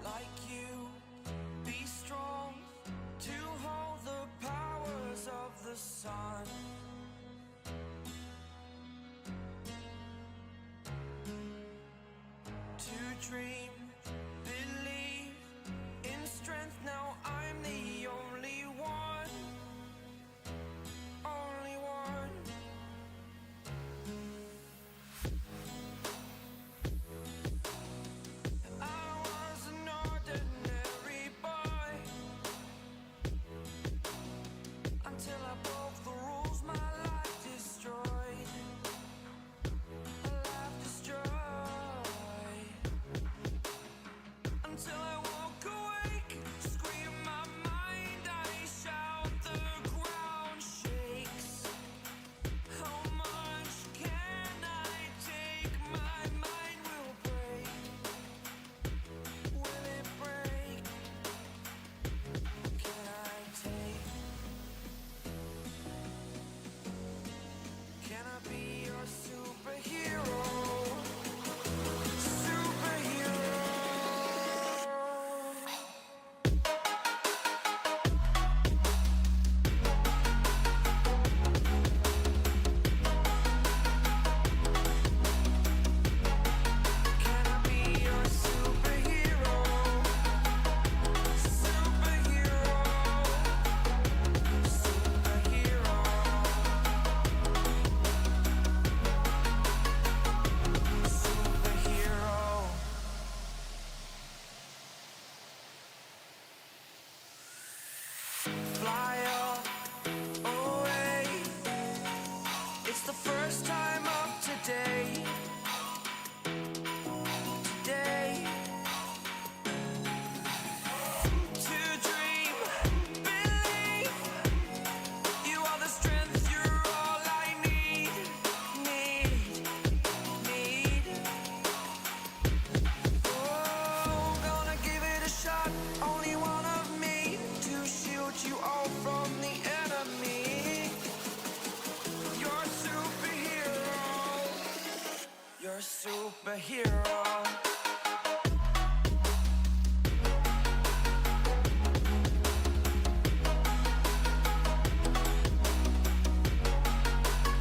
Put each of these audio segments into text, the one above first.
like you. Be strong to hold the powers of the sun. To dream, believe in strength. Now I'm the only one, only one. I was an ordinary boy until I broke the rules. My life destroyed, a life destroyed. Until I walk awake, scream my mind, I shout, the ground shakes. How much can I take? My mind will break. Will it break? Can I take? Can I be your superhero? Superhero. Can I be your superhero? Superhero. Superhero. Superhero. Fly away. It's the first time of today. Today. To dream, believe. You are the strength, you're all I need. Need. Oh, gonna give it a shot. Only one of me to shield you all from the enemy. You're a superhero. You're a superhero.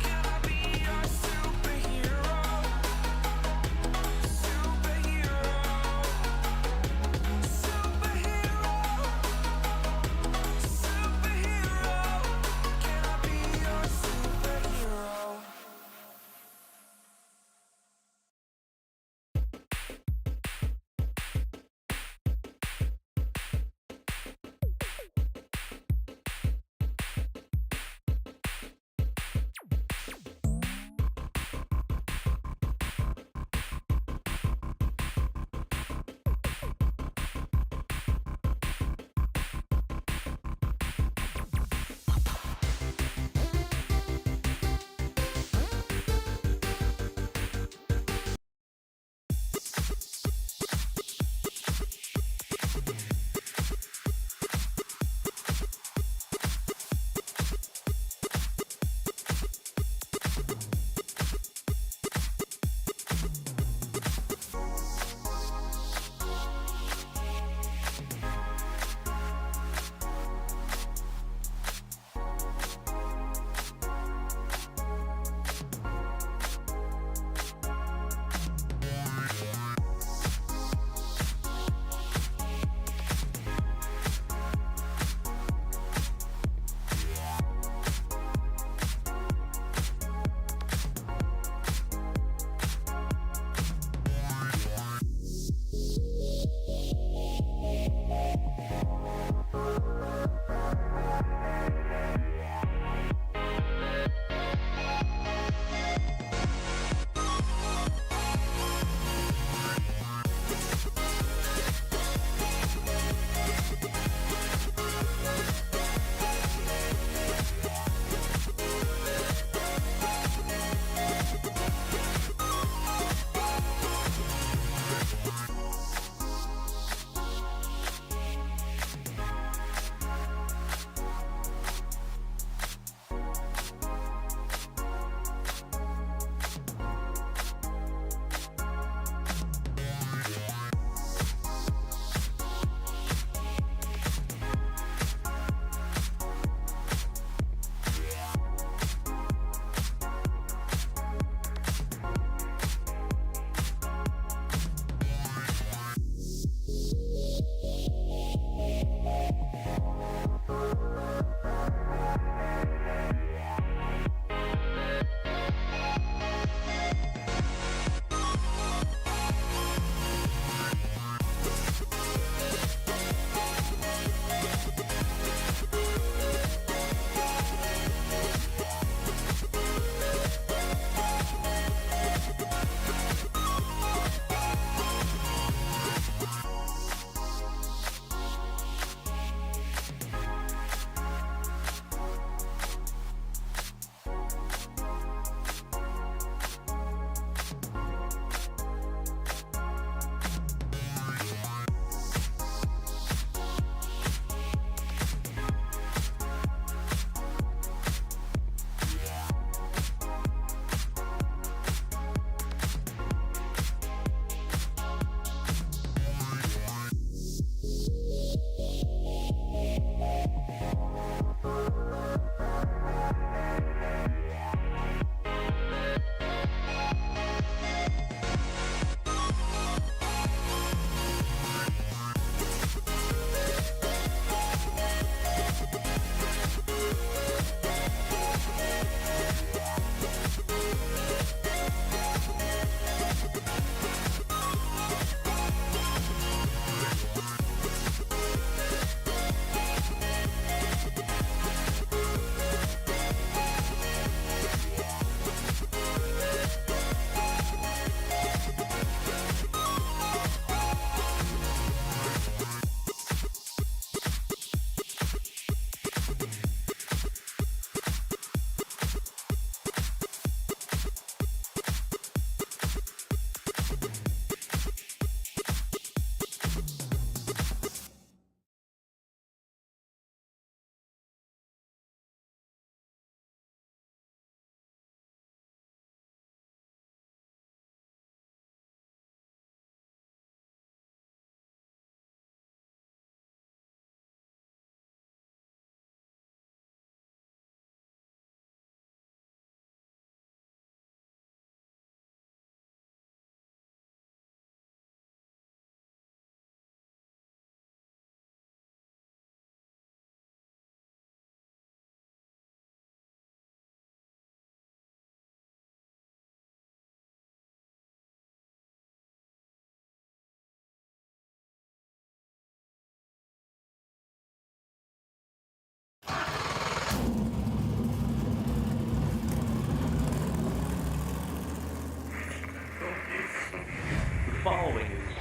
Can I be your superhero? Superhero. Superhero. Superhero. Can I be your superhero?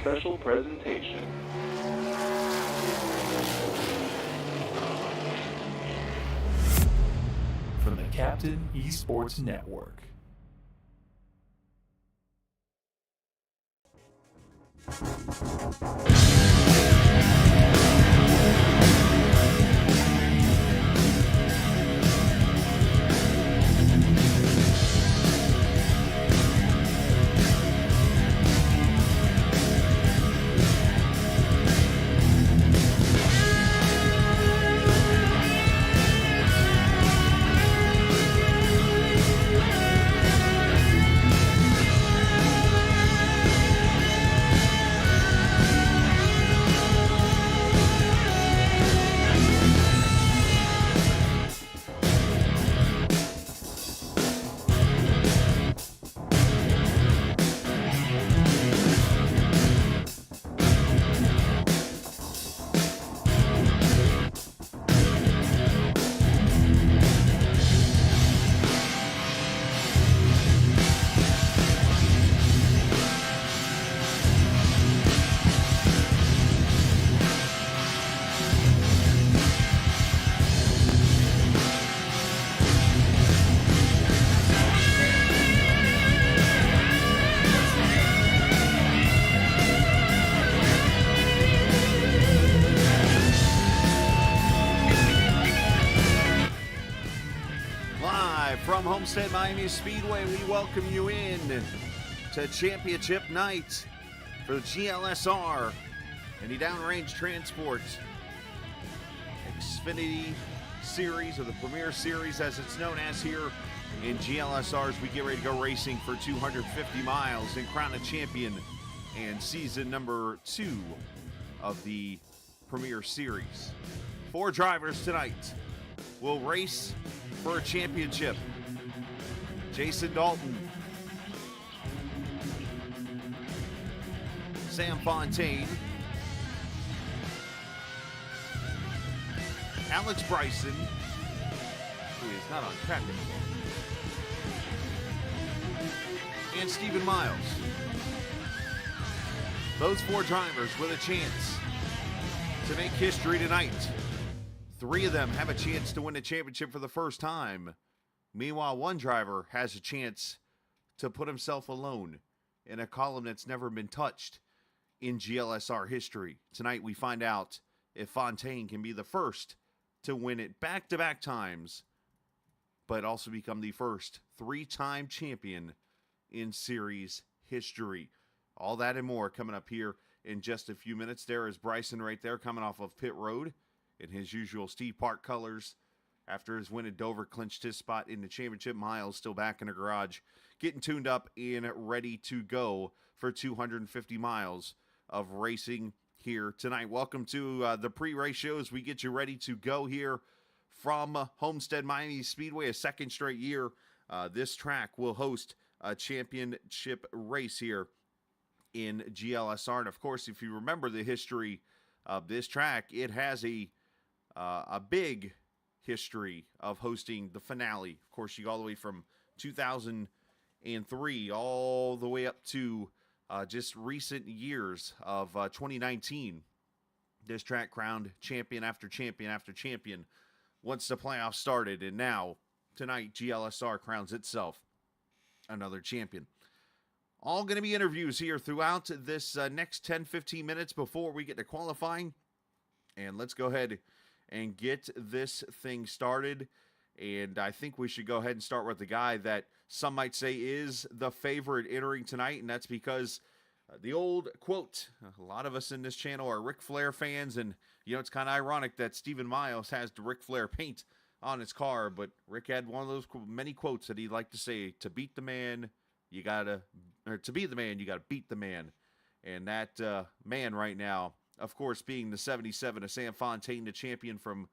special presentation. From the Captain Esports Network. From Homestead-Miami Speedway, we welcome you in to Championship Night for the GLSR and the Downrange Transport Xfinity Series, or the Premier Series as it's known as here in GLSRs. We get ready to go racing for 250 miles and crown a champion in season number 2 of the Premier Series. 4 drivers tonight will race for a championship. Jason Dalton, Sam Fontaine, Alex Brison, who is not on track anymore, and Stephen Miles. Those 4 drivers with a chance to make history tonight. 3 of them have a chance to win the championship for the first time. Meanwhile, 1 driver has a chance to put himself alone in a column that's never been touched in GLSR history. Tonight we find out if Fontaine can be the first to win it back-to-back times, but also become the first 3-time champion in series history. All that and more coming up here in just a few minutes. There is Brison right there coming off of pit road in his usual Steve Park colors. After his win at Dover, clinched his spot in the championship. Miles still back in the garage, getting tuned up and ready to go for 250 miles of racing here tonight. Welcome to the pre-race shows. We get you ready to go here from Homestead-Miami Speedway. A second straight year, this track will host a championship race here in GLSR. And of course, if you remember the history of this track, it has a big history of hosting the finale. Of course, you go all the way from 2003 all the way up to just recent years of 2019. This track crowned champion after champion after champion once the playoffs started, and now tonight GLSR crowns itself another champion. All going to be interviews here throughout this next 10-15 minutes before we get to qualifying. And let's go ahead and get this thing started. And I think we should go ahead and start with the guy that some might say is the favorite entering tonight, and that's because the old quote, a lot of us in this channel are Ric Flair fans, and you know, it's kind of ironic that Stephen Miles has the Ric Flair paint on his car, but Rick had one of those many quotes that he'd like to say: to beat the man, you gotta, or to be the man, you gotta beat the man. And that man right now, of course, being the 77 of Sam Fontaine, the champion from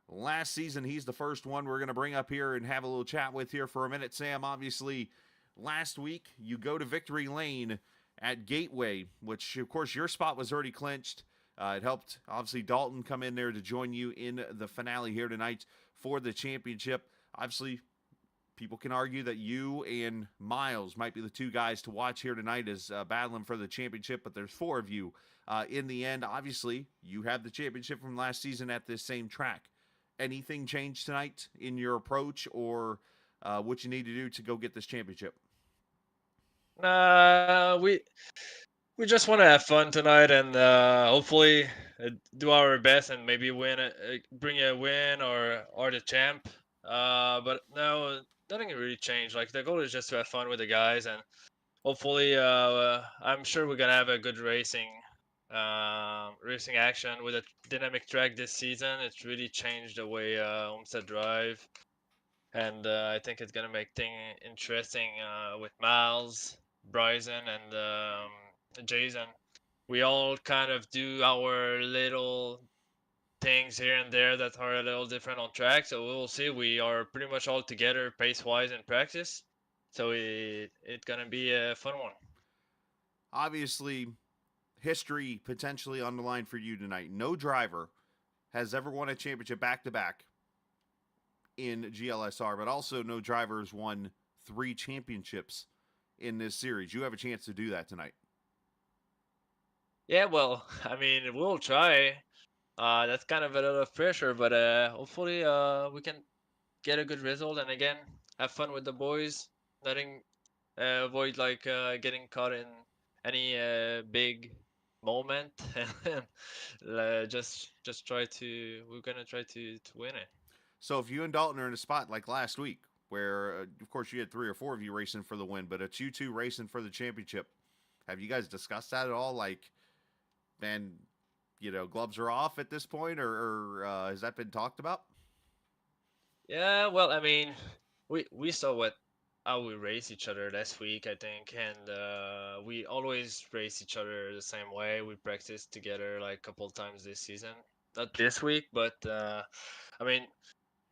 last season. He's the first one we're going to bring up here and have a little chat with here for a minute. Sam, obviously, last week you go to victory lane at Gateway, which, of course, your spot was already clinched. It helped, obviously, Dalton come in there to join you in the finale here tonight for the championship. Obviously, people can argue that you and Miles might be the two guys to watch here tonight as battling for the championship, but there's four of you. In the end, obviously, you have the championship from last season at this same track. Anything changed tonight in your approach or what you need to do to go get this championship? We just want to have fun tonight and hopefully do our best and maybe bring a win or the champ. But no, nothing really changed. Like the goal is just to have fun with the guys and hopefully I'm sure we're gonna have a good racing action with a dynamic track this season. It's really changed the way Homestead drive, and I think it's gonna make things interesting with Miles, Brison, and Jason. We all kind of do our little things here and there that are a little different on track. So we'll see. We are pretty much all together pace wise in practice. So it's gonna be a fun one. Obviously, history potentially on the line for you tonight. No driver has ever won a championship back to back in GLSR, but also no driver has won 3 championships in this series. You have a chance to do that tonight. Yeah, well, I mean, we'll try. That's kind of a lot of pressure, but hopefully we can get a good result and again have fun with the boys. Nothing avoid like getting caught in any big moment and just try to we're gonna try to win it. So if you and Dalton are in a spot like last week, where of course you had 3 or 4 of you racing for the win, but it's you two racing for the championship, have you guys discussed that at all? Like, man, gloves are off at this point, or has that been talked about? Yeah, well, I mean, we saw what how we race each other last week, I think, and we always race each other the same way. We practiced together like a couple times this season, not this week, but I mean,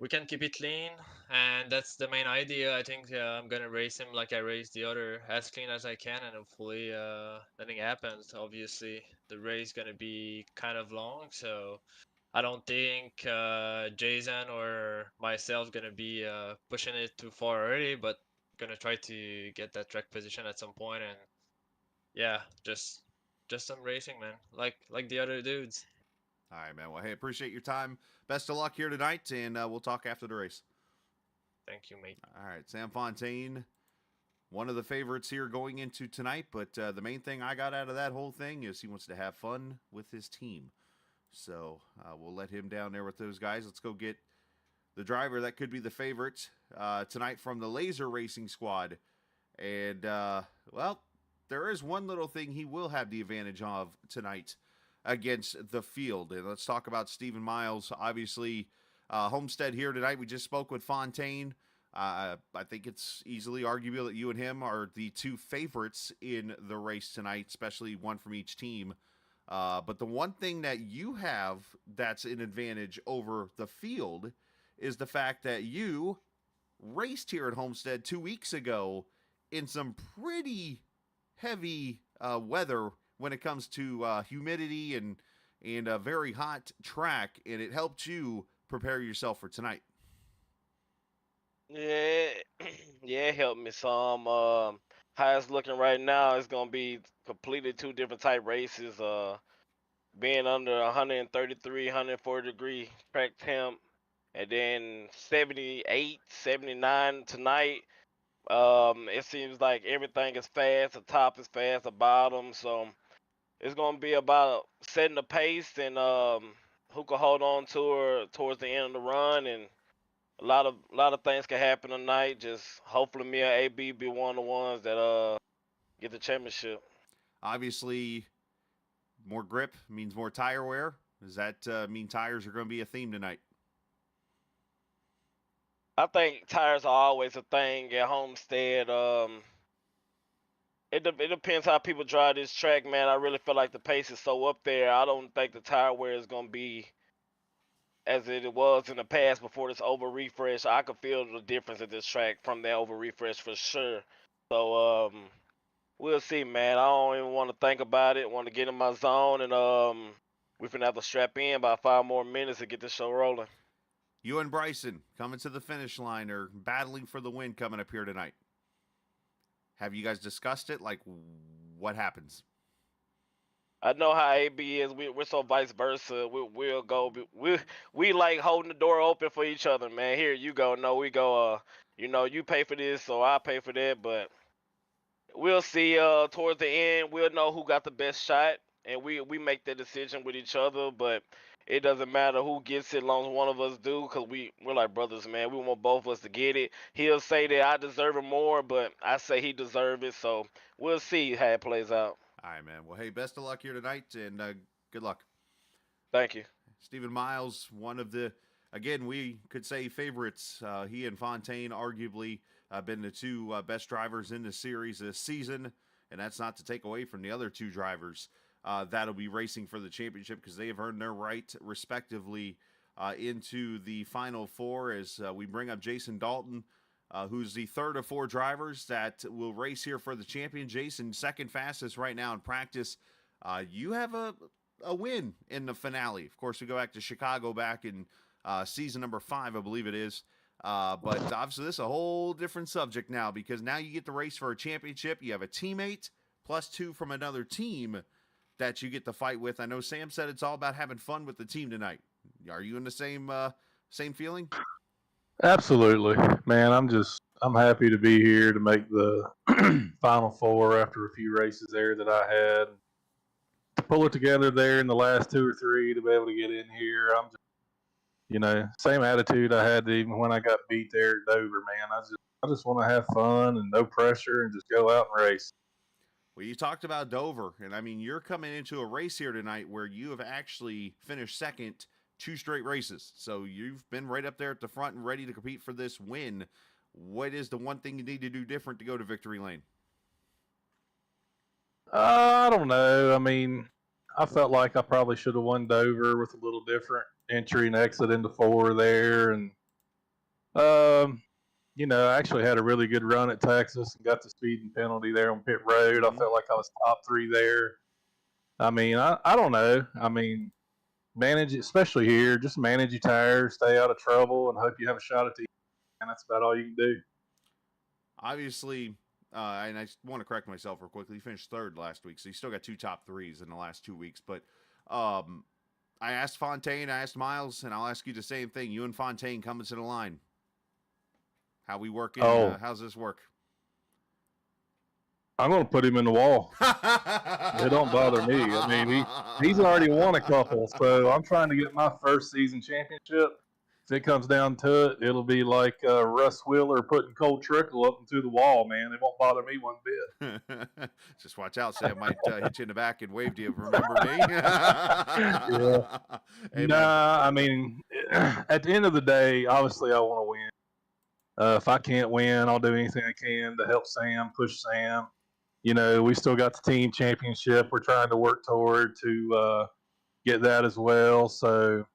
we can keep it clean, and that's the main idea. I think I'm gonna race him like I raced the other, as clean as I can, and hopefully nothing happens. Obviously, the race gonna be kind of long, so I don't think Jason or myself gonna be pushing it too far early, but gonna try to get that track position at some point, and yeah, just some racing, man, like the other dudes. All right, man. Well, hey, appreciate your time. Best of luck here tonight, and we'll talk after the race. Thank you, mate. All right, Sam Fontaine, one of the favorites here going into tonight, but the main thing I got out of that whole thing is he wants to have fun with his team. So we'll let him down there with those guys. Let's go get the driver that could be the favorite tonight from the Laser Racing Squad. And, well, there is one little thing he will have the advantage of tonight against the field. And let's talk about Stephen Miles. Obviously, Homestead here tonight. We just spoke with Fontaine. I think it's easily arguable that you and him are the 2 favorites in the race tonight, especially one from each team. But the one thing that you have that's an advantage over the field is the fact that you raced here at Homestead 2 weeks ago in some pretty heavy weather when it comes to humidity and a very hot track, and it helped you prepare yourself for tonight. Yeah, yeah, it helped me some. How it's looking right now, it's gonna be completely 2 different type races. Being under 133, 140-degree track temp, and then 78, 79 tonight. It seems like everything is fast. The top is fast, the bottom. So it's gonna be about setting the pace and who can hold on to her towards the end of the run, and a lot of things can happen tonight. Just hopefully me and AB be one of the ones that get the championship. Obviously, more grip means more tire wear. Does that mean tires are going to be a theme tonight? I think tires are always a thing at Homestead. It depends how people drive this track, man. I really feel like the pace is so up there. I don't think the tire wear is gonna be as it was in the past before this over refresh. I could feel the difference at this track from that over refresh for sure. So we'll see, man. I don't even want to think about it. Want to get in my zone, and we finna have to strap in about 5 more minutes to get this show rolling. You and Brison coming to the finish line or battling for the win coming up here tonight. Have you guys discussed it? Like, what happens? I know how AB is. We're so vice versa. We'll go. We like holding the door open for each other, man. Here you go. No, we go. You pay for this, so I pay for that. But we'll see. Towards the end, we'll know who got the best shot, and we make that decision with each other. But it doesn't matter who gets it, as long as one of us do, cause we're like brothers, man. We want both of us to get it. He'll say that I deserve it more, but I say he deserves it. So we'll see how it plays out. All right, man. Well, hey, best of luck here tonight, and good luck. Thank you. Stephen Miles, one of the, again, we could say favorites. He and Fontaine arguably been the two best drivers in the series this season, and that's not to take away from the other two drivers that'll be racing for the championship because they have earned their right, respectively, into the Final Four as we bring up Jason Dalton, who's the third of four drivers that will race here for the champion. Jason, second fastest right now in practice. You have a win in the finale. Of course, we go back to Chicago back in season number 5, I believe it is. But obviously, this is a whole different subject now because now you get to race for a championship. You have a teammate plus 2 from another team that you get to fight with. I know Sam said it's all about having fun with the team tonight. Are you in the same feeling? Absolutely, man. I'm happy to be here to make the Final Four after a few races there that I had. To pull it together there in the last 2 or 3 to be able to get in here, I'm just, same attitude I had even when I got beat there at Dover, man. I just want to have fun and no pressure and just go out and race. Well, you talked about Dover, and I mean, you're coming into a race here tonight where you have actually finished second 2 straight races. So you've been right up there at the front and ready to compete for this win. What is the one thing you need to do different to go to victory lane? I don't know. I mean, I felt like I probably should have won Dover with a little different entry and exit into 4 there. And, I actually had a really good run at Texas and got the speeding penalty there on pit road. I felt like I was top 3 there. I mean, I don't know. I mean, manage, especially here, just manage your tires, stay out of trouble, and hope you have a shot at the end. And that's about all you can do. Obviously, and I want to correct myself real quickly, you finished 3rd last week, so you still got 2 top 3s in the last 2 weeks. But I asked Fontaine, I asked Miles, and I'll ask you the same thing. You and Fontaine coming to the line. How we work in, how's this work? I'm going to put him in the wall. It don't bother me. I mean, he's already won a couple, so I'm trying to get my first season championship. If it comes down to it, it'll be like Russ Wheeler putting Cold Trickle up into the wall, man. It won't bother me one bit. Just watch out. Sam might hit you in the back and wave to you. Remember me? Yeah. Hey, nah, I mean, at the end of the day, obviously I want to win. If I can't win, I'll do anything I can to help Sam, push Sam. We still got the team championship we're trying to work toward to get that as well. So,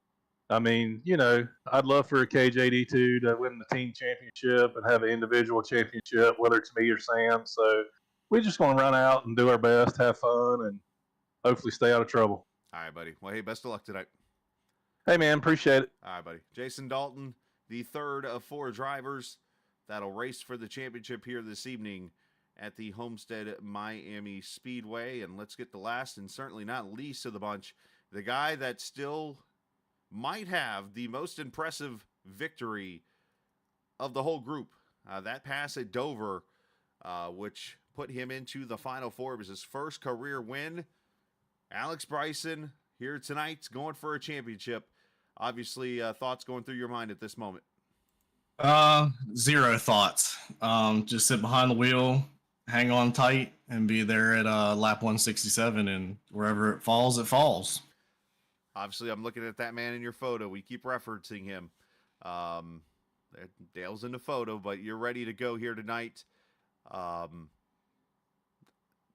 I mean, I'd love for a KJD2 to win the team championship and have an individual championship, whether it's me or Sam. So we're just going to run out and do our best, have fun, and hopefully stay out of trouble. All right, buddy. Well, hey, best of luck tonight. Hey, man, appreciate it. All right, buddy. Jason Dalton, the third of 4 drivers that'll race for the championship here this evening at the Homestead-Miami Speedway. And let's get the last and certainly not least of the bunch, the guy that still might have the most impressive victory of the whole group. That pass at Dover, which put him into the Final Four. It was his first career win. Alex Brison here tonight going for a championship. Obviously, thoughts going through your mind at this moment? Zero thoughts. Just sit behind the wheel, hang on tight, and be there at lap 167, and wherever it falls, it falls. Obviously, I'm looking at that man in your photo. We keep referencing him. Dale's in the photo, but you're ready to go here tonight.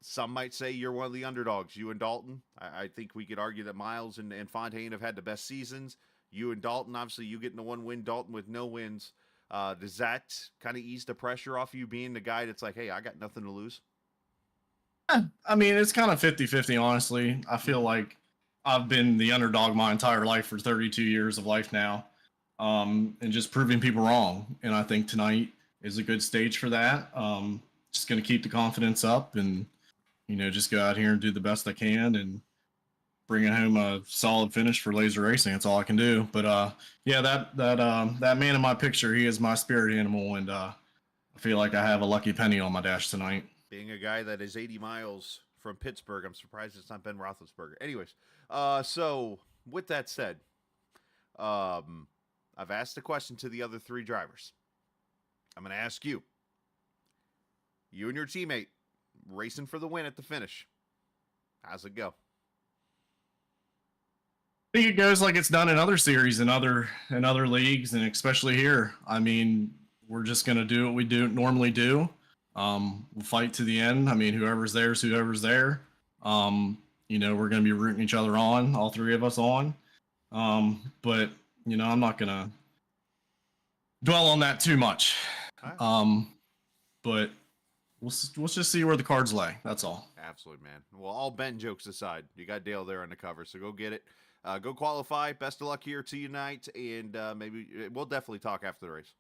Some might say you're one of the underdogs, you and Dalton. I think we could argue that Miles and Fontaine have had the best seasons. You and Dalton, obviously, you getting the 1 win, Dalton with no wins. Does that kind of ease the pressure off you being the guy that's like, hey, I got nothing to lose? I mean, it's kind of 50-50, honestly. I feel like I've been the underdog my entire life for 32 years of life now. and just proving people wrong. And I think tonight is a good stage for that. Just going to keep the confidence up and, just go out here and do the best I can and bringing home a solid finish for Laser Racing. That's all I can do. But yeah, that man in my picture, he is my spirit animal, and I feel like I have a lucky penny on my dash tonight. Being a guy that is 80 miles from Pittsburgh, I'm surprised it's not Ben Roethlisberger. Anyways, so with that said, I've asked the question to the other three drivers. I'm going to ask you. You and your teammate racing for the win at the finish. How's it go? I think it goes like it's done in other series and other leagues, and especially here. I mean, we're just gonna do what we normally do. We'll fight to the end. I mean, whoever's there is whoever's there. We're gonna be rooting each other on, all three of us on. But I'm not gonna dwell on that too much. But we'll just see where the cards lay. That's all. Absolutely, man. Well, all Ben jokes aside, you got Dale there on the cover, so go get it. Go qualify. Best of luck here tonight, and maybe we'll definitely talk after the race.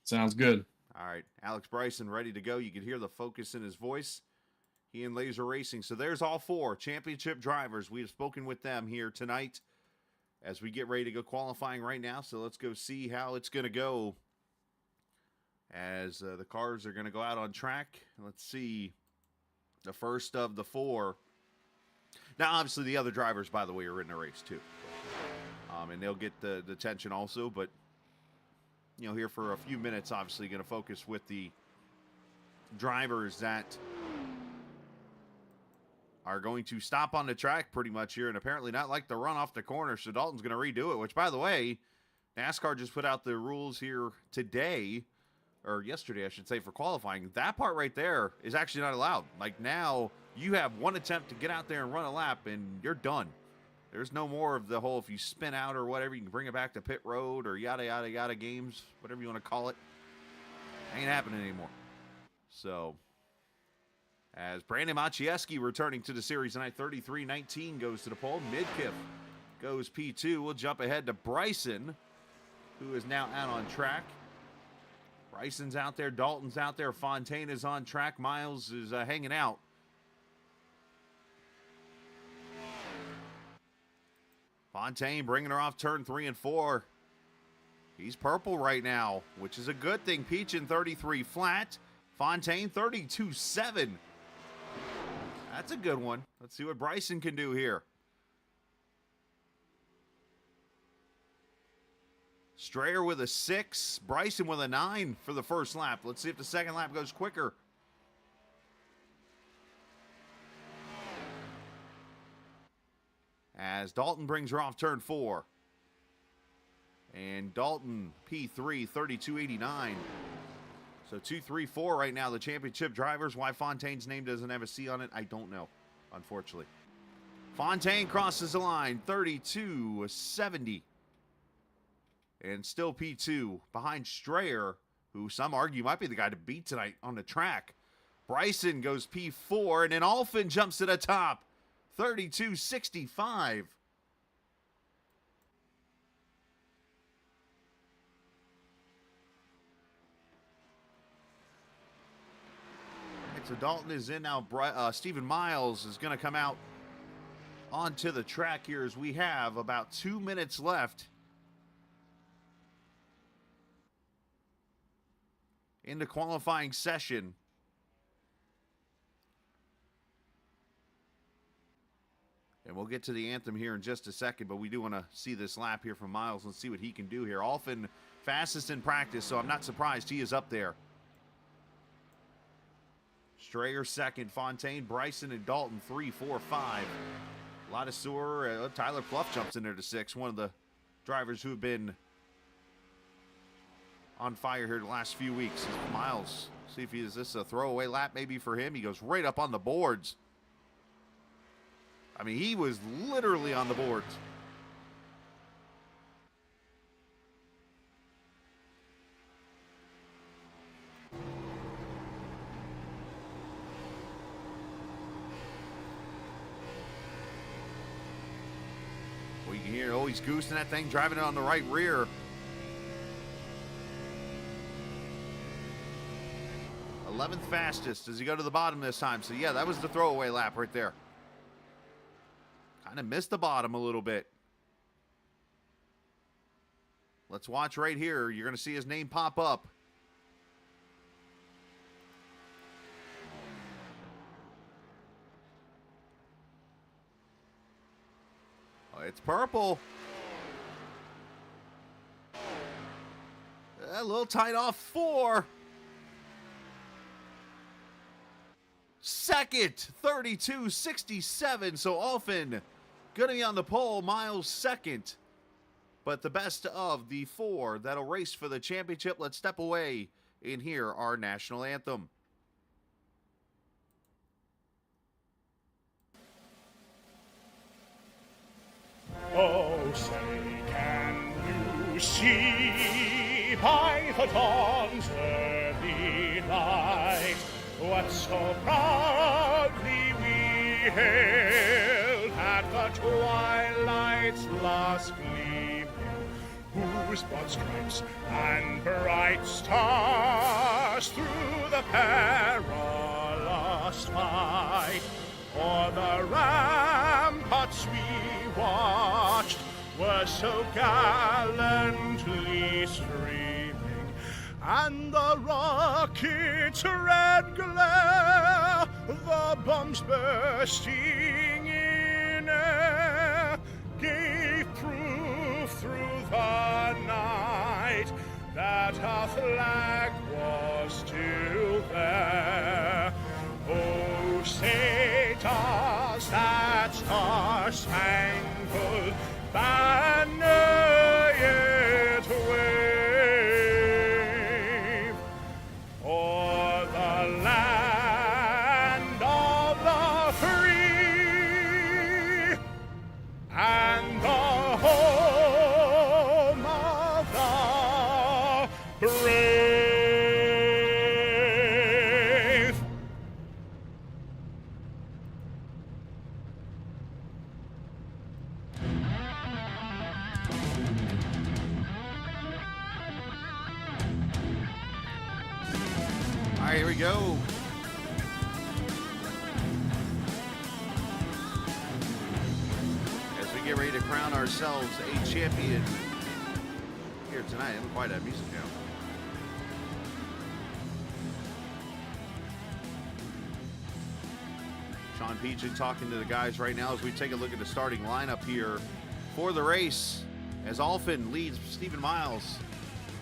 Sounds good. All right, Alex Brison ready to go. You can hear the focus in his voice. He and Laser Racing. So there's all four championship drivers. We have spoken with them here tonight as we get ready to go qualifying right now. So let's go see how it's going to go as the cars are going to go out on track. Let's see the first of the four. Now, obviously, the other drivers, by the way, are in the race, too. And they'll get the attention also. But, here for a few minutes, obviously, going to focus with the drivers that are going to stop on the track pretty much here and apparently not like the run off the corner. So Dalton's going to redo it, which, by the way, NASCAR just put out the rules here today, or yesterday, I should say, for qualifying. That part right there is actually not allowed. Like, now you have one attempt to get out there and run a lap, and you're done. There's no more of the whole, if you spin out or whatever, you can bring it back to pit road or yada, yada, yada games, whatever you want to call it. Ain't happening anymore. So, as Brandon Maciejewski returning to the series tonight, 33-19 goes to the pole. Midkiff goes P2. We'll jump ahead to Brison, who is now out on track. Brison's out there. Dalton's out there. Fontaine is on track. Miles is hanging out. Fontaine bringing her off turn 3 and 4. He's purple right now, which is a good thing. Peachin 33 flat. Fontaine 32.7. That's a good one. Let's see what Brison can do here. Strayer with a 6. Brison with a 9 for the first lap. Let's see if the second lap goes quicker. As Dalton brings her off turn 4. And Dalton, P3, 32.89. So 2, 3, 4 right now, the championship drivers. Why Fontaine's name doesn't have a C on it, I don't know, unfortunately. Fontaine crosses the line, 32.70. And still P2 behind Strayer, who some argue might be the guy to beat tonight on the track. Brison goes P4, and then Alfin jumps to the top, 32.65. So Dalton is in now. Stephen Miles is going to come out onto the track here as we have about 2 minutes left in the qualifying session. And we'll get to the anthem here in just a second, but we do want to see this lap here from Miles and see what he can do here. Alfin fastest in practice, so I'm not surprised he is up there. Strayer second, Fontaine, Brison, and Dalton 3, 4, 5. A lot of sewer. Tyler Pluff jumps in there to 6. One of the drivers who have been on fire here the last few weeks. Miles, see if is this a throwaway lap maybe for him. He goes right up on the boards. I mean, he was literally on the boards. Well, you can hear, oh, he's goosing that thing, driving it on the right rear. 11th fastest. Does he go to the bottom this time? So, yeah, that was the throwaway lap right there. Kind of missed the bottom a little bit. Let's watch right here. You're going to see his name pop up. Oh, it's purple. A little tight off 4. Second, 32.67. So Alphen going to be on the pole. Miles second. But the best of the 4 that'll race for the championship. Let's step away and hear our national anthem. Oh, say, can you see by the dawn's early light what so proudly we hailed at the twilight's last gleaming, whose broad stripes and bright stars through the perilous fight o'er the ramparts we watched were so gallantly streaming, and the rocket's red glare, the bombs bursting in air, gave proof through the night that our flag was still there. Oh, say does that star-spangled banner yet wave o'er the land of the free and the home of the brave? All right, here we go. As we get ready to crown ourselves a champion here tonight. I haven't quite had music now. Sean Peachy talking to the guys right now as we take a look at the starting lineup here for the race. As Alphen leads Stephen Miles.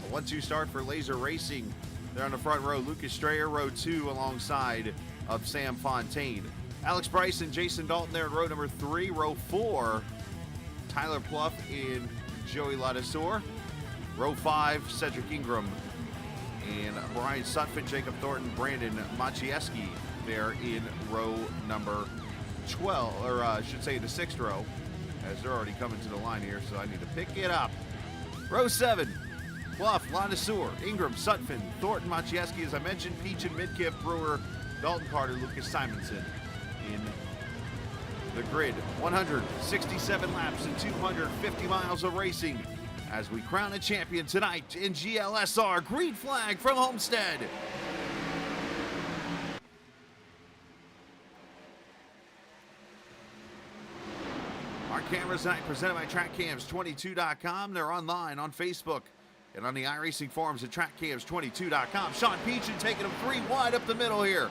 A 1-2 start for Laser Racing. They're on the front row. Lucas Strayer, row 2, alongside of Sam Fontaine. Alex Brison, Jason Dalton there in row number 3. Row 4, Tyler Pluff and Joey Ladisor. Row 5, Cedric Ingram and Brian Sutphin, Jacob Thornton, Brandon Maciejewski there in row number 12, or I should say the 6th row, as they're already coming to the line here, so I need to pick it up. Row 7, Pluff, Ladisor, Ingram, Sutphin, Thornton, Maciejewski, as I mentioned, Peach and Midkiff, Brewer, Dalton Carter, Lucas Simonson in the grid. 167 laps and 250 miles of racing as we crown a champion tonight in GLSR. Green flag from Homestead. Our cameras tonight presented by TrackCams22.com. They're online on Facebook and on the iRacing forums at TrackCams22.com. Sean Peachin taking them 3 wide up the middle here.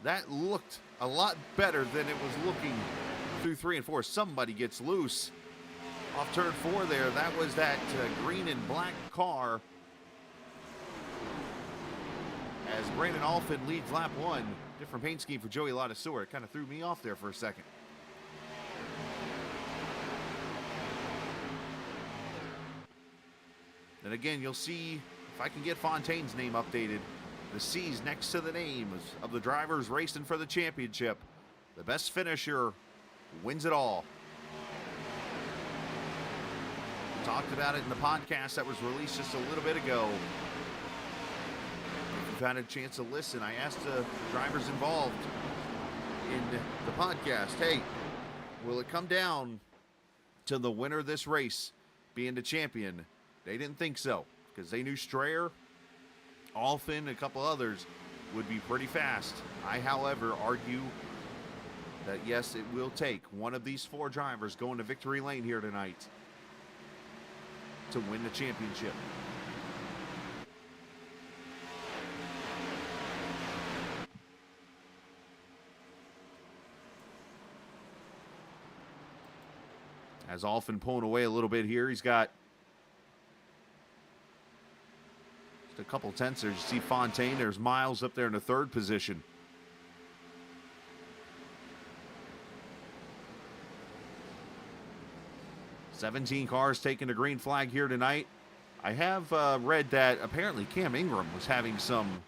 That looked a lot better than it was looking through 3 and 4. Somebody gets loose off turn 4 there. That was that green and black car. As Brandon Alphen leads lap 1. Different paint scheme for Joey Ladisor. It kind of threw me off there for a second. Then again, you'll see if I can get Fontaine's name updated. The C's next to the names of the drivers racing for the championship. The best finisher wins it all. We talked about it in the podcast that was released just a little bit ago. If you've had a chance to listen, I asked the drivers involved in the podcast. Hey, will it come down to the winner of this race being the champion? They didn't think so, because they knew Strayer, Alfin, and a couple others would be pretty fast. I, however, argue that yes, it will take one of these 4 drivers going to victory lane here tonight to win the championship. As Alfin pulling away a little bit here, he's got just a couple tenths there. You see Fontaine, there's Miles up there in the 3rd position. "17 cars taking the green flag here tonight." I have read that apparently Cam Ingram was having some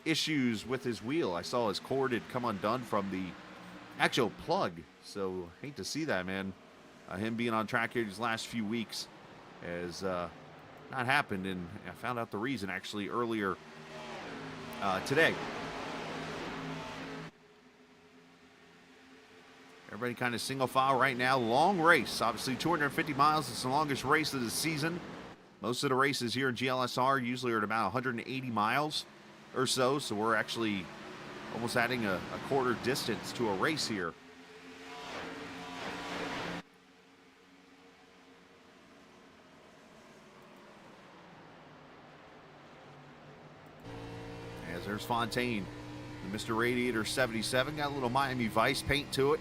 issues with his wheel. I saw his cord had come undone from the actual plug. So hate to see that, man. Him being on track here these last few weeks has not happened, and I found out the reason actually earlier today. Everybody kind of single file right now. Long race, obviously 250 miles. It's the longest race of the season. Most of the races here in GLSR usually are at about 180 miles or so. So we're actually almost adding a quarter distance to a race here. As there's Fontaine, the Mr. Radiator 77. Got a little Miami Vice paint to it.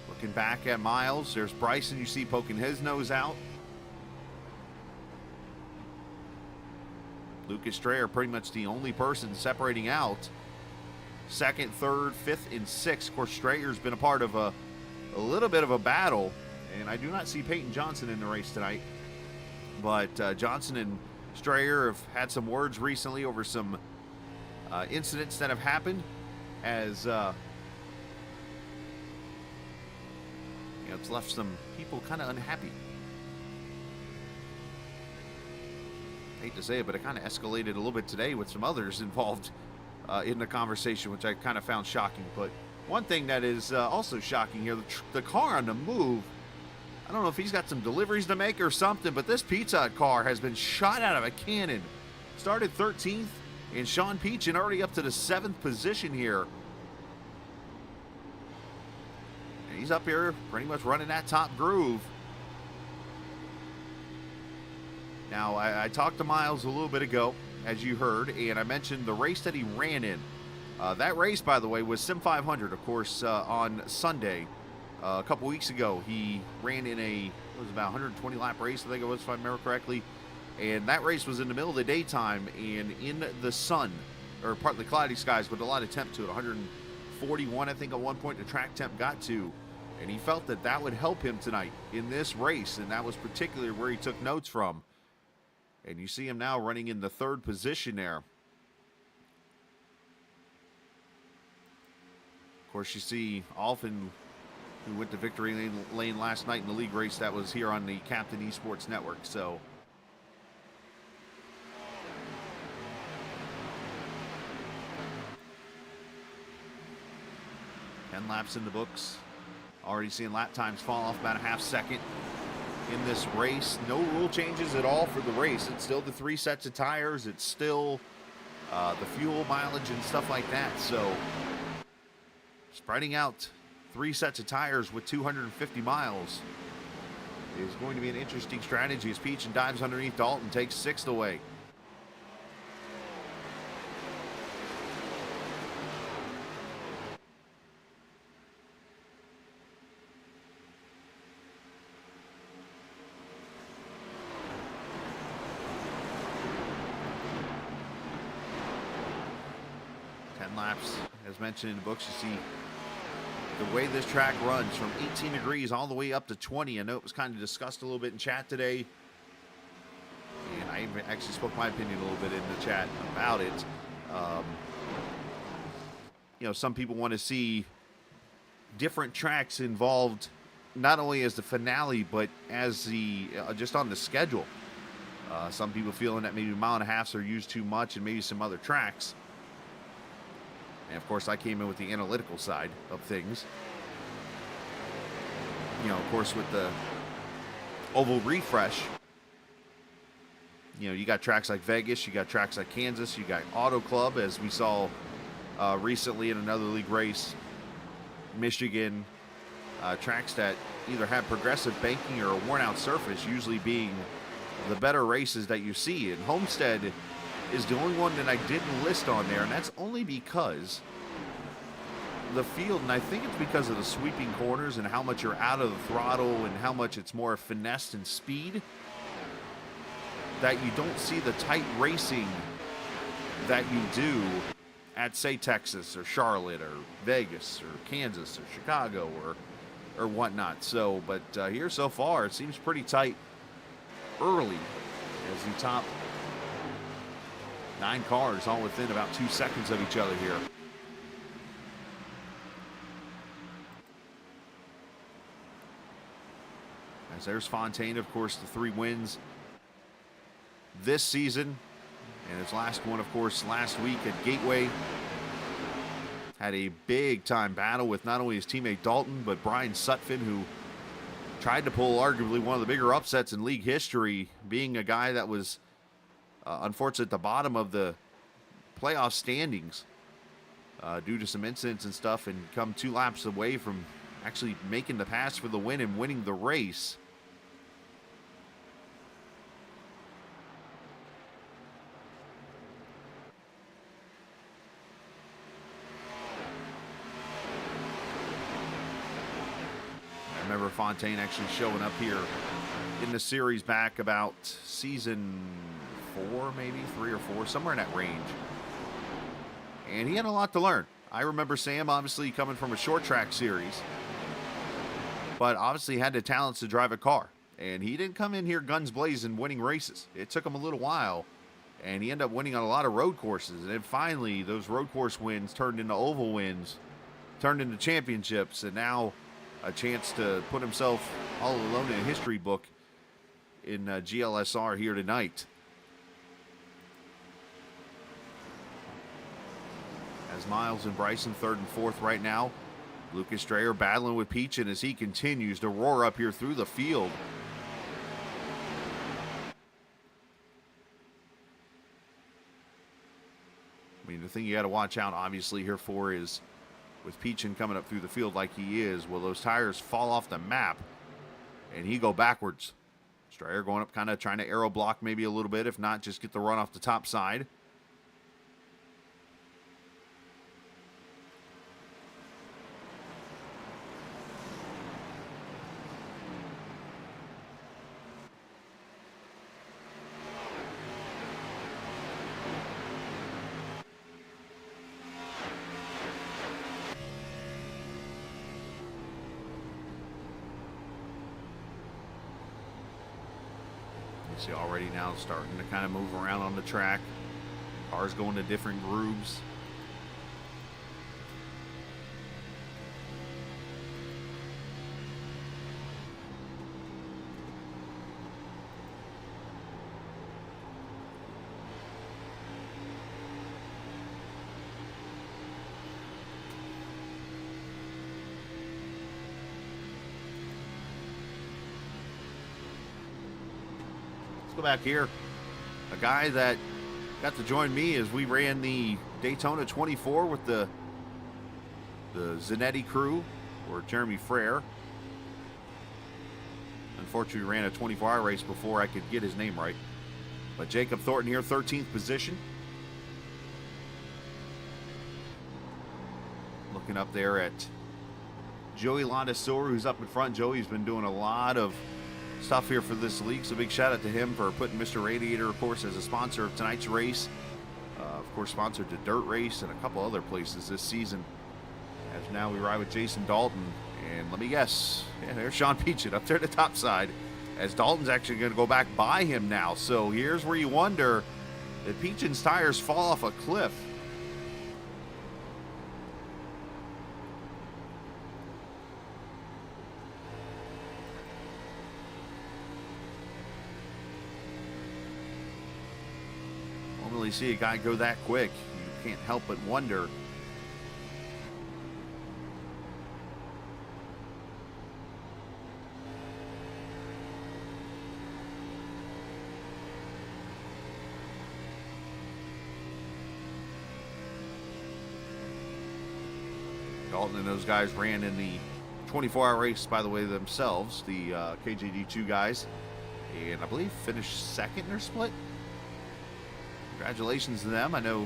Looking back at Miles, there's Brison, you see poking his nose out. Lucas Strayer pretty much the only person separating out. 2nd, 3rd, 5th, and 6th. Of course, Strayer's been a part of a little bit of a battle, and I do not see Peyton Johnson in the race tonight. But Johnson and Strayer have had some words recently over some incidents that have happened as it's left some people kind of unhappy. Hate to say it, but it kind of escalated a little bit today with some others involved in the conversation, which I kind of found shocking. But one thing that is also shocking here, the car on the move, I don't know if he's got some deliveries to make or something, but this Pizza Hut car has been shot out of a cannon. Started 13th, and Sean Peachin already up to the 7th position here. He's up here pretty much running that top groove. Now, I talked to Miles a little bit ago, as you heard, and I mentioned the race that he ran in. That race, by the way, was Sim 500, of course, on Sunday. A couple weeks ago, he ran in it was about 120 lap race, I think it was, if I remember correctly. And that race was in the middle of the daytime and in the sun, or partly cloudy skies, with a lot of temp to it. 141, I think, at one point the track temp got to. And he felt that that would help him tonight in this race, and that was particularly where he took notes from. And you see him now running in the 3rd position there. Of course, you see Alfin, who went to victory lane last night in the league race that was here on the Captain Esports Network. So laps in the books. Already seeing lap times fall off about a half second in this race. No rule changes at all for the race. It's still the 3 sets of tires. It's still the fuel mileage and stuff like that. So spreading out 3 sets of tires with 250 miles is going to be an interesting strategy as Peachin dives underneath Dalton, takes 6th away. Laps, as mentioned in the books. You see the way this track runs from 18 degrees all the way up to 20. I know it was kind of discussed a little bit in chat today, and I even actually spoke my opinion a little bit in the chat about it. You know, some people want to see different tracks involved, not only as the finale, but as the just on the schedule. Some people feeling that maybe 1.5 miles are used too much, and maybe some other tracks. And of course, I came in with the analytical side of things. You know, of course, with the oval refresh, you know, you got tracks like Vegas, you got tracks like Kansas, you got Auto Club, as we saw recently in another league race, Michigan, tracks that either have progressive banking or a worn out surface, usually being the better races that you see. And Homestead is the only one that I didn't list on there, and that's only because the field, and I think it's because of the sweeping corners and how much you're out of the throttle and how much it's more finesse and speed, that you don't see the tight racing that you do at, say, Texas or Charlotte or Vegas or Kansas or Chicago or whatnot. So, but here so far, it seems pretty tight early as the top 9 cars all within about 2 seconds of each other here. As there's Fontaine, of course, the 3 wins this season, and his last one, of course, last week at Gateway. Had a big time battle with not only his teammate Dalton, but Brian Sutphin, who tried to pull arguably one of the bigger upsets in league history, being a guy that was unfortunately at the bottom of the playoff standings due to some incidents and stuff, and come 2 laps away from actually making the pass for the win and winning the race. I remember Fontaine actually showing up here in the series back about season 4, maybe 3 or 4, somewhere in that range. And he had a lot to learn. I remember Sam obviously coming from a short track series, but obviously had the talents to drive a car. And he didn't come in here guns blazing winning races. It took him a little while, and he ended up winning on a lot of road courses. And then finally, those road course wins turned into oval wins, turned into championships, and now a chance to put himself all alone in a history book in GLSR here tonight. As Miles and Brison 3rd and 4th right now. Lucas Strayer battling with Peachin as he continues to roar up here through the field. I mean, the thing you got to watch out obviously here for is with Peachin coming up through the field like he is, will those tires fall off the map and he go backwards? Strayer going up, kind of trying to aero block maybe a little bit, if not just get the run off the top side. See already now starting to kind of move around on the track. Cars going to different grooves. Go back here. A guy that got to join me as we ran the Daytona 24 with the Zanetti crew, or Jeremy Frere. Unfortunately, ran a 24-hour race before I could get his name right. But Jacob Thornton here, 13th position. Looking up there at Joey Landesor, who's up in front. Joey's been doing a lot of stuff here for this league, so big shout out to him for putting Mr. Radiator, of course, as a sponsor of tonight's race. Of course, sponsored the Dirt Race and a couple other places this season. As now we ride with Jason Dalton, and let me guess, yeah, there's Sean Peachin up there at the top side, as Dalton's actually going to go back by him now. So here's where you wonder, did Peachin's tires fall off a cliff? Don't really see a guy go that quick. You can't help but wonder Dalton and those guys ran in the 24-hour race, by the way, themselves, the KJD2 guys, and I believe finished second in their split. Congratulations to them. I know,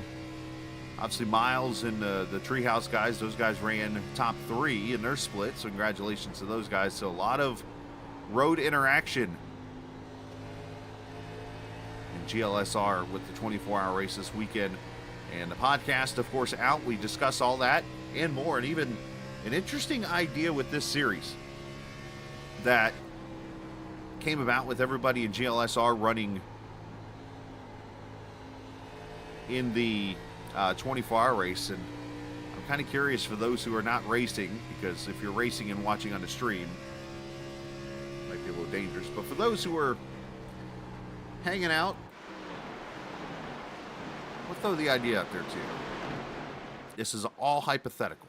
obviously, Miles and the Treehouse guys, those guys ran top 3 in their split, so congratulations to those guys. So a lot of road interaction in GLSR with the 24-hour race this weekend. And the podcast, of course, out. We discuss all that and more, and even an interesting idea with this series that came about with everybody in GLSR running in the 24-hour race. And I'm kind of curious for those who are not racing, because if you're racing and watching on the stream, it might be a little dangerous. But for those who are hanging out, we'll throw the idea out there too. This is all hypothetical.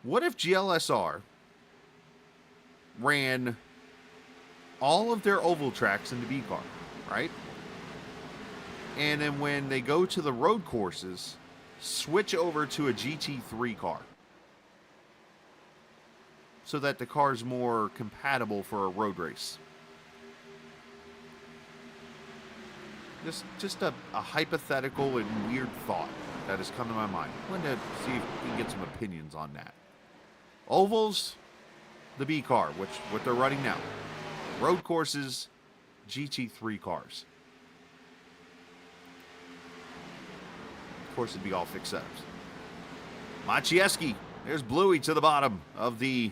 What if GLSR ran all of their oval tracks in the B car, right? And then when they go to the road courses, switch over to a GT3 car, so that the car is more compatible for a road race. Just a hypothetical and weird thought that has come to my mind. I wanted to see if we can get some opinions on that. Ovals, the B car, what they're running now. Road courses, GT3 cars. Of course, it'd be all fixed setups. Maciejewski, there's Bluey to the bottom of the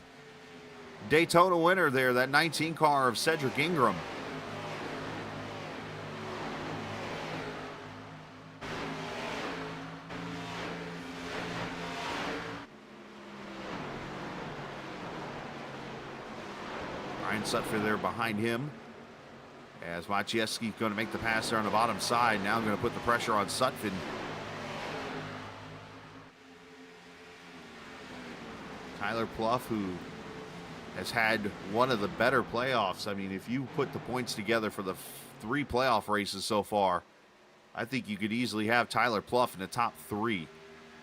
Daytona winner there, that 19 car of Cedric Ingram. Sutphin there behind him, as Maciejewski's going to make the pass there on the bottom side. Now going to put the pressure on Sutphin. Tyler Pluff, who has had one of the better playoffs. I mean, if you put the points together for the 3 playoff races so far, I think you could easily have Tyler Pluff in the top 3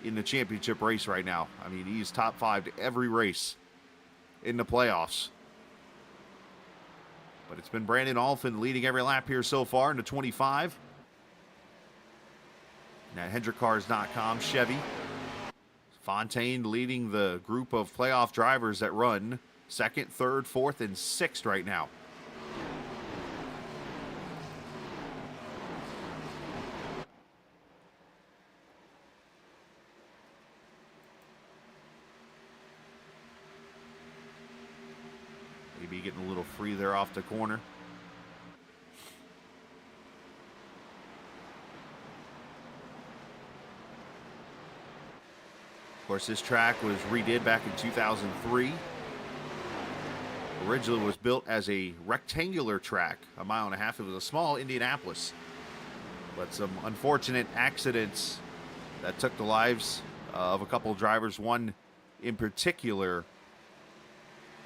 in the championship race right now. I mean, he's top 5 to every race in the playoffs. But it's been Brandon Alphin leading every lap here so far into 25. Now, HendrickCars.com, Chevy. Fontaine leading the group of playoff drivers that run 2nd, 3rd, 4th, and 6th right now. Maybe getting a little free there off the corner. Of course, this track was redid back in 2003. Originally was built as a rectangular track, 1.5 miles. It was a small Indianapolis. But some unfortunate accidents that took the lives of a couple of drivers. One in particular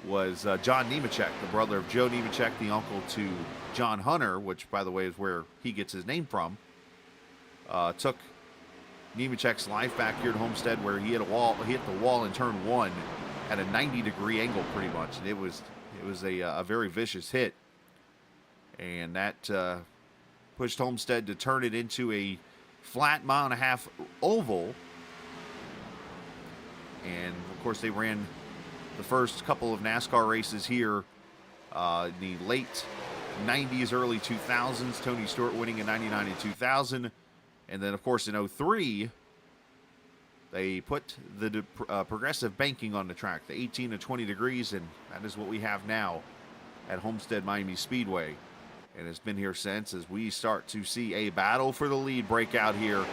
was John Nemechek, the brother of Joe Nemechek, the uncle to John Hunter, which, by the way, is where he gets his name from. Took Nemechek's life back here at Homestead, where he hit the wall in turn 1 at a 90-degree angle, pretty much. And it was a very vicious hit, and that pushed Homestead to turn it into a flat 1.5 mile oval. And of course, they ran the first couple of NASCAR races here in the late 90s, early 2000s. Tony Stewart winning in 99 and 2000. And then, of course, in 03, they put the progressive banking on the track, the 18 to 20 degrees, and that is what we have now at Homestead-Miami Speedway. And it's been here since, as we start to see a battle for the lead break out here.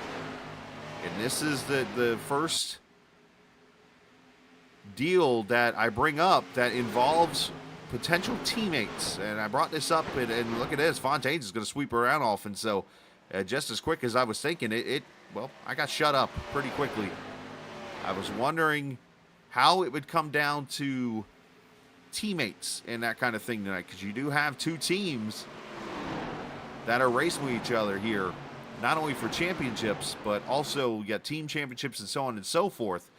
And this is the first deal that I bring up that involves potential teammates. And I brought this up, and look at this. Fontaine's is going to sweep around off, and so just as quick as I was thinking, well, I got shut up pretty quickly. I was wondering how it would come down to teammates and that kind of thing tonight, because you do have 2 teams that are racing with each other here not only for championships, but also you got team championships and so on and so forth.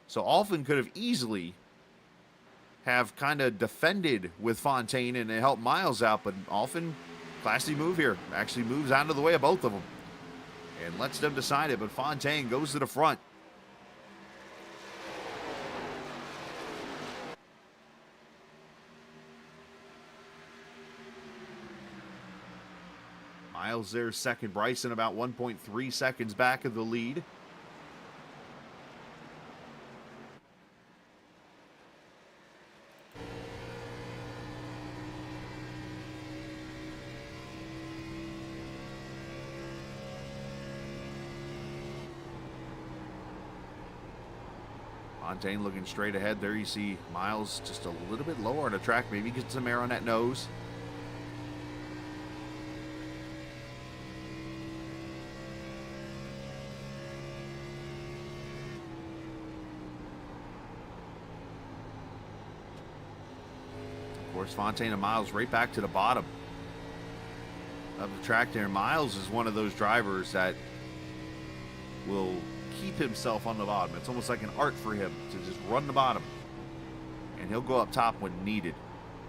So Alphen could have easily have kind of defended with Fontaine and helped Miles out, but Alphen, classy move here, actually moves out of the way of both of them and lets them decide it, but Fontaine goes to the front. Miles there second, Brison about 1.3 seconds back of the lead. Fontaine looking straight ahead. There you see Miles just a little bit lower on the track. Maybe get some air on that nose. Of course, Fontaine and Miles right back to the bottom of the track there. Miles is one of those drivers that will keep himself on the bottom. It's almost like an art for him to just run the bottom, and he'll go up top when needed,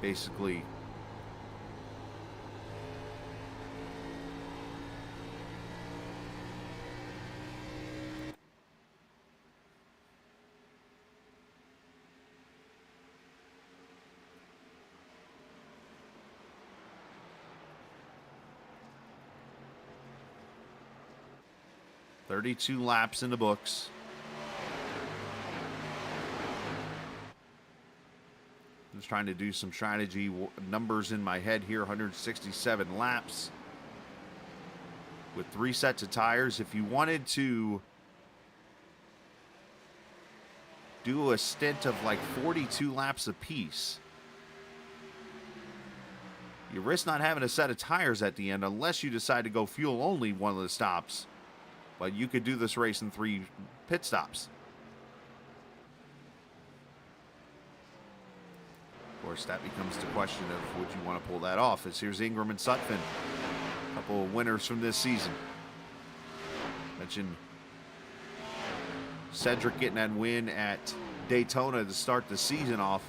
basically. "32 laps in the books." Just trying to do some strategy numbers in my head here. 167 laps with 3 sets of tires. If you wanted to do a stint of like 42 laps apiece, you risk not having a set of tires at the end unless you decide to go fuel only one of the stops. But you could do this race in 3 pit stops. Of course, that becomes the question of would you want to pull that off. As here's Ingram and Sutphin, a couple of winners from this season. Mentioned Cedric getting that win at Daytona to start the season off.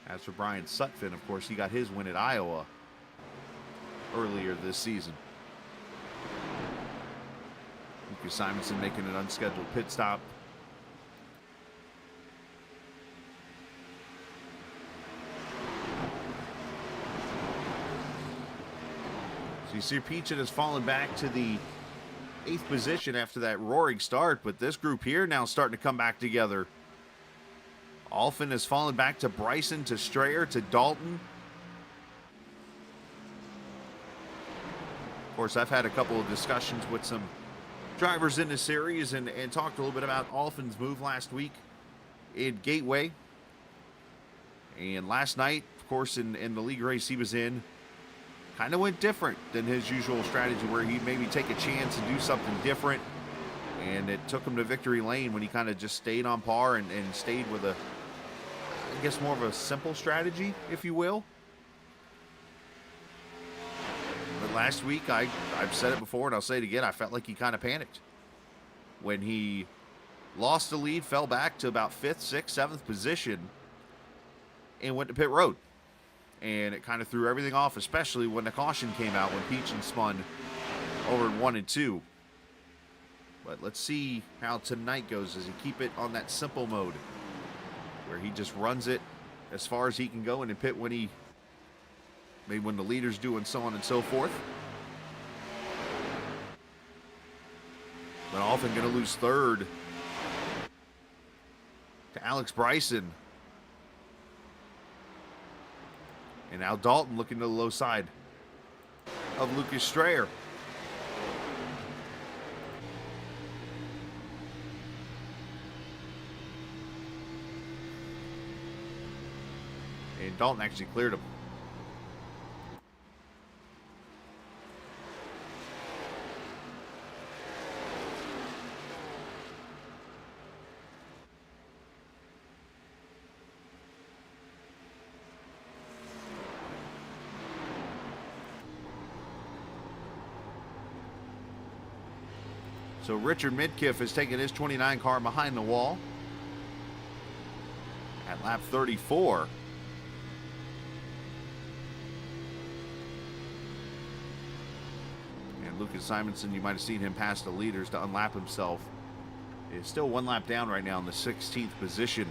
As for Brian Sutphin, of course, he got his win at Iowa earlier this season. Lucas Simonson making an unscheduled pit stop. So you see Peachin has fallen back to the 8th position after that roaring start, but this group here now starting to come back together. Alphen has fallen back to Brison, to Strayer, to Dalton. Of course, I've had a couple of discussions with some drivers in the series and talked a little bit about Alphen's move last week in Gateway. And last night, of course, in the league race he was in, kind of went different than his usual strategy where he'd maybe take a chance and do something different. And it took him to victory lane when he kind of just stayed on par and stayed with a, I guess, more of a simple strategy, if you will. But last week, I've said it before and I'll say it again, I felt like he kind of panicked. When he lost the lead, fell back to about 5th, 6th, 7th position and went to pit road. And it kind of threw everything off, especially when the caution came out when Peachin spun over in 1 and 2. But let's see how tonight goes. Does he keep it on that simple mode where he just runs it as far as he can go and in pit when maybe when the leader's doing so on and so forth? But Alphen going to lose 3rd to Alex Brison. And now Dalton looking to the low side of Lucas Strayer. And Dalton actually cleared him. So Richard Midkiff has taken his 29 car behind the wall at lap 34. And Lucas Simonson, you might have seen him pass the leaders to unlap himself, is still one lap down right now in the 16th position.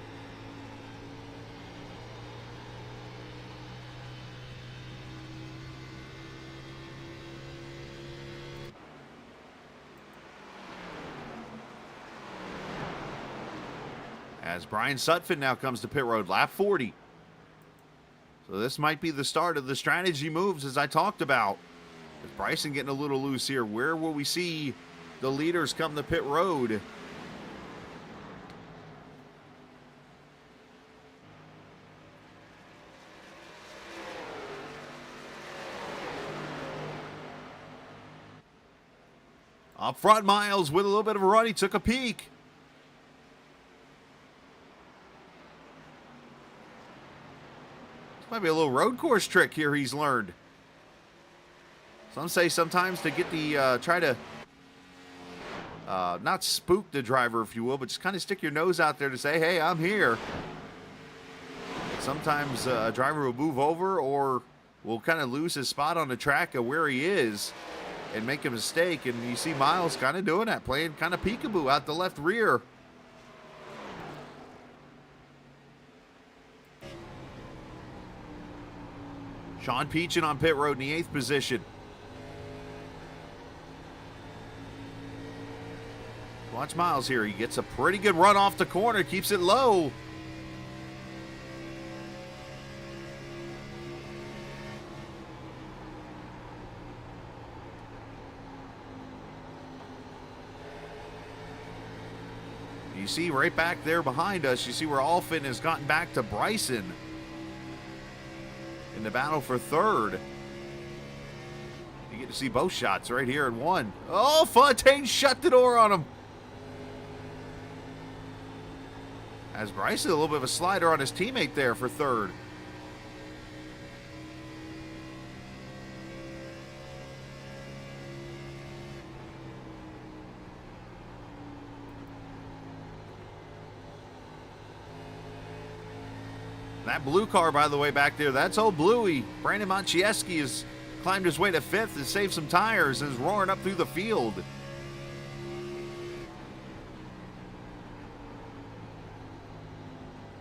As Brian Sutphin now comes to pit road, lap 40. So this might be the start of the strategy moves as I talked about. With Brison getting a little loose here, where will we see the leaders come to pit road? Up front, Miles with a little bit of a run. He took a peek. Might be a little road course trick here he's learned. Some say sometimes to get the, try to not spook the driver, if you will, but just kind of stick your nose out there to say, hey, I'm here. Sometimes a driver will move over or will kind of lose his spot on the track of where he is and make a mistake. And you see Miles kind of doing that, playing kind of peekaboo out the left rear. Sean Peachin on pit road in the 8th position. Watch Miles here. He gets a pretty good run off the corner, keeps it low. You see right back there behind us, you see where Alfin has gotten back to Brison in the battle for third. You get to see both shots right here in one. Oh, Fontaine shut the door on him. As Brison, a little bit of a slider on his teammate there for third. That blue car, by the way, back there, that's old Bluey. Brandon Montieski has climbed his way to 5th and saved some tires and is roaring up through the field.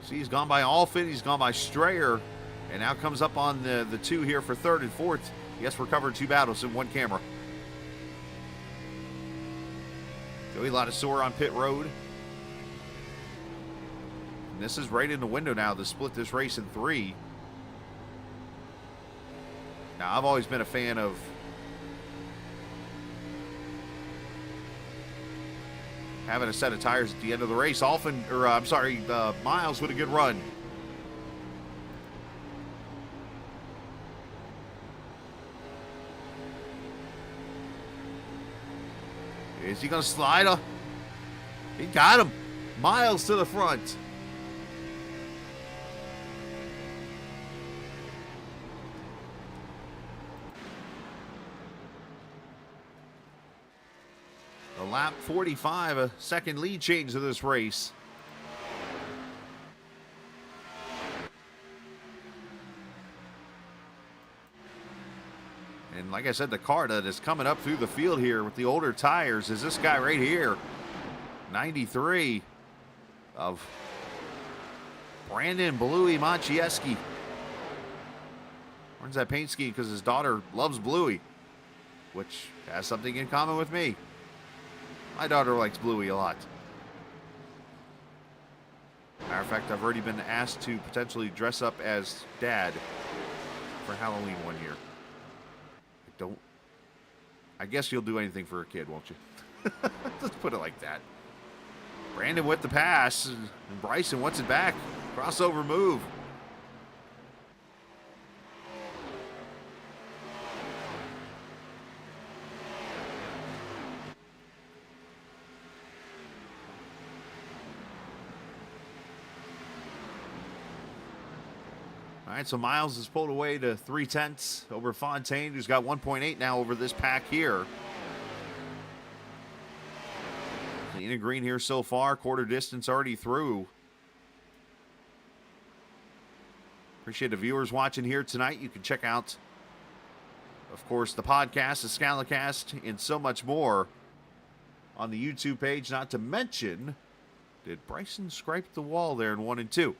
See, he's gone by Alfin, he's gone by Strayer, and now comes up on the 2 here for 3rd and 4th. Yes, we're covering 2 battles in one camera. Joey Ladasor on pit road. And this is right in the window now to split this race in 3. Now, I've always been a fan of having a set of tires at the end of the race. Miles with a good run. Is he going to slide? He got him. Miles to the front. Lap 45, a second lead change of this race. And like I said, the car that is coming up through the field here with the older tires is this guy right here. 93 of Brandon Bluey Montieski. Runs that paint scheme because his daughter loves Bluey, which has something in common with me. My daughter likes Bluey a lot. Matter of fact, I've already been asked to potentially dress up as Dad for Halloween one year. I guess you'll do anything for a kid, won't you? Let's put it like that. Brandon with the pass, and Brison wants it back. Crossover move. All right, so Miles has pulled away to 3/10 over Fontaine, who's got 1.8 now over this pack here. Clean and green here so far. Quarter distance already through. Appreciate the viewers watching here tonight. You can check out, of course, the podcast, the Scalacast, and so much more on the YouTube page. Not to mention, did Brison scrape the wall there in 1 and 2?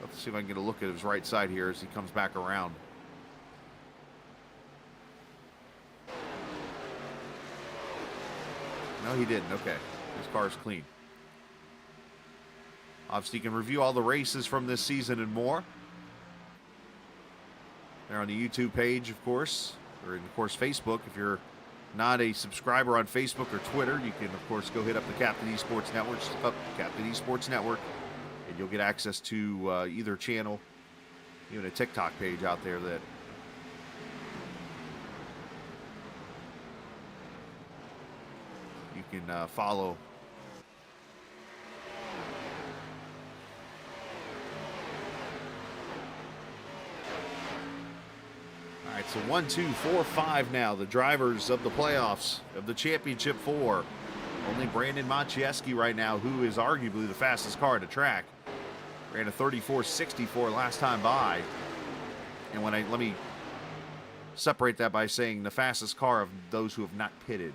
Let's see if I can get a look at his right side here as he comes back around. No, he didn't. Okay. His car's clean. Obviously, you can review all the races from this season and more. They're on the YouTube page, of course, or of course, Facebook. If you're not a subscriber on Facebook or Twitter, you can, of course, go hit up the Captain Esports Network, Captain Esports Network, and you'll get access to either channel, even a TikTok page out there that you can follow. All right, so 1, 2, 4, 5 now. The drivers of the playoffs of the championship 4. Only Brandon Maciejewski right now, who is arguably the fastest car at the track. Ran a 34.64 last time by. And let me separate that by saying the fastest car of those who have not pitted.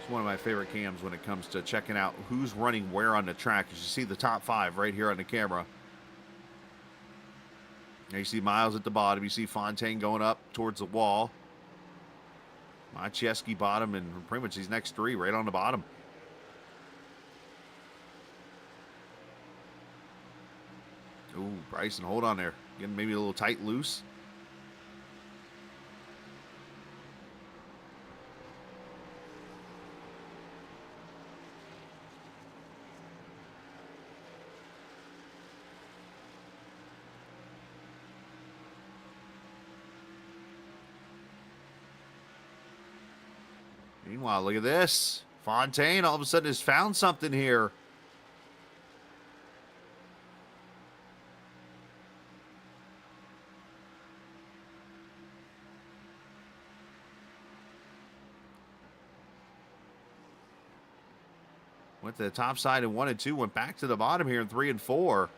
One of my favorite cams when it comes to checking out who's running where on the track. As you see the top 5 right here on the camera. Now you see Miles at the bottom. You see Fontaine going up towards the wall. Maciejewski bottom, and pretty much these next 3 right on the bottom. Ooh, Brison, hold on there. Getting maybe a little tight loose. Meanwhile, look at this. Fontaine all of a sudden has found something here. Went to the top side in 1 and 2. Went back to the bottom here in 3 and 4.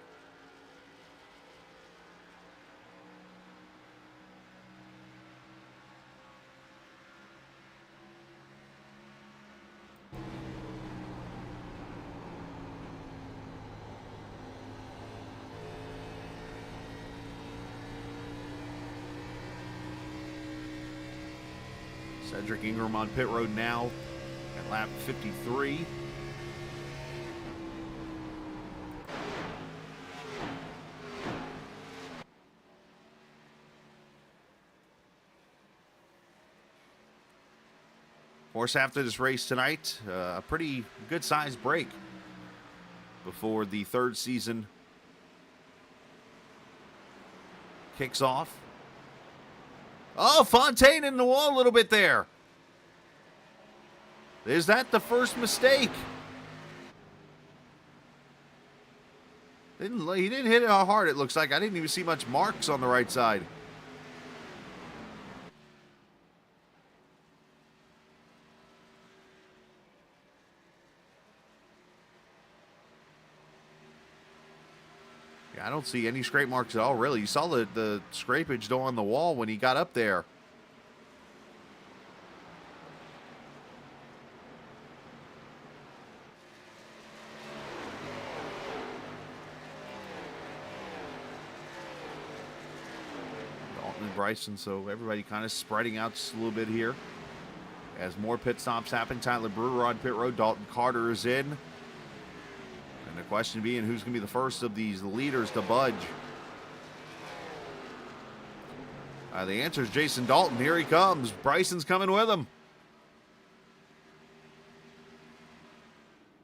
Cedric Ingram on pit road now at lap 53. Of course, after this race tonight, a pretty good-sized break before the 3rd season kicks off. Oh, Fontaine in the wall a little bit there. Is that the first mistake? He didn't hit it how hard, it looks like. I didn't even see much marks on the right side. I don't see any scrape marks at all, really. You saw the scrapage though on the wall when he got up there. Dalton and Brison, so everybody kind of spreading out just a little bit here. As more pit stops happen, Tyler Brewer on pit road. Dalton Carter is in. And the question being, who's going to be the first of these leaders to budge? The answer is Jason Dalton. Here he comes. Brison's coming with him.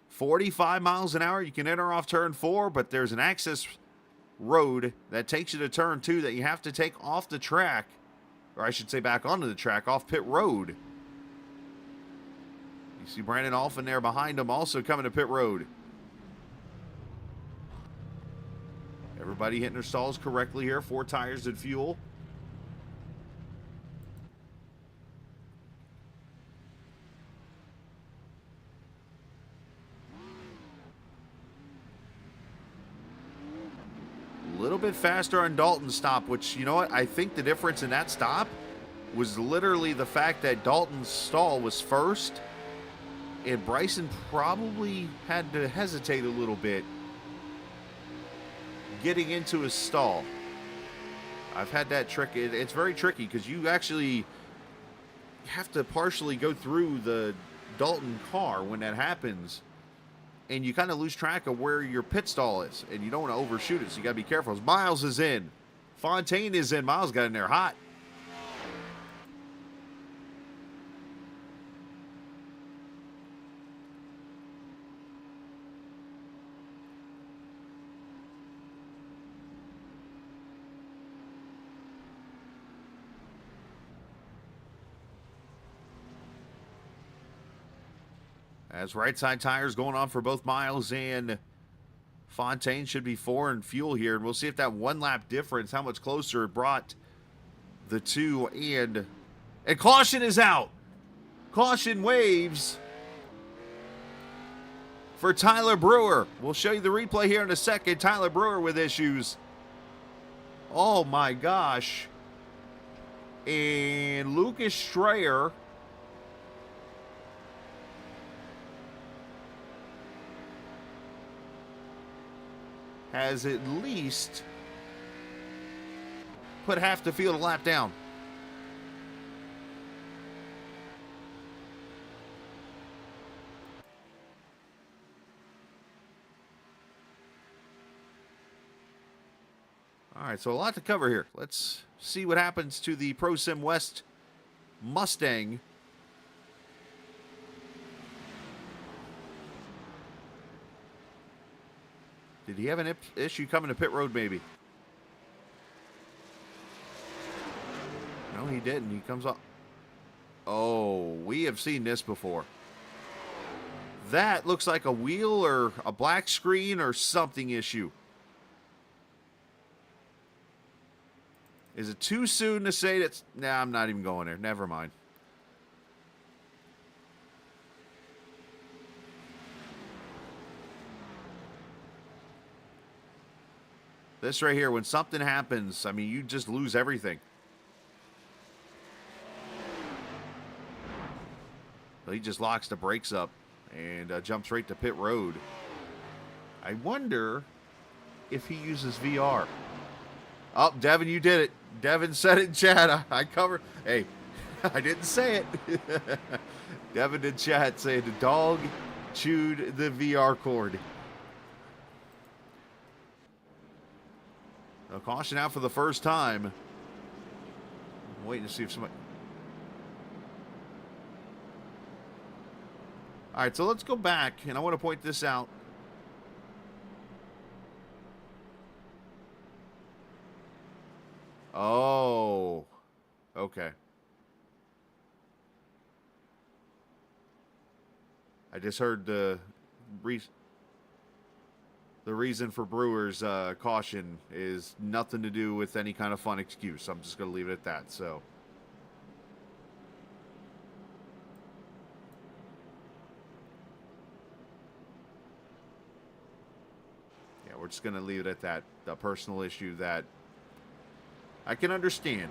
45 miles an hour. You can enter off turn 4, but there's an access road that takes you to turn 2 that you have to take off the track. Or I should say back onto the track, off pit road. You see Brandon Alphin there behind him, also coming to pit road. Everybody hitting their stalls correctly here. 4 tires and fuel. A little bit faster on Dalton's stop, which, you know what? I think the difference in that stop was literally the fact that Dalton's stall was first, and Brison probably had to hesitate a little bit getting into his stall. I've had that trick. It's very tricky because you actually have to partially go through the Dalton car when that happens, and you kind of lose track of where your pit stall is, and you don't want to overshoot it, so you got to be careful. As Miles is in. Fontaine is in. Miles got in there hot. As right side tires going on for both Miles and Fontaine. Should be 4 in fuel here. And we'll see if that 1 lap difference, how much closer it brought the two. And caution is out. Caution waves for Tyler Brewer. We'll show you the replay here in a second. Tyler Brewer with issues. Oh my gosh. And Lucas Strayer has at least put half the field a lap down. All right, so a lot to cover here. Let's see what happens to the Pro Sim West Mustang. Did he have an issue coming to pit road, maybe? No, he didn't. He comes up. Oh, we have seen this before. That looks like a wheel or a black screen or something issue. Is it too soon to say that's... Nah, I'm not even going there. Never mind. This right here, when something happens, I mean, you just lose everything. So he just locks the brakes up and jumps right to pit road. I wonder if he uses VR. Oh, Devin, you did it. Devin said it in chat. I covered. Hey, I didn't say it. Devin in chat saying the dog chewed the VR cord. A caution out for the first time. I'm waiting to see if somebody... All right, so let's go back, and I want to point this out. Oh, okay. I just heard the reason for Brewer's caution is nothing to do with any kind of fun excuse. I'm just going to leave it at that. So, yeah, we're just going to leave it at that. The personal issue that I can understand.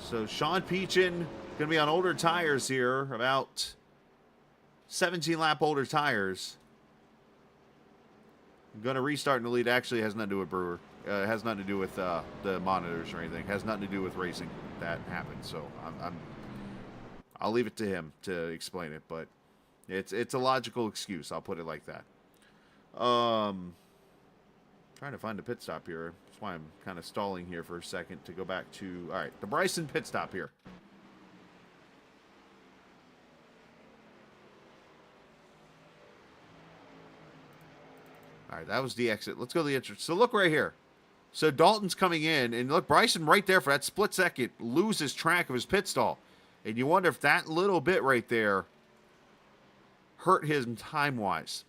So Sean Peachin going to be on older tires here, about 17 lap older tires. Going to restart in the lead. Actually, has nothing to do with Brewer. It has nothing to do with the monitors or anything. It has nothing to do with racing that happened. So I'll leave it to him to explain it. But it's a logical excuse. I'll put it like that. Trying to find a pit stop here. That's why I'm kind of stalling here for a second to go back to, all right, the Brison pit stop here. All right, that was the exit. Let's go to the entrance. So look right here. So Dalton's coming in, and look, Brison right there for that split second loses track of his pit stall. And you wonder if that little bit right there hurt him time-wise.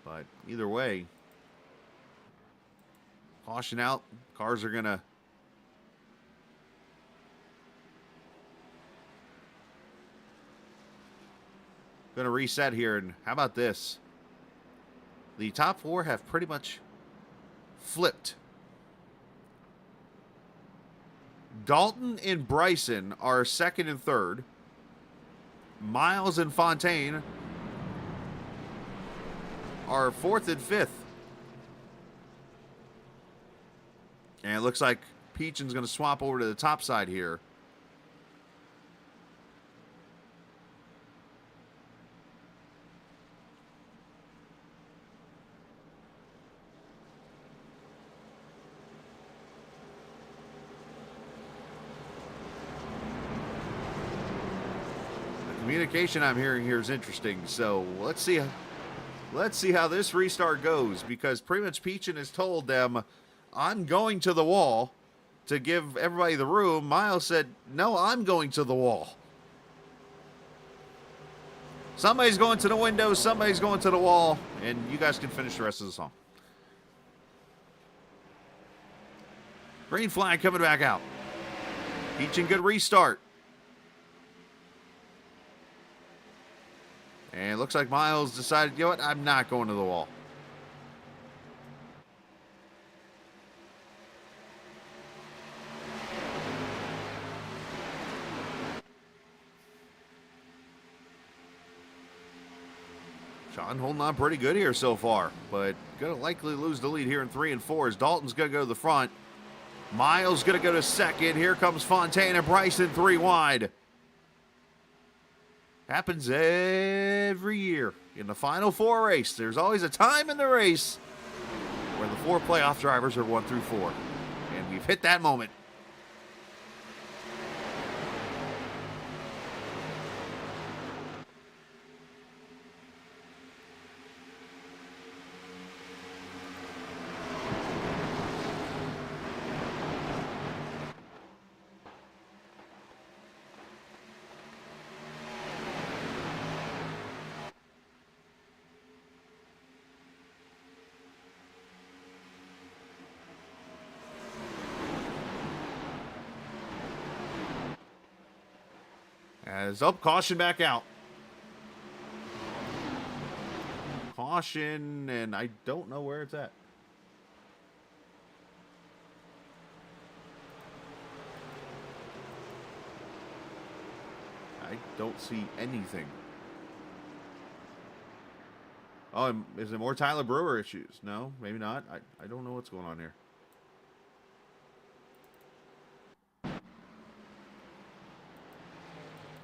But either way, caution out. Cars are gonna reset here. And how about this? The top four have pretty much flipped. Dalton and Brison are second and third. Miles and Fontaine are fourth and fifth. And it looks like Peachin's going to swap over to the top side here. The communication I'm hearing here is interesting. So let's see how this restart goes, because pretty much Peachin has told them, I'm going to the wall to give everybody the room. Miles said, no, I'm going to the wall. Somebody's going to the window, somebody's going to the wall, and you guys can finish the rest of the song. Green flag coming back out. Peachin, good restart. And it looks like Miles decided, you know what, I'm not going to the wall. Sean holding on pretty good here so far, but going to likely lose the lead here in 3 and 4 as Dalton's going to go to the front. Miles going to go to second. Here comes Fontaine and Brison 3 wide. Happens every year in the Final Four race. There's always a time in the race where the 4 playoff drivers are 1 through 4. And we've hit that moment. As up, caution back out. Caution, and I don't know where it's at. I don't see anything. Oh, is it more Tyler Brewer issues? No, maybe not. I don't know what's going on here.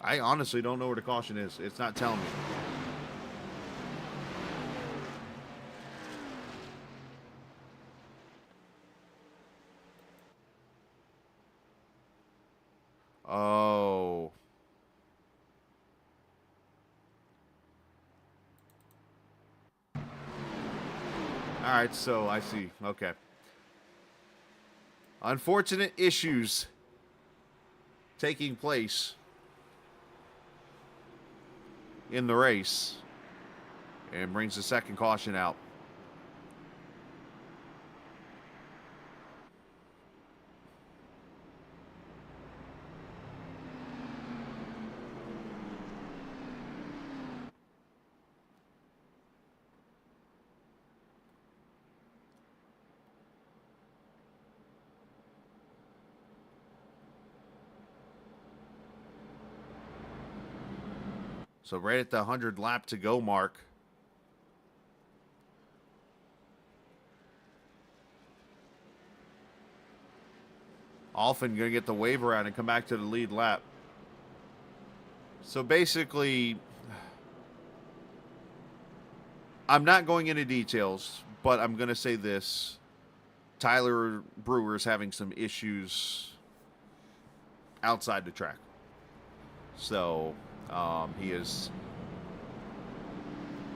I honestly don't know where the caution is. It's not telling me. Oh. All right, so I see. Okay. Unfortunate issues taking place in the race, and brings the second caution out. So right at the 100 lap to go mark. Alfin going to get the waiver out and come back to the lead lap. So basically, I'm not going into details, but I'm going to say this. Tyler Brewer is having some issues outside the track. So he is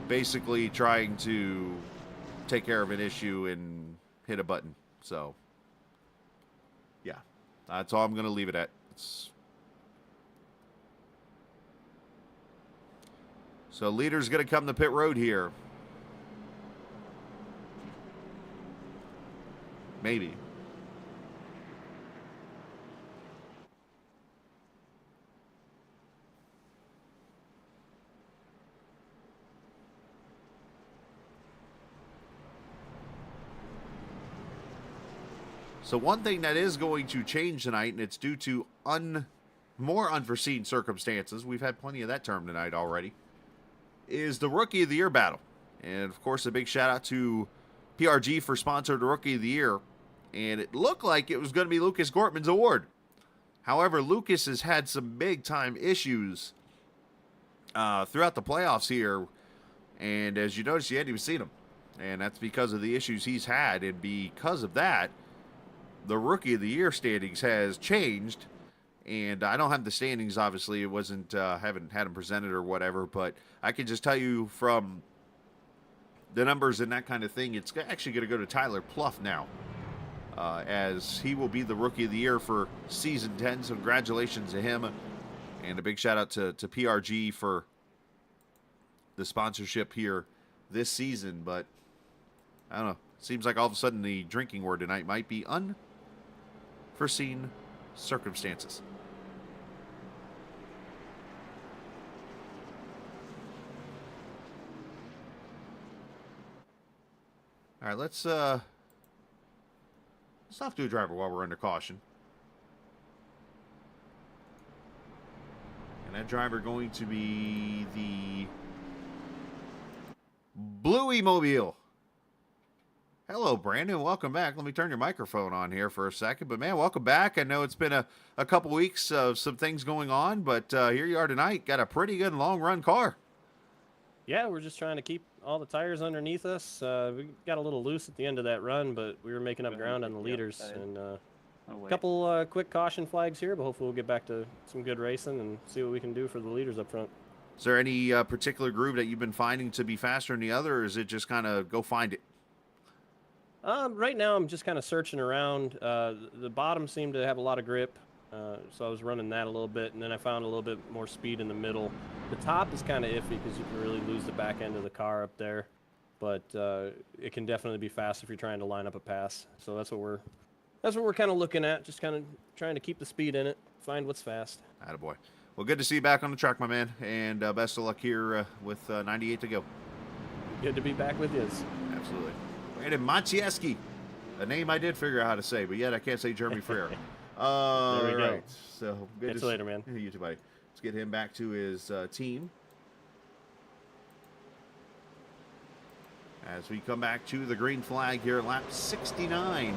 basically trying to take care of an issue and hit a button. So, yeah, that's all I'm going to leave it at. So leader's going to come to pit road here. Maybe. So one thing that is going to change tonight, and it's due to more unforeseen circumstances, we've had plenty of that term tonight already, is the Rookie of the Year battle. And, of course, a big shout-out to PRG for sponsoring the Rookie of the Year. And it looked like it was going to be Lucas Gortman's award. However, Lucas has had some big-time issues throughout the playoffs here. And as you notice, you hadn't even seen him. And that's because of the issues he's had. And because of that, the Rookie of the Year standings has changed. And I don't have the standings, obviously. It wasn't, haven't had them presented or whatever. But I can just tell you from the numbers and that kind of thing, it's actually going to go to Tyler Pluff now. As he will be the Rookie of the Year for Season 10. So congratulations to him. And a big shout out to PRG for the sponsorship here this season. But I don't know. Seems like all of a sudden the drinking word tonight might be unforeseen circumstances. All right, let's not do a driver while we're under caution. And that driver going to be the Bluey Mobile. Hello, Brandon. Welcome back. Let me turn your microphone on here for a second. But, man, welcome back. I know it's been a couple weeks of some things going on, but here you are tonight. Got a pretty good long-run car. Yeah, we're just trying to keep all the tires underneath us. We got a little loose at the end of that run, but we were making up ground on the leaders. And a couple quick caution flags here, but hopefully we'll get back to some good racing and see what we can do for the leaders up front. Is there any particular groove that you've been finding to be faster than the other, or is it just kind of go find it? Right now I'm just kind of searching around. The bottom seemed to have a lot of grip, so I was running that a little bit, and then I found a little bit more speed in the middle. The top is kind of iffy because you can really lose the back end of the car up there, but it can definitely be fast if you're trying to line up a pass. So that's what we're kind of looking at, just kind of trying to keep the speed in it, find what's fast. Attaboy. Well, good to see you back on the track, my man, and best of luck here with 98 to go. Good to be back with you. Absolutely. Brandon Maciejewski, a name I did figure out how to say, but yet I can't say Jeremy Freire. There we go. So good Catch to you later, man. You too, buddy. Let's get him back to his team. As we come back to the green flag here at lap 69.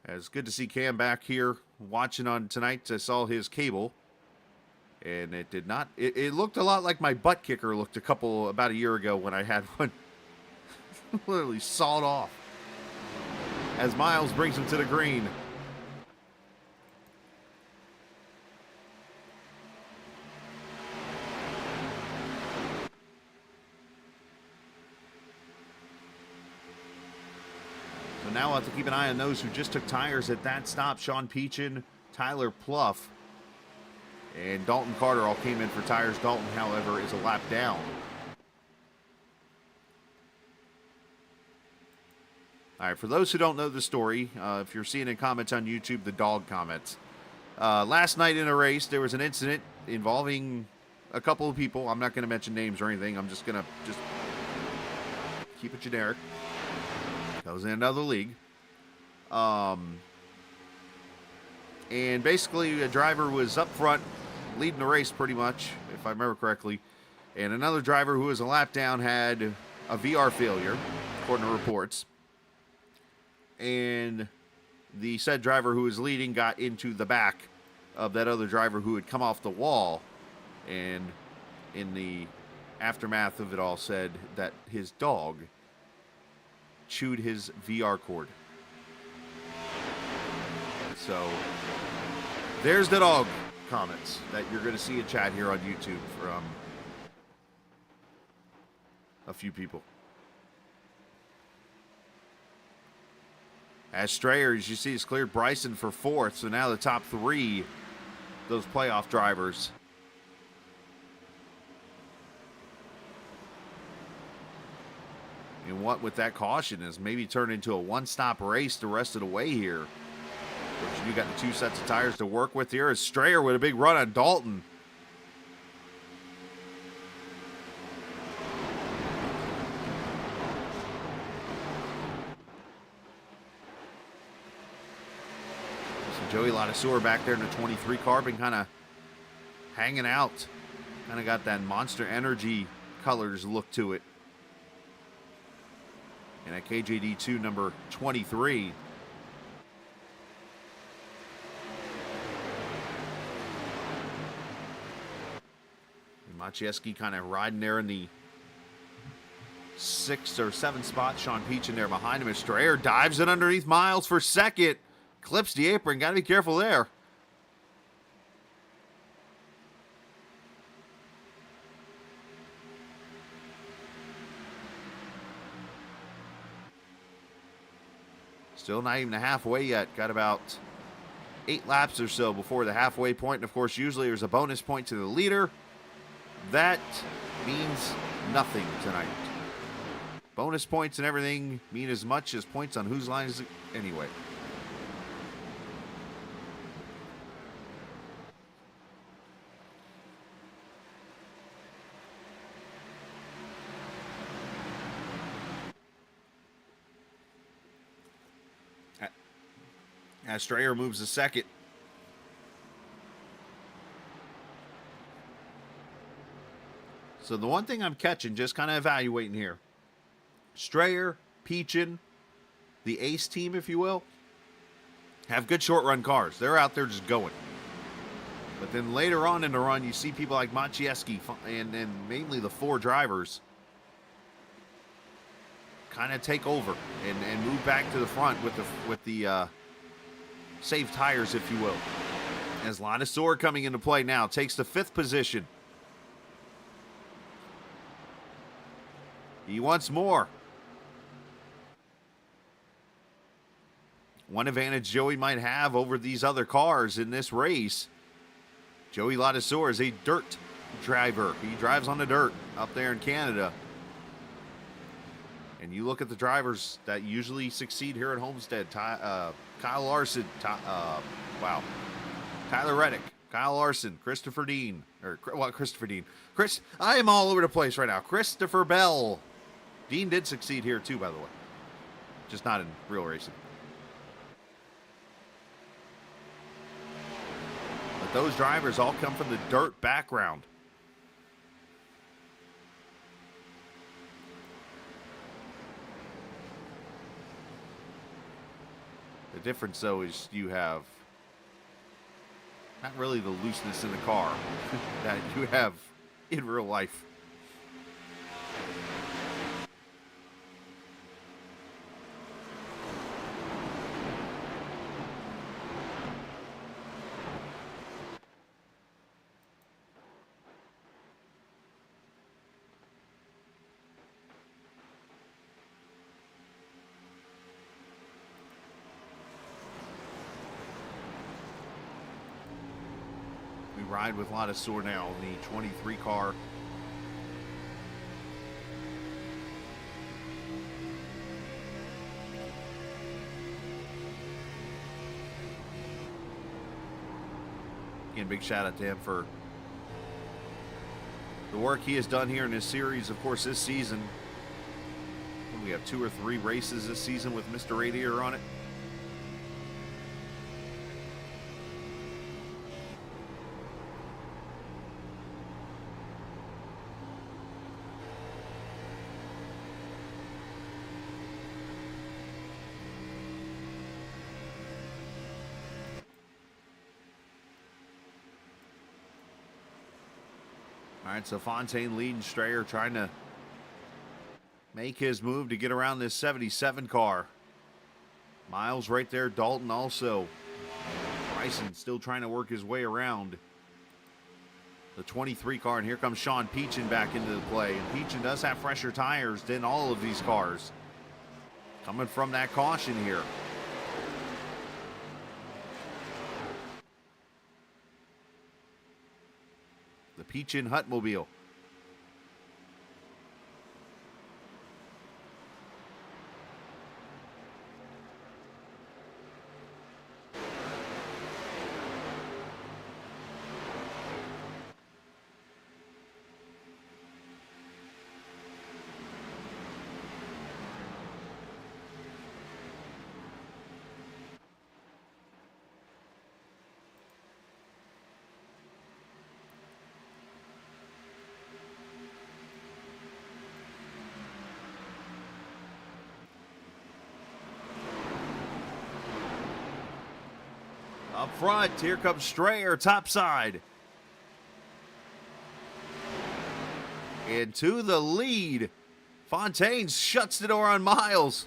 It's good to see Cam back here watching on tonight. I saw his cable, and it did not. It looked a lot like my butt kicker looked about a year ago when I had one literally sawed off. As Miles brings him to the green. So now we'll have to keep an eye on those who just took tires at that stop. Sean Peachin, Tyler Pluff, and Dalton Carter all came in for tires. Dalton, however, is a lap down. All right, for those who don't know the story, if you're seeing in comments on YouTube, the dog comments. Last night in a race, there was an incident involving a couple of people. I'm not going to mention names or anything. I'm just going to keep it generic. That was in another league. And basically, a driver was up front, leading the race pretty much, if I remember correctly. And another driver who was a lap down had a VR failure, according to reports. And the said driver who was leading got into the back of that other driver who had come off the wall. And in the aftermath of it all said that his dog chewed his VR cord. So there's the dog comments that you're going to see in chat here on YouTube from a few people. As Strayer, as you see, has cleared Brison for 4th. So now the top 3, those playoff drivers. And what with that caution is maybe turn into a one-stop race the rest of the way here. But you got the 2 sets of tires to work with here. As Strayer with a big run on Dalton. So Joey Ladisor back there in the 23 car, been kind of hanging out. Kind of got that Monster Energy colors look to it. And at KJD2 number 23. Maciejewski kind of riding there in the 6th or 7th spot. Sean Peach in there behind him. As Strayer dives in underneath Miles for 2nd. Clips the apron. Got to be careful there. Still not even halfway yet. Got about 8 laps or so before the halfway point. And of course, usually there's a bonus point to the leader. That means nothing tonight. Bonus points and everything mean as much as points on whose line is it anyway. As Strayer moves to 2nd. So the one thing I'm catching, just kind of evaluating here. Strayer, Peachin, the ace team, if you will, have good short run cars. They're out there just going. But then later on in the run, you see people like Maciejewski and mainly the 4 drivers kind of take over and move back to the front with the saved tires, if you will. As Ladisor coming into play now, takes the 5th position. He wants more. One advantage Joey might have over these other cars in this race. Joey Ladisor is a dirt driver. He drives on the dirt up there in Canada. And you look at the drivers that usually succeed here at Homestead. Kyle Larson. Tyler Reddick. Kyle Larson. Christopher Dean. Christopher Dean. I am all over the place right now. Christopher Bell. Dean did succeed here too, by the way. Just not in real racing. But those drivers all come from the dirt background. The difference, though, is you have not really the looseness in the car that you have in real life. Ride with Ladisor now in the 23 car. Again, big shout out to him for the work he has done here in this series. Of course, this season, we have 2 or 3 races this season with Mr. Radiator on it. All right, so Fontaine leading Strayer, trying to make his move to get around this 77 car. Miles right there, Dalton also. Brison still trying to work his way around. the 23 car, and here comes Sean Peachin back into the play. And Peachin does have fresher tires than all of these cars. Coming from that caution here. The Peachin Hutmobile. Up front, here comes Strayer, topside. Into the lead. Fontaine shuts the door on Miles.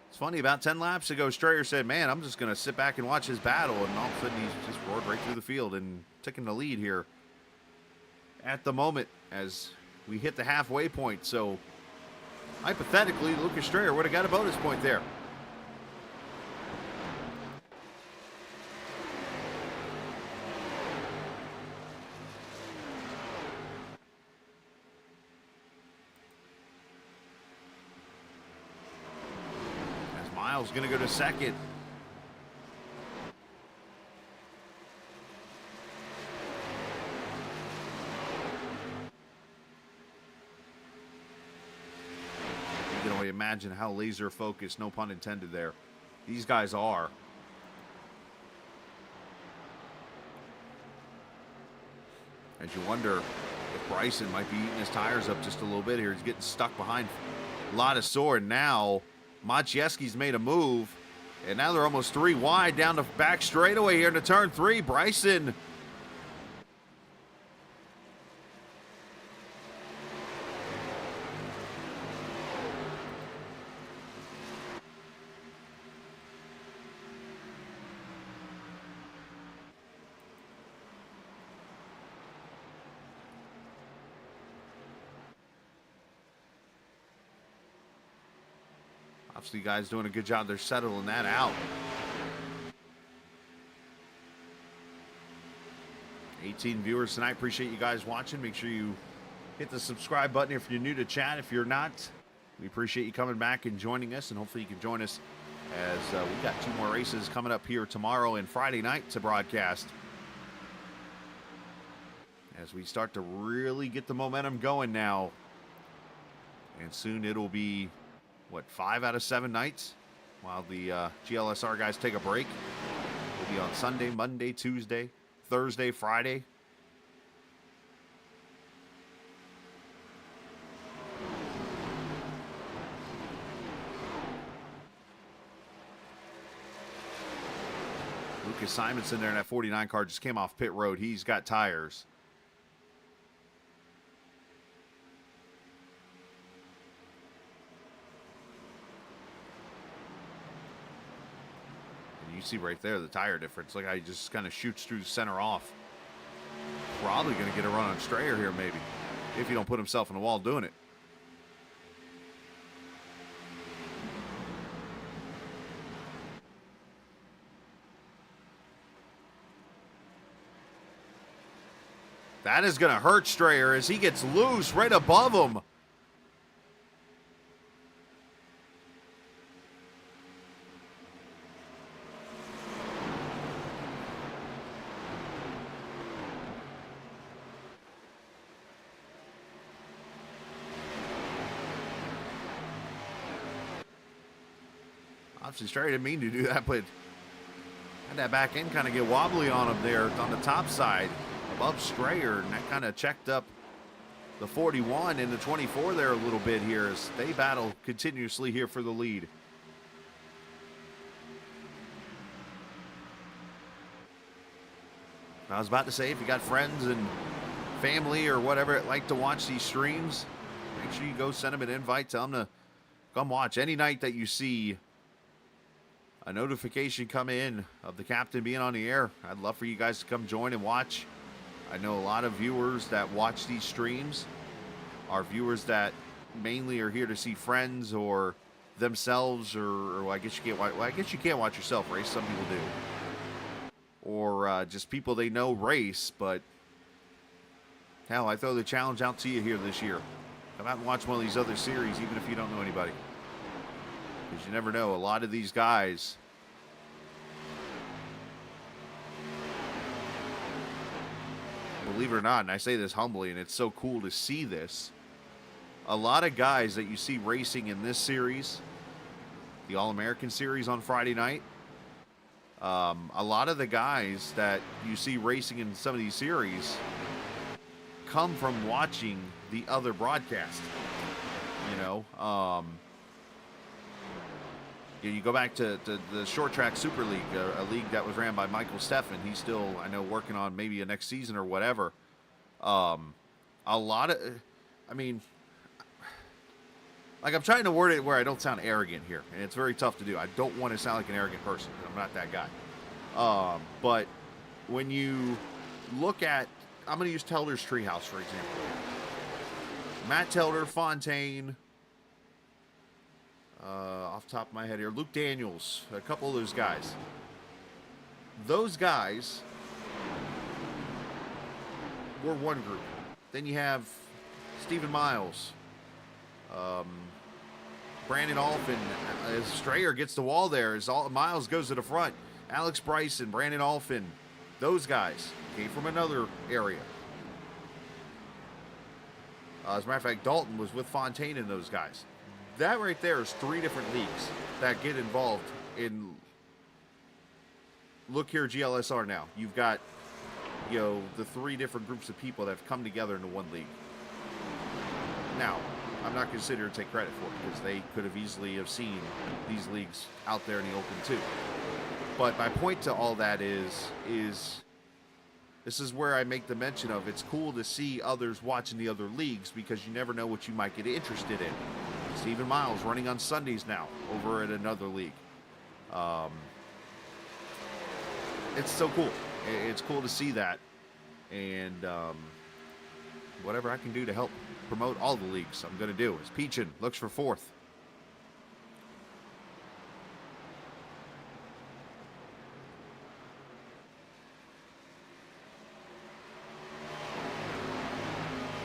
It's funny, about 10 laps ago, Strayer said, man, I'm just going to sit back and watch his battle. And all of a sudden, he's just roared right through the field and taking the lead here at the moment as we hit the halfway point. So, hypothetically, Lucas Strayer would have got a bonus point there. As Miles going to go to second. You can only imagine how laser focused, no pun intended there, these guys are. As you wonder if Brison might be eating his tires up just a little bit here. He's getting stuck behind a lot of sword. Now, Maciejewski's made a move, and now they're almost 3 wide down the back straightaway here into turn 3. Brison. Obviously, guys doing a good job. They're settling that out. 18 viewers tonight. Appreciate you guys watching. Make sure you hit the subscribe button if you're new to chat. If you're not, we appreciate you coming back and joining us. And hopefully you can join us as we've got 2 more races coming up here tomorrow and Friday night to broadcast. As we start to really get the momentum going now. And soon it'll be, what, 5 out of 7 nights while the GLSR guys take a break. We'll be on Sunday, Monday, Tuesday, Thursday, Friday. Lucas Simonson there in that 49 car just came off pit road. He's got tires. You see right there the tire difference. Look how he just kind of shoots through the center off. Probably going to get a run on Strayer here maybe, if he don't put himself in the wall doing it. That is going to hurt Strayer as he gets loose right above him. Obviously, Strayer didn't mean to do that, but had that back end kind of get wobbly on him there on the top side above Strayer, and that kind of checked up the 41 and the 24 there a little bit here as they battle continuously here for the lead. I was about to say, if you got friends and family or whatever that like to watch these streams, make sure you go send them an invite. Tell them to come watch any night that you see a notification come in of the captain being on the air. I'd love for you guys to come join and watch. I know a lot of viewers that watch these streams are viewers that mainly are here to see friends or themselves, or I guess you can't watch. Well, I guess you can't watch yourself race. Some people do, or just people they know race. But hell, I throw the challenge out to you here this year. Come out and watch one of these other series, even if you don't know anybody, because you never know. A lot of these guys, believe it or not, and I say this humbly, and it's so cool to see this. A lot of guys that you see racing in this series, the All-American Series on Friday night, a lot of the guys that you see racing in some of these series come from watching the other broadcast. You know, you go back to the Short Track Super League, a league that was ran by Michael Steffen. He's still, I know, working on maybe a next season or whatever. A lot of, I mean, like, I'm trying to word it where I don't sound arrogant here, and it's very tough to do. I don't want to sound like an arrogant person, and I'm not that guy. But when you look at, I'm going to use Telder's Treehouse, for example. Matt Telder, Fontaine, off the top of my head here, Luke Daniels, a couple of those guys. Those guys were one group. Then you have Stephen Miles, Brandon Alphin, as Strayer gets the wall there, as Miles goes to the front. Alex Brison, Brandon Alphin, those guys came from another area. As a matter of fact, Dalton was with Fontaine and those guys. That right there is 3 different leagues that get involved in. Look here, GLSR now. You've got, you know, the 3 different groups of people that have come together into one league. Now, I'm not considered to take credit for it, because they could have easily have seen these leagues out there in the open too. But my point to all that is this is where I make the mention of, it's cool to see others watching the other leagues, because you never know what you might get interested in. Stephen Miles running on Sundays now over at another league. It's so cool. It's cool to see that. And whatever I can do to help promote all the leagues, I'm going to do. As Peachin looks for 4th.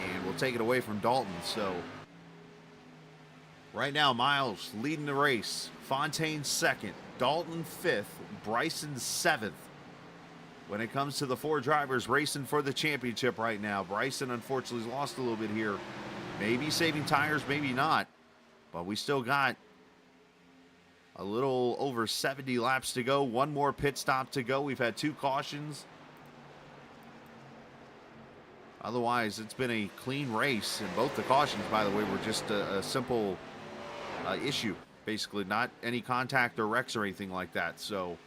And we'll take it away from Dalton. So right now, Miles leading the race. Fontaine 2nd. Dalton 5th. Brison 7th. When it comes to the 4 drivers racing for the championship right now, Brison unfortunately lost a little bit here. Maybe saving tires, maybe not. But we still got a little over 70 laps to go. 1 more pit stop to go. We've had 2 cautions. Otherwise, it's been a clean race. And both the cautions, by the way, were just a simple issue. Basically, not any contact or wrecks or anything like that. So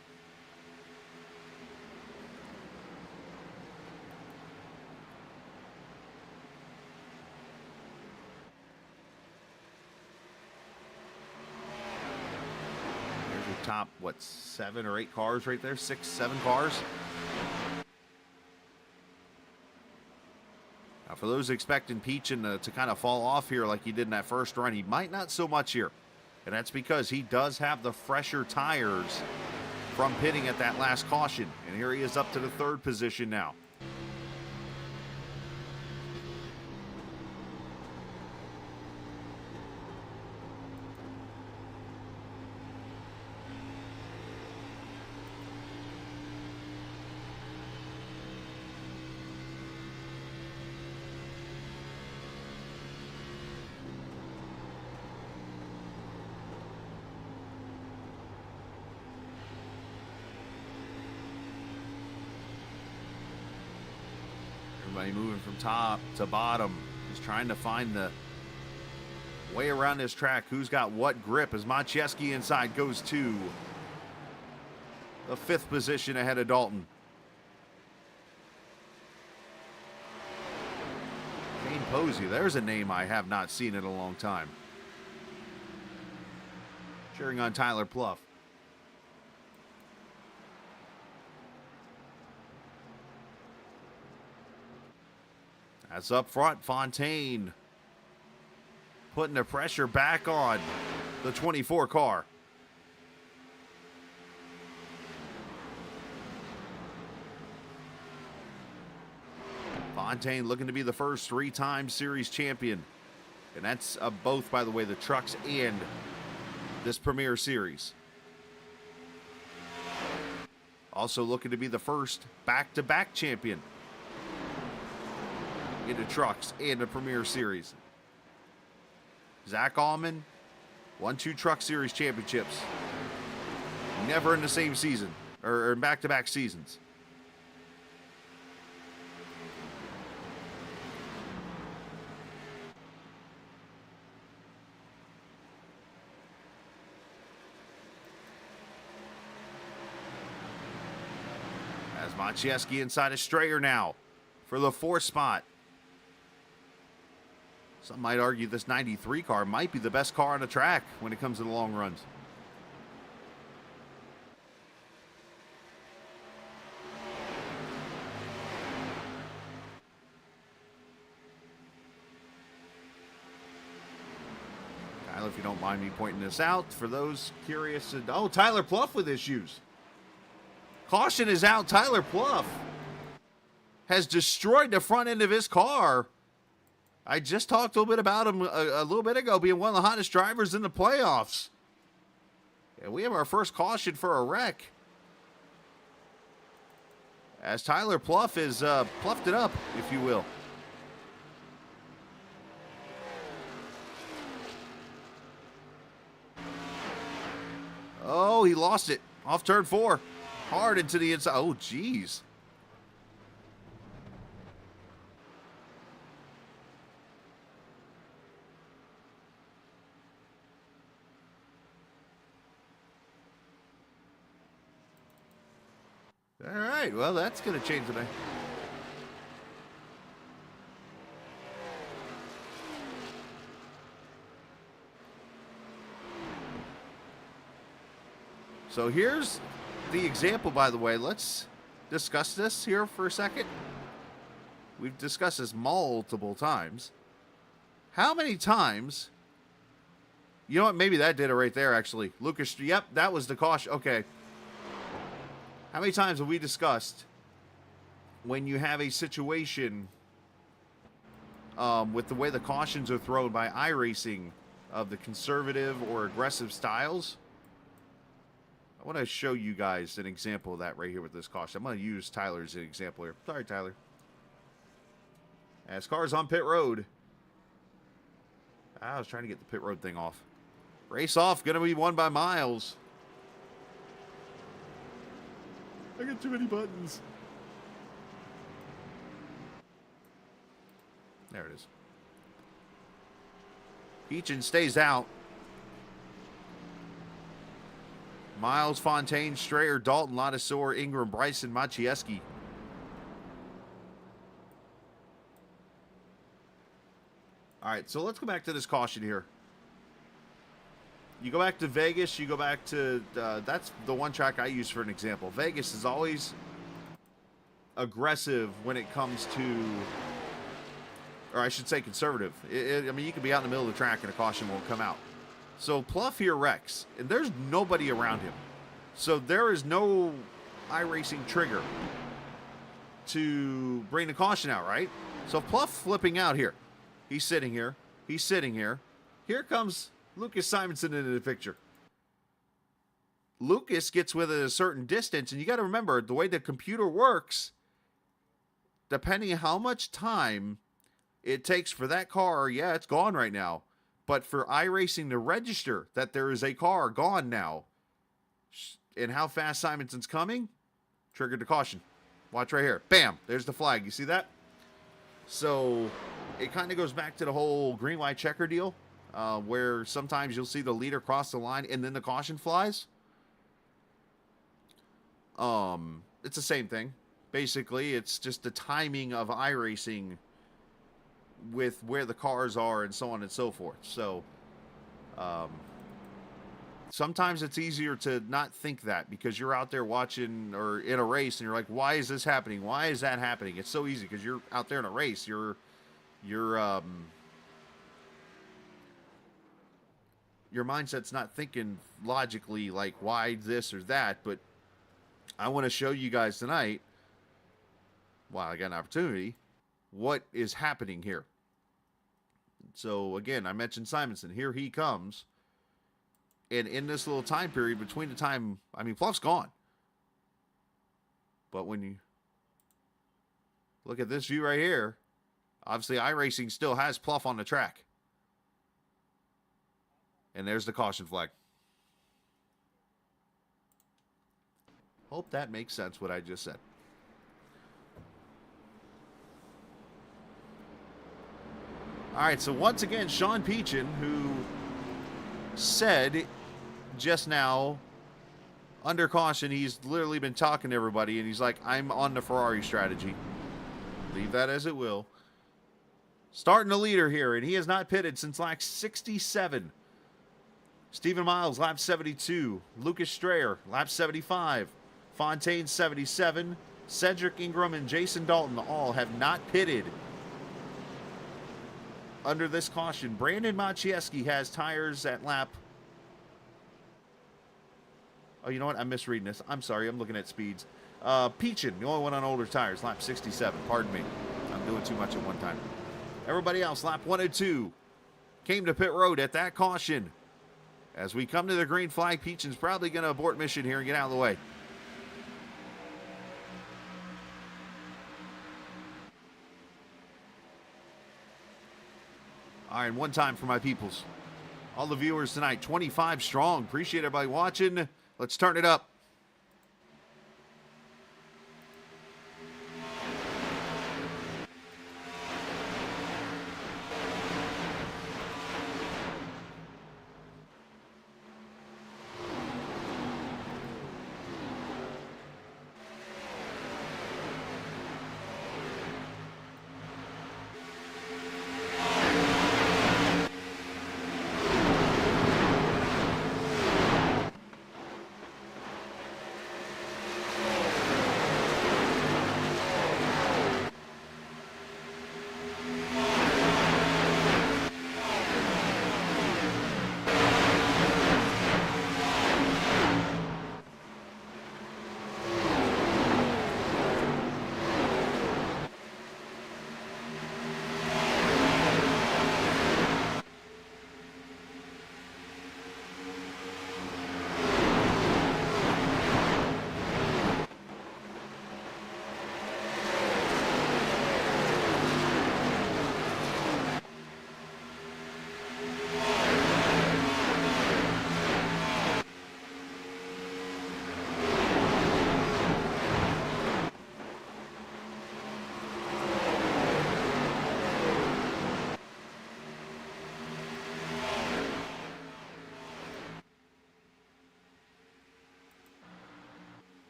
top, what, 7 or 8 cars right there? 6, 7 cars. Now, for those expecting Peachin to kind of fall off here like he did in that first run, he might not so much here. And that's because he does have the fresher tires from pitting at that last caution. And here he is up to the 3rd position now. Everybody moving from top to bottom, just trying to find the way around this track. Who's got what grip as Maciejewski inside goes to the 5th position ahead of Dalton. Kane Posey, there's a name I have not seen in a long time. Cheering on Tyler Pluff. As up front, Fontaine putting the pressure back on the 24 car. Fontaine looking to be the first three-time series champion. And that's both, by the way, the trucks and this Premier Series. Also looking to be the first back-to-back champion in the trucks and the Premier Series. Zach Allman won 2 Truck Series championships. Never in the same season, or in back-to-back seasons. As Maciejewski inside of Strayer now for the 4th spot. Some might argue this 93 car might be the best car on the track when it comes to the long runs. Tyler, if you don't mind me pointing this out, for those curious, oh, Tyler Pluff with issues. Caution is out. Tyler Pluff has destroyed the front end of his car. I just talked a little bit about him a little bit ago, being one of the hottest drivers in the playoffs. And we have our first caution for a wreck. As Tyler Pluff is pluffed it up, if you will. Oh, he lost it. Off turn 4. Hard into the inside. Oh, geez. All right, well, that's going to change today. So here's the example, by the way. Let's discuss this here for a second. We've discussed this multiple times. How many times... You know what? Maybe that did it right there, actually. Lucas, yep, that was the caution. Okay. How many times have we discussed when you have a situation with the way the cautions are thrown by iRacing of the conservative or aggressive styles? I want to show you guys an example of that right here with this caution. I'm going to use Tyler as an example here. Sorry, Tyler. As cars on pit road. I was trying to get the pit road thing off. Race off, going to be won by Miles. I got too many buttons. There it is. Beechin stays out. Miles, Fontaine, Strayer, Dalton, Ladisor, Ingram, Brison, Maciejewski. All right, so let's go back to this caution here. You go back to Vegas, you go back to, that's the one track I use for an example. Vegas is always aggressive when it comes to, or I should say conservative. I mean, you could be out in the middle of the track and a caution won't come out. So Pluff here wrecks, and there's nobody around him. So there is no iRacing trigger to bring the caution out, right? So Pluff flipping out here. He's sitting here. He's sitting here. Here comes Lucas Simonson into the picture. Lucas gets within a certain distance, and you got to remember, the way the computer works, depending on how much time it takes for that car, yeah, it's gone right now. But for iRacing to register that there is a car gone now, and how fast Simonson's coming, triggered the caution. Watch right here. Bam! There's the flag. You see that? So it kind of goes back to the whole green, white checker deal, where sometimes you'll see the leader cross the line and then the caution flies. It's the same thing. Basically, it's just the timing of iRacing with where the cars are and so on and so forth. So sometimes it's easier to not think that because you're out there watching or in a race and you're like, why is this happening? Why is that happening? It's so easy because you're out there in a race. You're your mindset's not thinking logically like why this or that, but I want to show you guys tonight, while I got an opportunity, what is happening here. So again, I mentioned Simonson. Here he comes. And in this little time period between the time, I mean, Fluff's gone. But when you look at this view right here, obviously iRacing still has Pluff on the track. And there's the caution flag. Hope that makes sense what I just said. All right, so once again, Sean Peachin, who said just now, under caution, he's literally been talking to everybody, and he's like, I'm on the Ferrari strategy. Leave that as it will. Starting the leader here, and he has not pitted since lap 67. Stephen Miles, lap 72. Lucas Strayer, lap 75. Fontaine, 77. Cedric Ingram and Jason Dalton all have not pitted under this caution. Brandon Maciejewski has tires at lap... Oh, you know what? I'm misreading this. I'm sorry. I'm looking at speeds. Peachin, the only one on older tires, lap 67. Pardon me. I'm doing too much at one time. Everybody else, lap 102. Came to pit road at that caution. As we come to the green flag, Peachin's probably going to abort mission here and get out of the way. All right, one time for my peoples. All the viewers tonight, 25 strong. Appreciate everybody watching. Let's turn it up.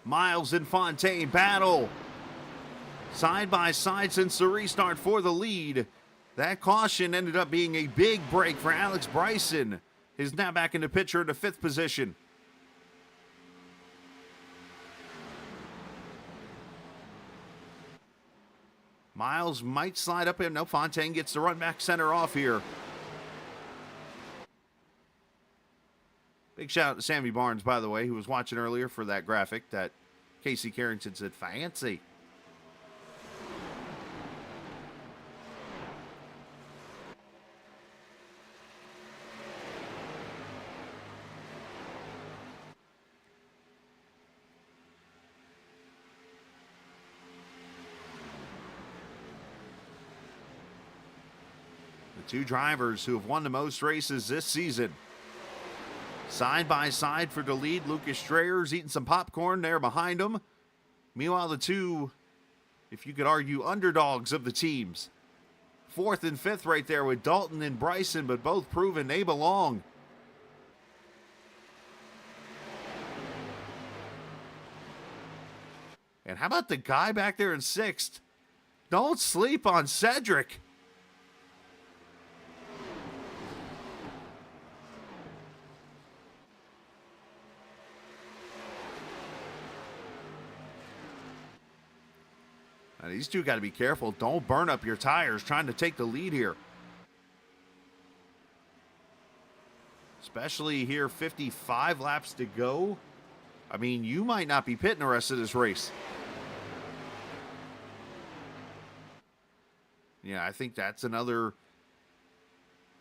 Miles and Fontaine battle side by side since the restart for the lead. That caution ended up being a big break for Alex Brison. He's now back in the picture in the 5th position. Miles might slide up in. No, Fontaine gets the run back center off here. Big shout out to Sammy Barnes, by the way, who was watching earlier for that graphic that Casey Carrington said, fancy. The two drivers who have won the most races this season. Side by side for the lead. Lucas Strayer's eating some popcorn there behind him. Meanwhile, the two, if you could argue, underdogs of the teams. 4th and 5th right there with Dalton and Brison, but both proven they belong. And how about the guy back there in 6th? Don't sleep on Cedric. Now, these two got to be careful. Don't burn up your tires trying to take the lead here. Especially here, 55 laps to go. I mean, you might not be pitting the rest of this race. Yeah, I think that's another...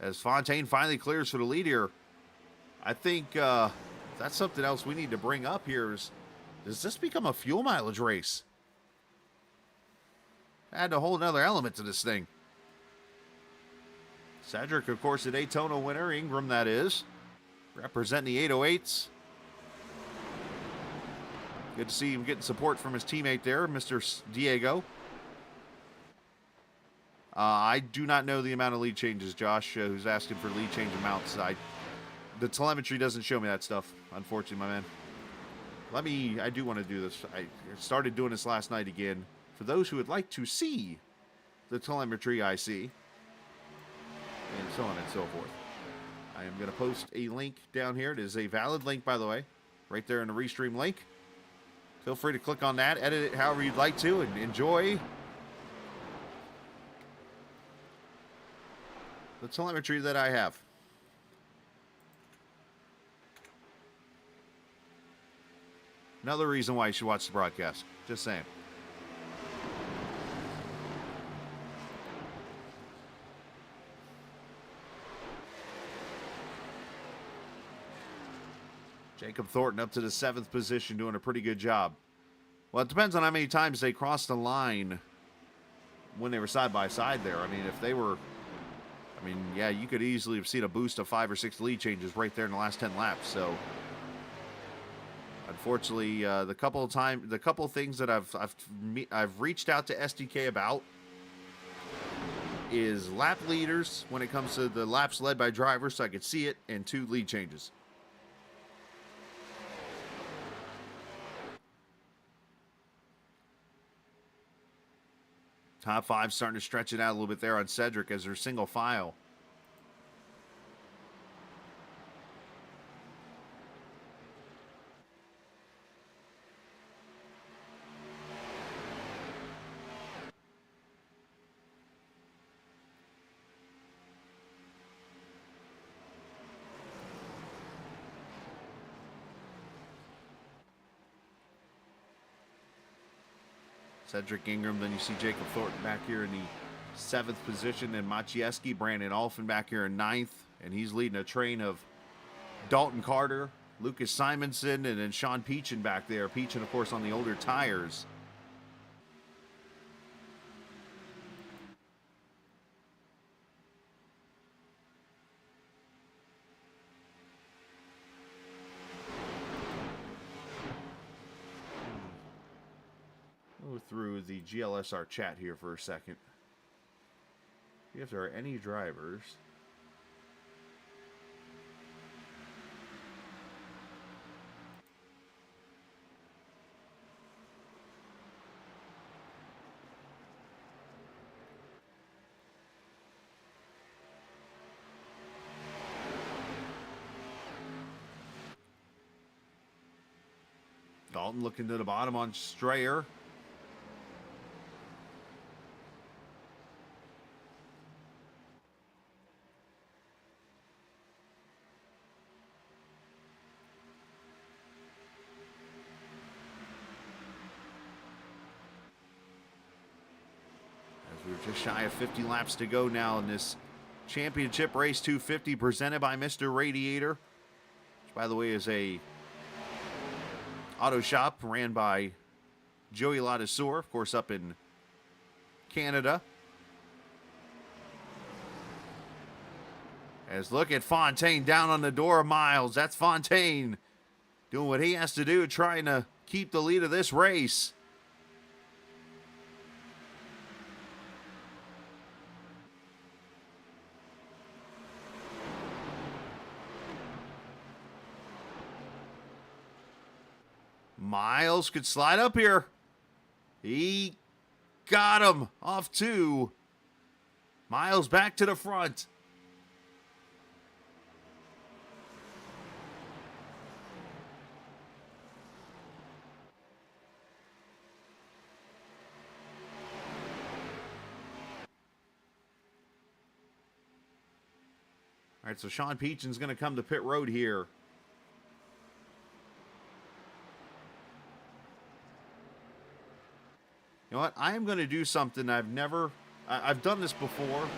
As Fontaine finally clears for the lead here, I think that's something else we need to bring up here is, does this become a fuel mileage race? Add a whole nother element to this thing. Cedric, of course, the Daytona winner. Ingram, that is. Representing the 808s. Good to see him getting support from his teammate there, Mr. Diego. I do not know the amount of lead changes, Josh, who's asking for lead change amounts. The telemetry doesn't show me that stuff, unfortunately, my man. I do want to do this. I started doing this last night again. For those who would like to see the telemetry I see, and so on and so forth. I am going to post a link down here. It is a valid link, by the way, right there in the Restream link. Feel free to click on that, edit it however you'd like to, and enjoy the telemetry that I have. Another reason why you should watch the broadcast. Just saying. Jacob Thornton up to the 7th position, doing a pretty good job. Well, it depends on how many times they crossed the line when they were side by side there. I mean, if they were... I mean, yeah, you could easily have seen a boost of 5 or 6 lead changes right there in the last 10 laps. So, unfortunately, the couple of things that I've reached out to SDK about is lap leaders when it comes to the laps led by drivers, so I could see it, and 2 lead changes. Top 5 starting to stretch it out a little bit there on Cedric as they're single file. Cedric Ingram, then you see Jacob Thornton back here in the 7th position, and Maciejewski, Brandon Alphen back here in 9th, and he's leading a train of Dalton Carter, Lucas Simonson, and then Sean Peachin back there. Peachin, of course, on the older tires. Go through the GLSR chat here for a second. See if there are any drivers Dalton looking to the bottom on Strayer. We're just shy of 50 laps to go now in this championship race 250 presented by Mr. Radiator, which, by the way, is a auto shop ran by Joey Ladisor, of course, up in Canada. As look at Fontaine down on the door of Miles. That's Fontaine doing what he has to do, trying to keep the lead of this race. Miles could slide up here. He got him off 2. Miles back to the front. All right, so Sean Peachin's going to come to pit road here. You know what? I am going to do something I've done this before,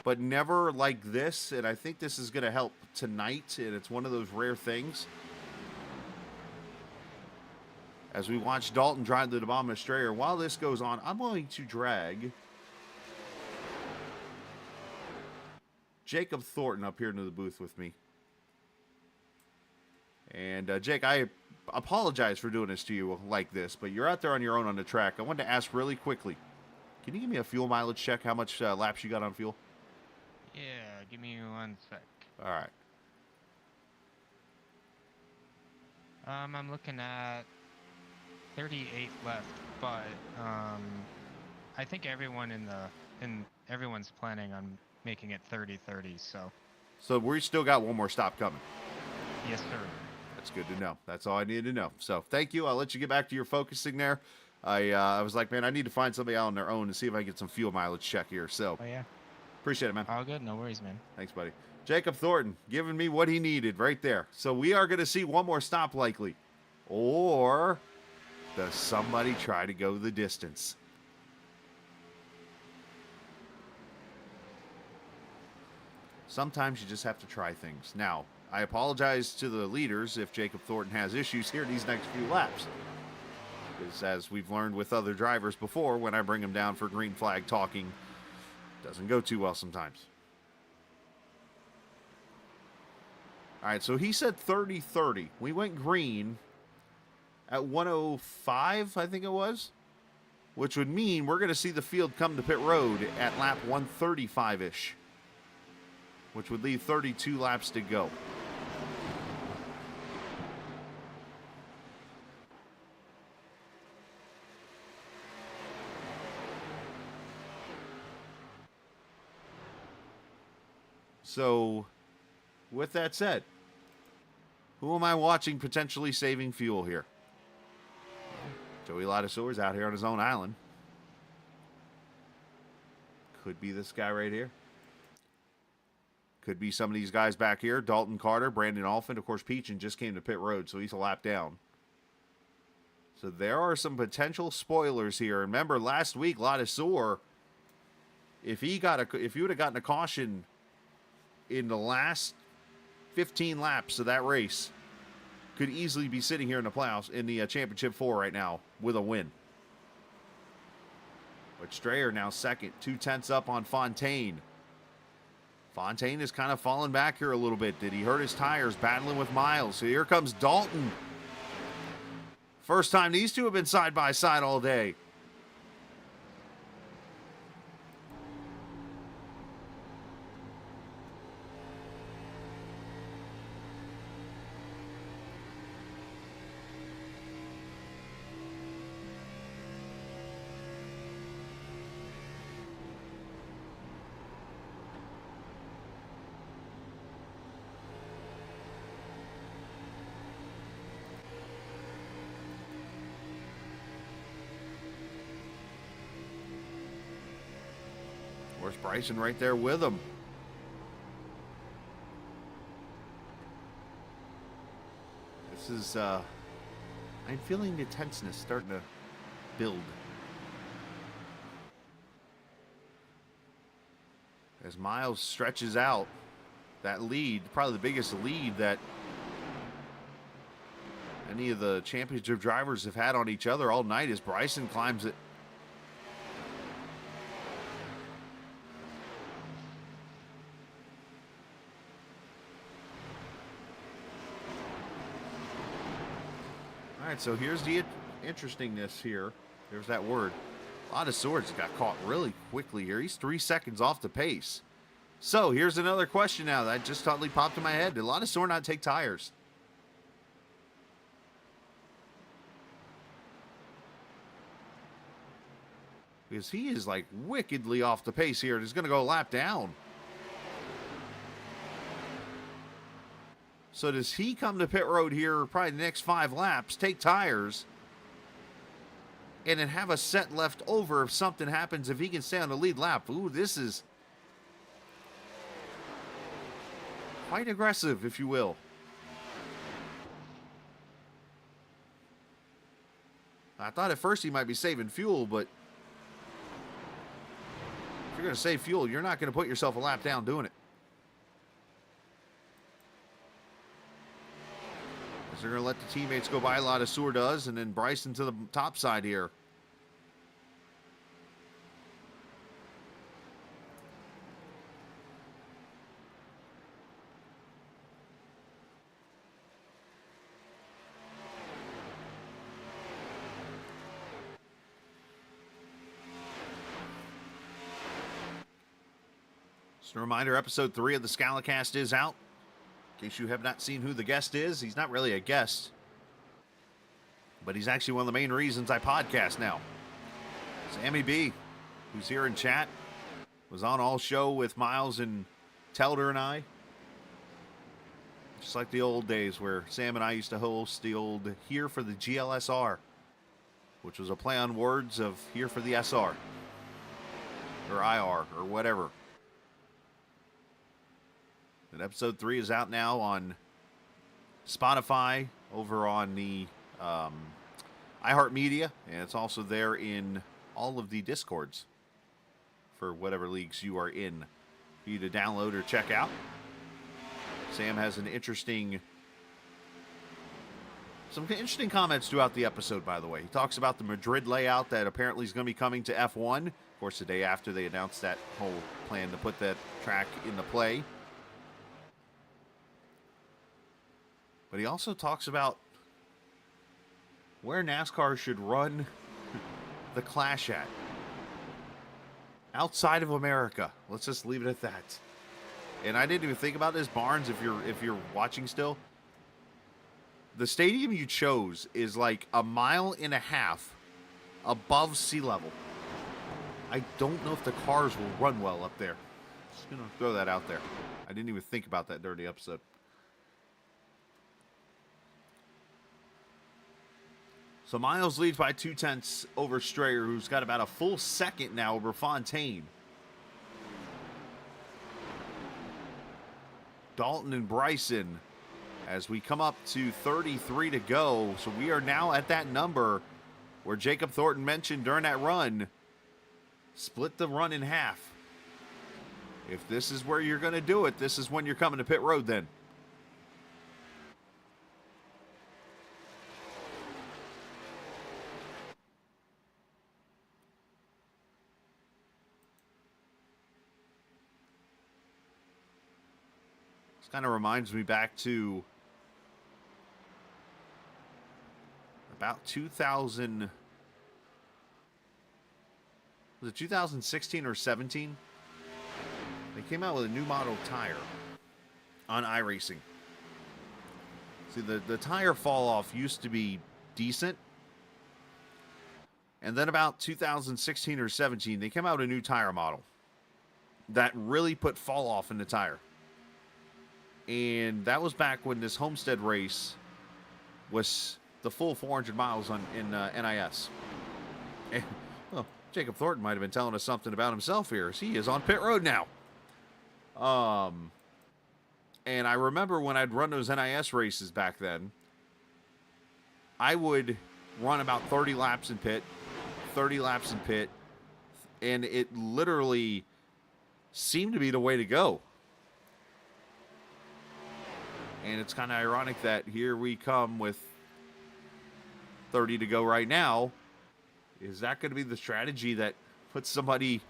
but never like this, and I think this is going to help tonight, and it's one of those rare things. As we watch Dalton drive the bottom of Strayer, while this goes on, I'm going to drag Jacob Thornton up here into the booth with me. And Jake, I apologize for doing this to you like this, but you're out there on your own on the track. I wanted to ask really quickly, can you give me a fuel mileage check? How much laps you got on fuel? Yeah, give me 1 sec. All right. I'm looking at 38 left, but I think everyone's planning on making it 30-30, so. So we still got one more stop coming. Yes, sir. That's good to know. That's all I needed to know. So thank you. I'll let you get back to your focusing there. I was like, man, I need to find somebody out on their own and see if I can get some fuel mileage check here. So Oh, yeah. appreciate it, man. All good. No worries, man. Thanks, buddy. Jacob Thornton giving me what he needed right there. So we are going to see one more stop likely. Or does somebody try to go the distance? Sometimes you just have to try things. Now, I apologize to the leaders if Jacob Thornton has issues here these next few laps. Because as we've learned with other drivers before, when I bring them down for green flag talking, doesn't go too well sometimes. All right, so he said 30-30. We went green at 105, I think it was, which would mean we're going to see the field come to pit road at lap 135-ish, which would leave 32 laps to go. So, with that said, who am I watching potentially saving fuel here? Joey Latisour's out here on his own island. Could be this guy right here. Could be some of these guys back here. Dalton Carter, Brandon Alford. Of course, Peachin just came to pit road, so he's a lap down. So there are some potential spoilers here. Remember, last week, Latisour, if he would have gotten a caution in the last 15 laps of that race, could easily be sitting here in the playoffs in the championship 4 right now with a win. But Strayer now second, 2/10 up on Fontaine. Fontaine is kind of falling back here a little bit. Did he hurt his tires battling with Miles? So here comes Dalton. First time these two have been side by side all day. Where's Brison right there with him? This is, I'm feeling the tenseness starting to build. As Miles stretches out that lead, probably the biggest lead that any of the championship drivers have had on each other all night, as Brison climbs it. All right, so here's the interestingness here. There's that word. A lot of swords got caught really quickly here. He's 3 seconds off the pace. So here's another question now that just totally popped in my head. Did a lot of sword not take tires? Because he is like wickedly off the pace here. He's going to go a lap down. So does he come to pit road here probably the next 5 laps, take tires, and then have a set left over if something happens, if he can stay on the lead lap? Ooh, this is... quite aggressive, if you will. I thought at first he might be saving fuel, but if you're going to save fuel, you're not going to put yourself a lap down doing it. Because they're going to let the teammates go by. A lot of Sewer does, and then Brison to the top side here. Just a reminder, episode 3 of the Scalicast is out. In case you have not seen who the guest is, he's not really a guest, but he's actually one of the main reasons I podcast now. Sammy B, who's here in chat, was on all show with Miles and Telder and I. Just like the old days where Sam and I used to host the old Here for the GLSR, which was a play on words of Here for the SR, or IR, or whatever. And episode 3 is out now on Spotify, over on the iHeartMedia, and it's also there in all of the Discords for whatever leagues you are in for you to download or check out. Sam has some interesting comments throughout the episode, by the way. He talks about the Madrid layout that apparently is going to be coming to F1. Of course, the day after they announced that whole plan to put that track into play. But he also talks about where NASCAR should run the Clash at. Outside of America. Let's just leave it at that. And I didn't even think about this, Barnes, if you're watching still. The stadium you chose is like 1.5 miles above sea level. I don't know if the cars will run well up there. Just gonna throw that out there. I didn't even think about that during the episode. So Miles leads by 0.2 over Strayer, who's got about a full second now over Fontaine. Dalton and Brison as we come up to 33 to go. So we are now at that number where Jacob Thornton mentioned during that run, split the run in half. If this is where you're going to do it, this is when you're coming to pit road then. Kind of reminds me back to about 2000. Was it 2016 or 17? They came out with a new model tire on iRacing. See, the tire fall off used to be decent. And then about 2016 or 17, they came out with a new tire model that really put fall off in the tire. And that was back when this Homestead race was the full 400 miles in NIS. And, well, Jacob Thornton might have been telling us something about himself here, as he is on pit road now. And I remember when I'd run those NIS races back then, I would run about 30 laps in pit, and it literally seemed to be the way to go. And it's kind of ironic that here we come with 30 to go right now. Is that going to be the strategy that puts somebody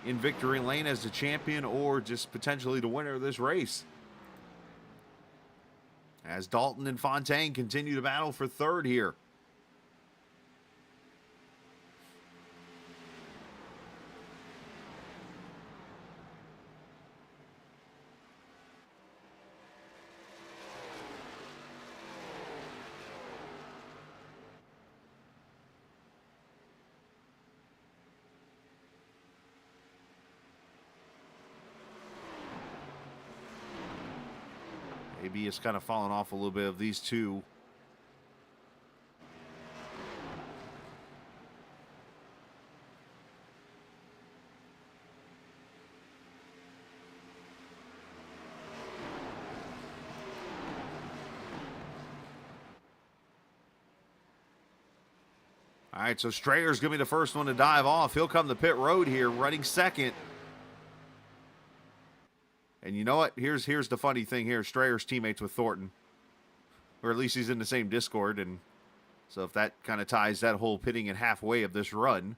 in victory lane as the champion, or just potentially the winner of this race? As Dalton and Fontaine continue to battle for third here. AB has kind of fallen off a little bit of these two. All right, so Strayer's going to be the first one to dive off. He'll come to pit road here, running second. And you know what? Here's the funny thing here. Strayer's teammates with Thornton. Or at least he's in the same Discord. And so if that kind of ties that whole pitting in halfway of this run,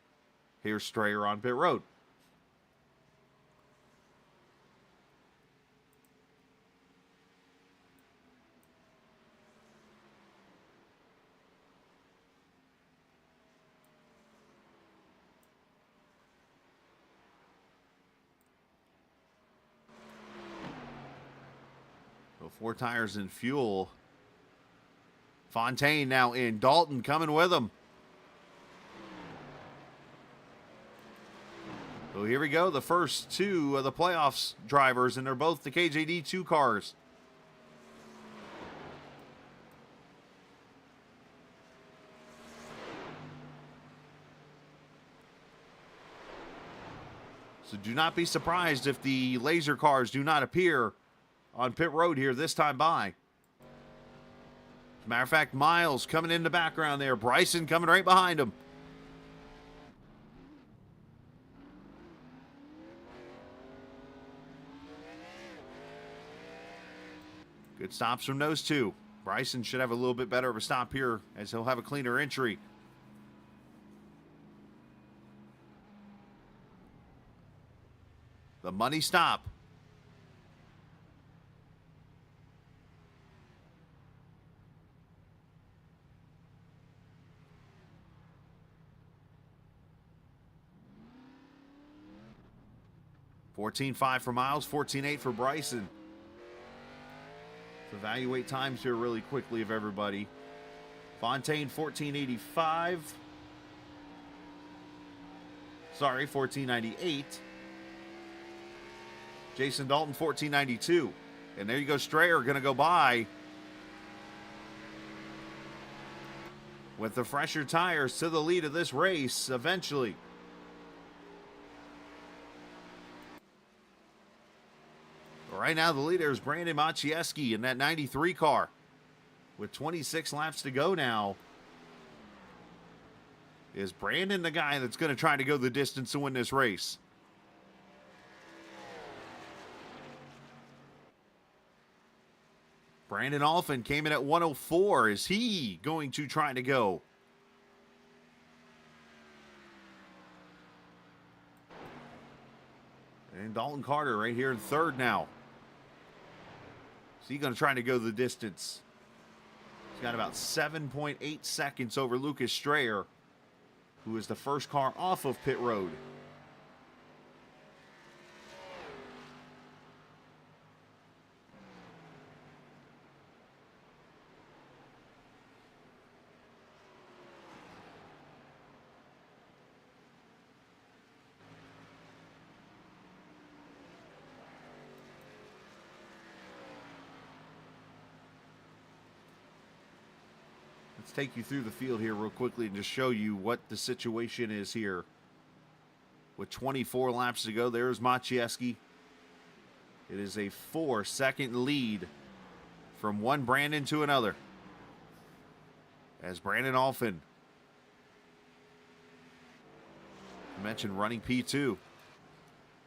here's Strayer on pit road. So 4 tires and fuel. Fontaine now in. Dalton coming with him. So here we go. The first 2 of the playoffs drivers, and they're both the KJD2 cars. So do not be surprised if the laser cars do not appear on pit road here this time by. As a matter of fact, Miles coming in the background there. Brison coming right behind him. Good stops from those 2. Brison should have a little bit better of a stop here as he'll have a cleaner entry. The money stop. $14.5 for Miles, $14.8 for Brison. Let's evaluate times here really quickly of everybody. Fontaine, 14.85. Sorry, 14.98. Jason Dalton, 14.92. And there you go, Strayer going to go by with the fresher tires to the lead of this race eventually. Right now, the leader is Brandon Maciejewski in that 93 car. With 26 laps to go now, is Brandon the guy that's going to try to go the distance to win this race? Brandon Alphin came in at 104. Is he going to try to go? And Dalton Carter right here in third now. Is he going to try to go the distance? He's got about 7.8 seconds over Lucas Strayer, who is the first car off of pit road. Let's take you through the field here real quickly and just show you what the situation is here. With 24 laps to go, there's Maciejewski. It is a 4-second lead from one Brandon to another. As Brandon Alphin, I mentioned, running P2.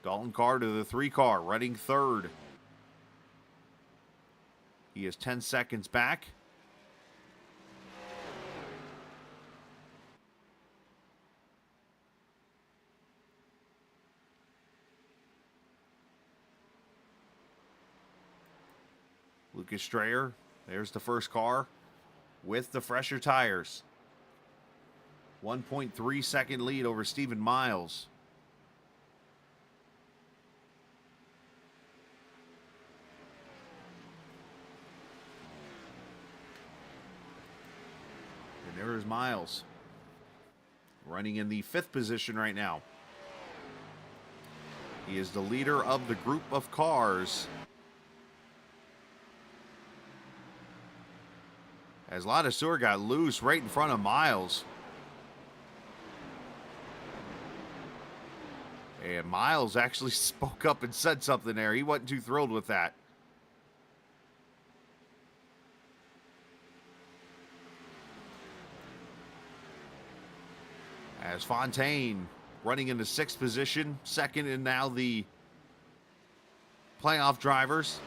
Dalton Carter, the 3 car, running third. He is 10 seconds back. Lucas Strayer, there's the first car with the fresher tires. 1.3 second lead over Stephen Miles. And there is Miles, running in the 5th position right now. He is the leader of the group of cars. As Ladasur got loose right in front of Miles. And Miles actually spoke up and said something there. He wasn't too thrilled with that. There's Fontaine running into 6th position, second, and now the playoff drivers.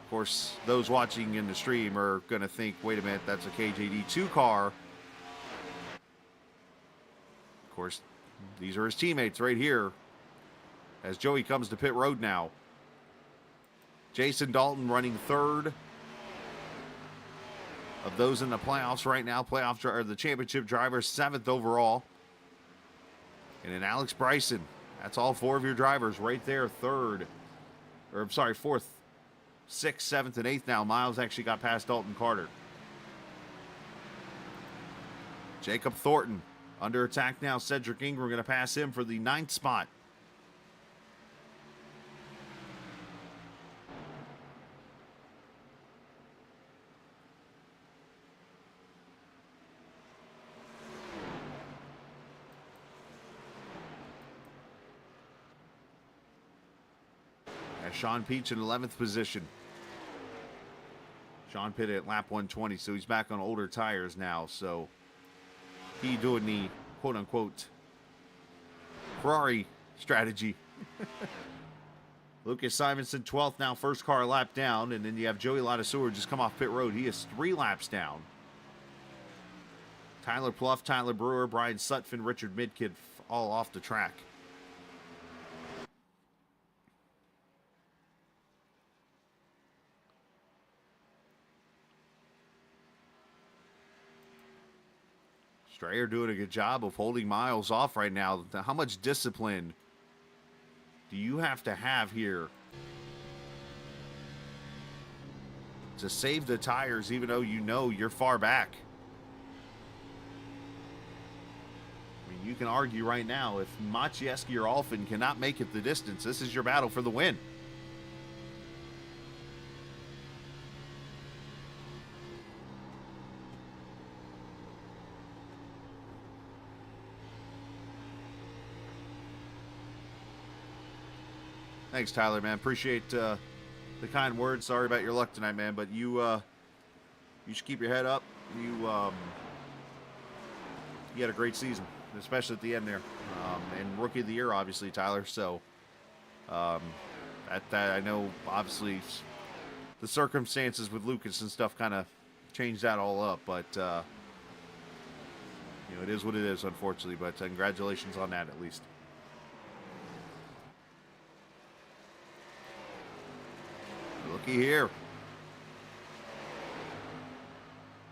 Of course, those watching in the stream are going to think, wait a minute, that's a KJD2 car. Of course, these are his teammates right here as Joey comes to pit road now. Jason Dalton running 3rd of those in the playoffs right now. The championship driver, 7th overall. And then Alex Brison. That's all 4 of your drivers right there, 4th, 6th, 7th, and 8th now. Miles actually got past Dalton Carter. Jacob Thornton under attack now. Cedric Ingram going to pass him for the 9th spot. Sean Peach in 11th position. Sean pitted at lap 120, so he's back on older tires now. So he doing the quote-unquote Ferrari strategy. Lucas Simonson 12th now, first car lap down. And then you have Joey Ladasur just come off pit road. He is 3 laps down. Tyler Pluff, Tyler Brewer, Brian Sutphin, Richard Midkid all off the track. Strayer doing a good job of holding Miles off right now. How much discipline do you have to have here to save the tires even though you know you're far back? I mean, you can argue right now if Maciejewski or Alfin cannot make it the distance, this is your battle for the win. Thanks, Tyler, man. Appreciate the kind words. Sorry about your luck tonight, man, but you should keep your head up. You had a great season, especially at the end there, and Rookie of the Year, obviously, Tyler. So that I know, obviously, the circumstances with Lucas and stuff kind of changed that all up, but it is what it is, unfortunately. But congratulations on that, at least. Looky here.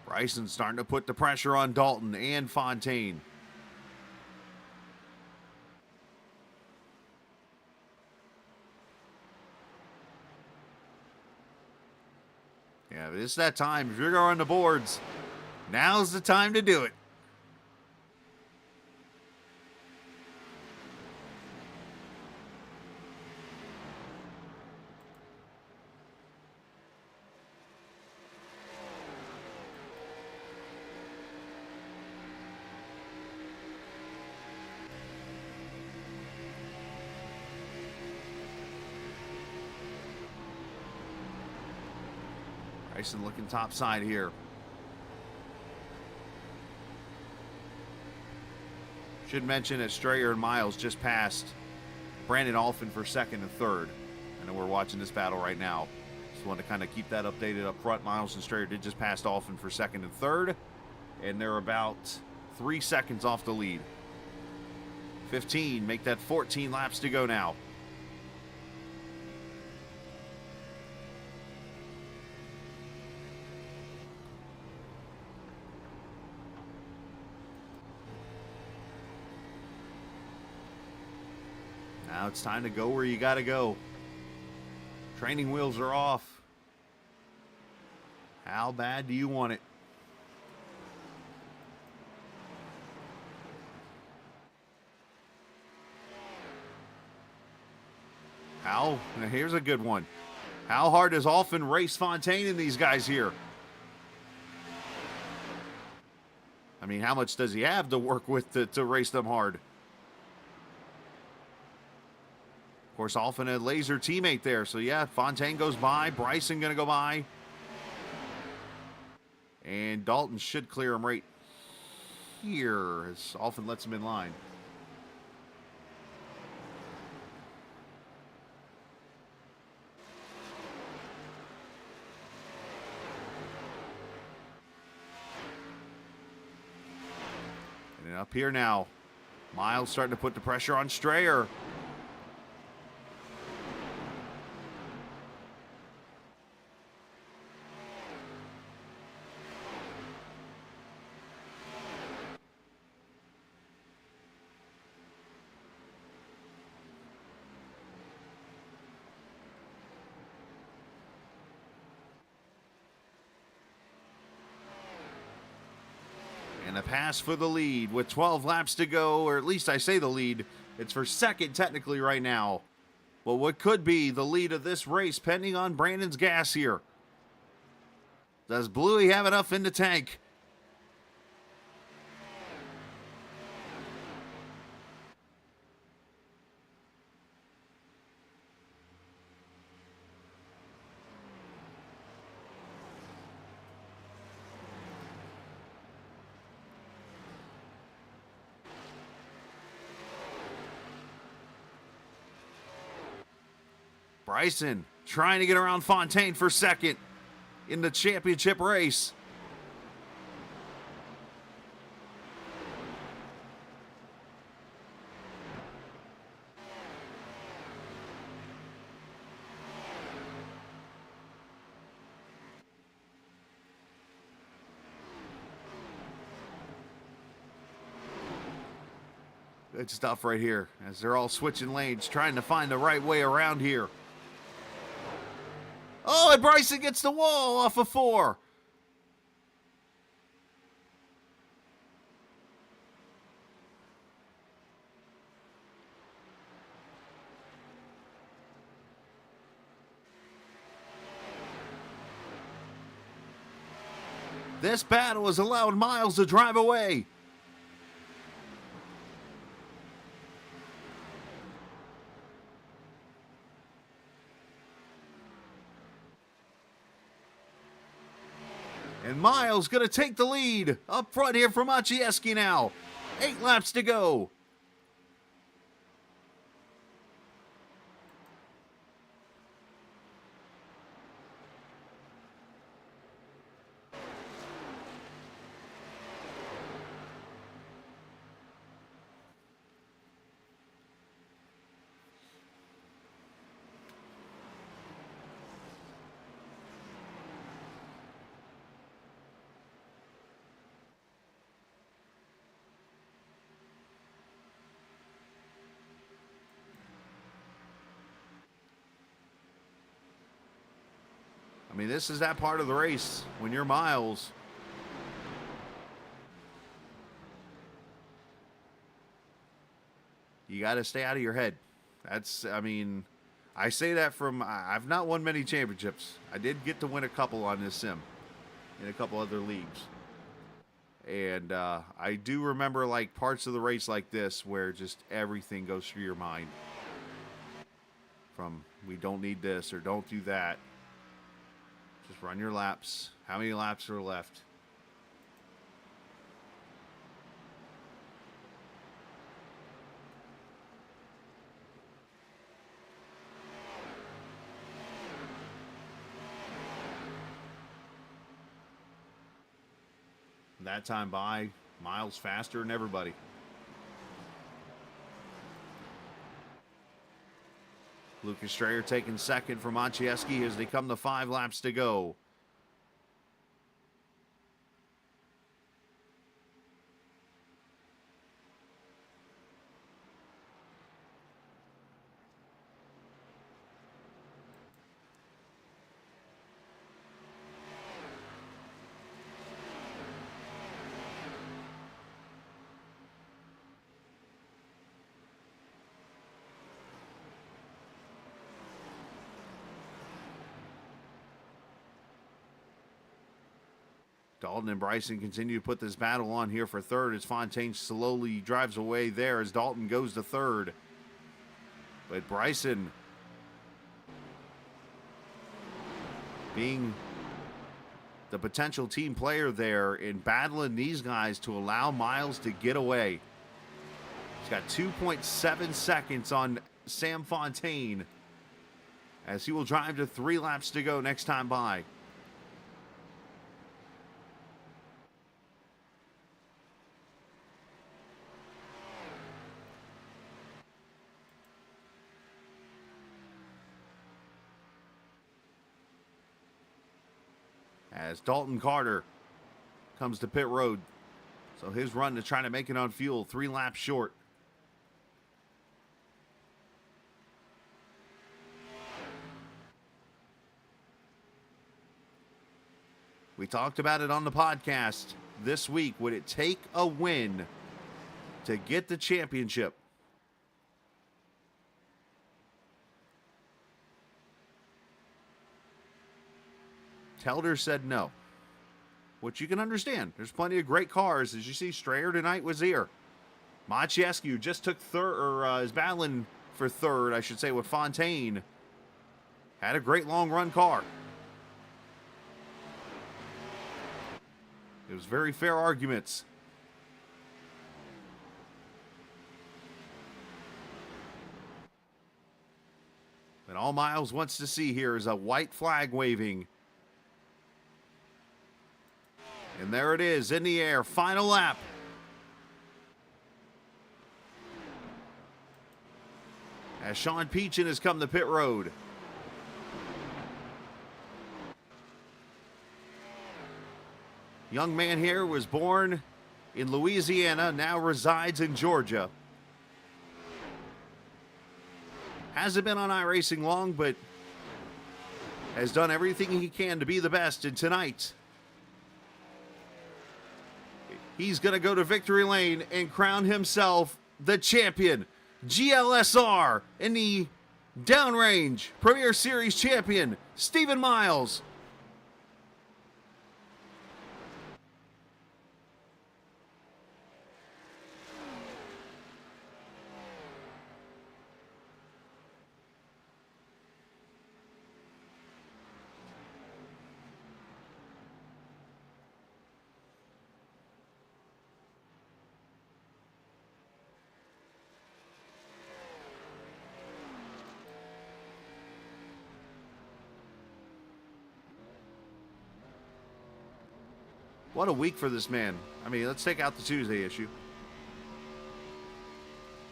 Brison starting to put the pressure on Dalton and Fontaine. Yeah, it's that time. If you're going on the boards, now's the time to do it. Brison looking top side here. Should mention that Strayer and Miles just passed Brandon Alfin for 2nd and 3rd. I know we're watching this battle right now. Just wanted to kind of keep that updated up front. Miles and Strayer did just pass Alfin for 2nd and 3rd. And they're about 3 seconds off the lead. 15, make that 14 laps to go now. Now it's time to go where you got to go. Training wheels are off. How bad do you want it? Now here's a good one. How hard does Alfin race Fontaine and these guys here? I mean, how much does he have to work with to race them hard? Of course, Alfin a laser teammate there. So, yeah, Fontaine goes by. Brison going to go by. And Dalton should clear him right here, as often lets him in line. And up here now, Miles starting to put the pressure on Strayer. And a pass for the lead with 12 laps to go, or at least I say the lead. It's for second technically right now. Well, what could be the lead of this race pending on Brandon's gas here. Does Bluey have enough in the tank? Brison trying to get around Fontaine for second in the championship race. Good stuff right here as they're all switching lanes, trying to find the right way around here. Oh, and Brison gets the wall off of 4. This battle has allowed Miles to drive away. And Miles going to take the lead up front here from Maciejewski now. 8 laps to go. I mean, this is that part of the race when you're Miles. You got to stay out of your head. That's, I mean, I say that from, I've not won many championships. I did get to win a couple on this sim in a couple other leagues. And I do remember like parts of the race like this where just everything goes through your mind. From, we don't need this or don't do that. Just run your laps. How many laps are left? That time by, Miles faster than everybody. Lucas Strayer taking second from Maciejewski as they come to 5 laps to go. Dalton and Brison continue to put this battle on here for third as Fontaine slowly drives away there as Dalton goes to third. But Brison being the potential team player there in battling these guys to allow Miles to get away. He's got 2.7 seconds on Sam Fontaine as he will drive to 3 laps to go next time by. As Dalton Carter comes to pit road. So his run to try to make it on fuel, 3 laps short. We talked about it on the podcast this week. Would it take a win to get the championship? Helder said no, which you can understand. There's plenty of great cars. As you see, Strayer tonight was here. Maciejewski just took third, or is battling for third, I should say, with Fontaine. Had a great long run car. It was very fair arguments. But all Miles wants to see here is a white flag waving. And there it is in the air. Final lap. As Sean Peachin has come to pit road. Young man here was born in Louisiana, now resides in Georgia. Hasn't been on iRacing long, but has done everything he can to be the best. And tonight, he's going to go to victory lane and crown himself the champion. GLSR in the downrange Premier Series champion, Stephen Miles. What a week for this man. I mean, let's take out the Tuesday issue.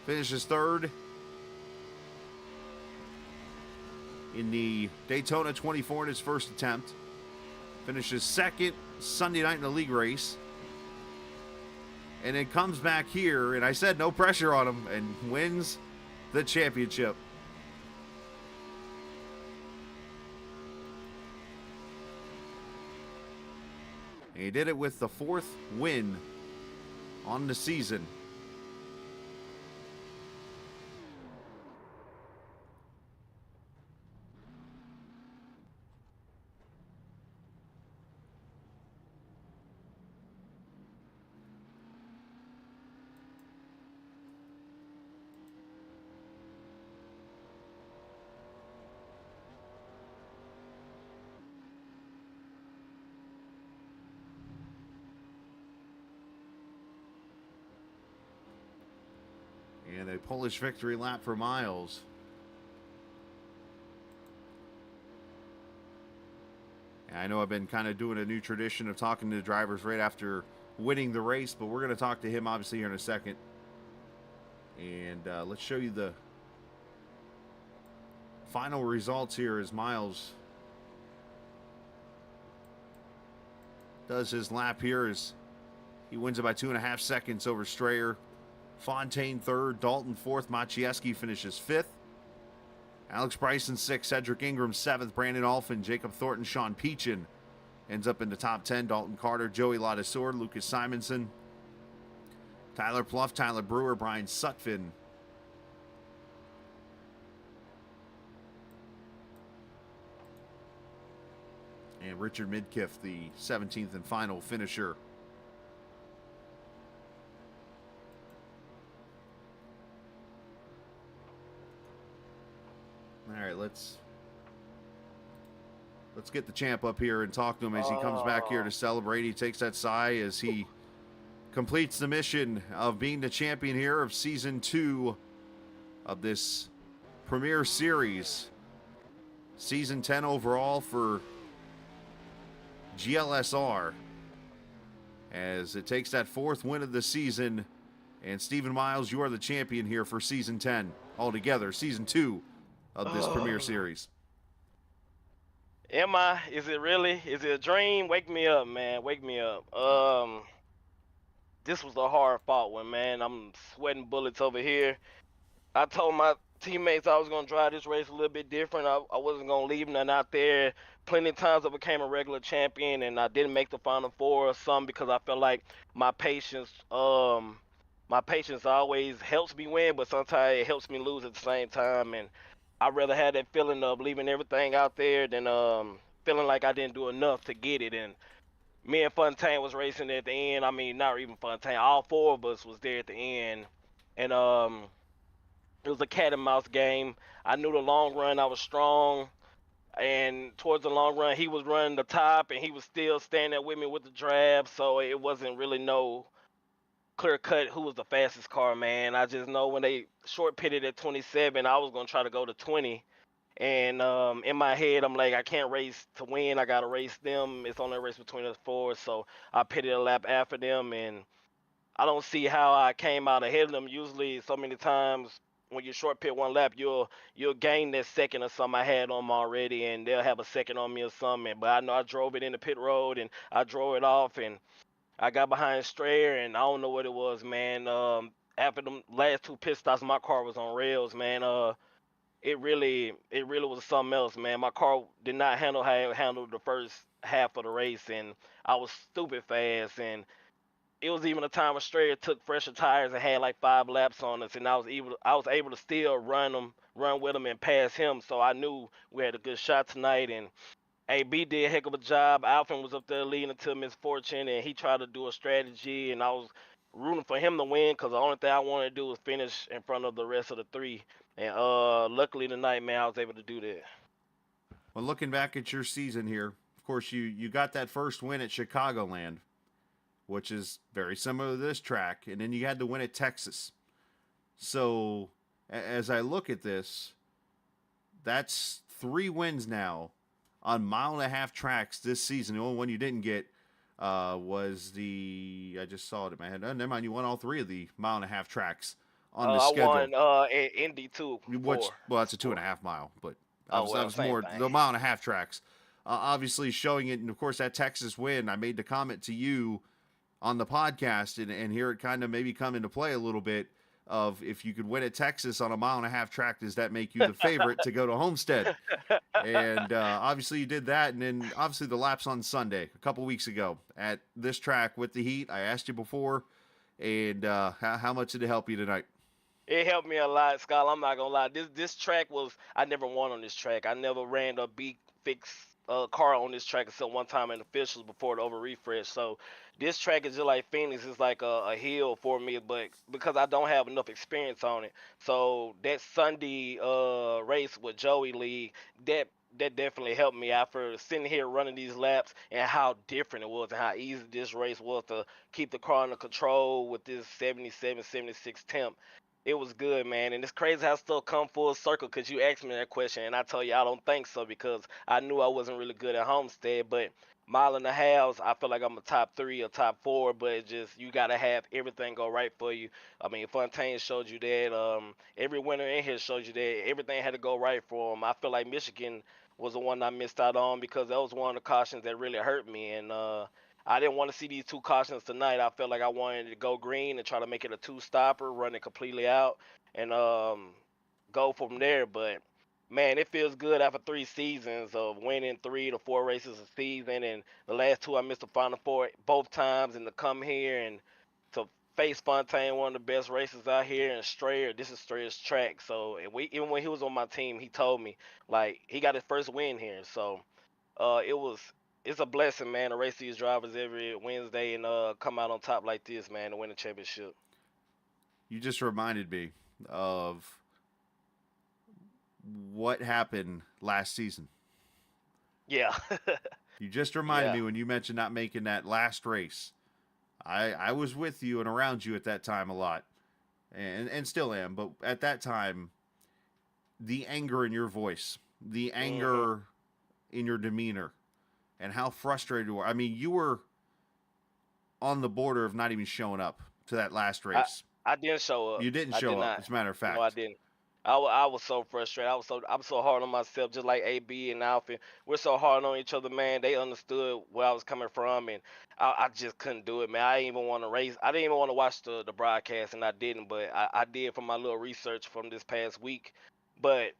Finishes third in the Daytona 24 in his first attempt. Finishes second Sunday night in the league race. And then comes back here, and I said no pressure on him, and wins the championship. And he did it with the 4th win on the season. And a Polish victory lap for Miles. And I know I've been kind of doing a new tradition of talking to the drivers right after winning the race, but we're going to talk to him obviously here in a second. And let's show you the final results here as Miles does his lap here as he wins it by 2.5 seconds over Strayer. Fontaine third, Dalton fourth, Maciejewski finishes fifth. Alex Brison sixth, Cedric Ingram seventh, Brandon Alphin, Jacob Thornton, Sean Peachin ends up in the top 10. Dalton Carter, Joey Ladisor, Lucas Simonson, Tyler Pluff, Tyler Brewer, Brian Sutphin. And Richard Midkiff, the 17th and final finisher. All right, let's Let's get the champ up here and talk to him as he comes back here to celebrate. He takes that sigh as he completes the mission of being the champion here of Season 2 of this Premier Series. Season 10 overall for GLSR, as it takes that 4th win of the season. And Stephen Miles, you are the champion here for Season 10 altogether, Season 2 of this Premier Series. Am I? Is it really? Is it a dream? Wake me up, man. Wake me up. This was a hard fought one, man. I'm sweating bullets over here. I told my teammates I was going to drive this race a little bit different. I wasn't going to leave nothing out there. Plenty of times I became a regular champion, and I didn't make the Final Four or something because I felt like my patience always helps me win, but sometimes it helps me lose at the same time. And I'd rather have that feeling of leaving everything out there than feeling like I didn't do enough to get it. And me and Fontaine was racing at the end. I mean, not even Fontaine. All 4 of us was there at the end. And it was a cat and mouse game. I knew the long run I was strong. And towards the long run, he was running the top, and he was still standing there with me with the drab. So it wasn't really no clear cut who was the fastest car, man. I just know when they short pitted at 27, I was going to try to go to 20. And in my head, I'm like, I can't race to win. I got to race them. It's only a race between us 4. So I pitted a lap after them, and I don't see how I came out ahead of them. Usually, so many times when you short pit 1 lap, you'll gain that second or something I had on them already, and they'll have a second on me or something. But I know I drove it in the pit road, and I drove it off, and I got behind Strayer, and I don't know what it was, man. After the last 2 pit stops, my car was on rails, man. It really was something else, man. My car did not handle how it handled the first half of the race, and I was stupid fast. And it was even a time when Strayer took fresher tires and had like 5 laps on us, and I was able to still run with him and pass him. So I knew we had a good shot tonight. And AB did a heck of a job. Alvin was up there leading to misfortune, and he tried to do a strategy, and I was rooting for him to win because the only thing I wanted to do was finish in front of the rest of the 3. And luckily tonight, man, I was able to do that. Well, looking back at your season here, of course, you got that first win at Chicagoland, which is very similar to this track, and then you had to win at Texas. So as I look at this, that's 3 wins now on 1.5-mile tracks this season. The only one you didn't get was I just saw it in my head. Oh, never mind, you won all 3 of the 1.5-mile tracks on the schedule. I won at Indy too. Well, that's a 2.5-mile, but that was same more thing. the 1.5-mile tracks. Obviously showing it, and of course that Texas win, I made the comment to you on the podcast, and here it kind of maybe come into play a little bit of if you could win at Texas on a 1.5-mile track, does that make you the favorite to go to Homestead? And obviously you did that, and then obviously the laps on Sunday a couple weeks ago at this track with the heat. I asked you before, and how much did it help you tonight? It helped me a lot, Scott. I'm not gonna lie. This track I never won on this track. I never ran a big fix car on this track except one time in the officials before the over refresh. So this track is just like Phoenix. It's like a hill for me, but because I don't have enough experience on it. So that Sunday race with Joey League, that definitely helped me after sitting here running these laps and how different it was and how easy this race was to keep the car under control with this 77, 76 temp. It was good, man, and it's crazy how stuff come full circle because you asked me that question, and I told you I don't think so because I knew I wasn't really good at Homestead, but 1.5 miles, I feel like I'm a top 3 or top 4, but it's just you got to have everything go right for you. I mean, Fontaine showed you that. Every winner in here showed you that. Everything had to go right for them. I feel like Michigan was the one I missed out on because that was one of the cautions that really hurt me, and I didn't want to see these 2 cautions tonight. I felt like I wanted to go green and try to make it a 2-stopper, run it completely out, and go from there. But, man, it feels good after 3 seasons of winning 3 to 4 races a season. And the last 2, I missed the Final Four both times. And to come here and to face Fontaine, one of the best races out here, and Strayer, this is Strayer's track. So even when he was on my team, he told me, like, he got his first win here. So it's a blessing, man, to race these drivers every Wednesday and come out on top like this, man, to win the championship. You just reminded me of what happened last season. Yeah. You just reminded Yeah. me when you mentioned not making that last race. I was with you and around you at that time a lot, and still am. But at that time, the anger in your voice, the anger in your demeanor, and how frustrated you were. I mean, you were on the border of not even showing up to that last I race. I didn't show up. You didn't I did show up, not. as a matter of No, I fact. didn't. I was so frustrated. I'm so hard on myself, just like AB and Alfie. We're so hard on each other, man. They understood where I was coming from, and I just couldn't do it, man. I didn't even want to race. I didn't even want to watch the broadcast, and I didn't. But I did from my little research from this past week. But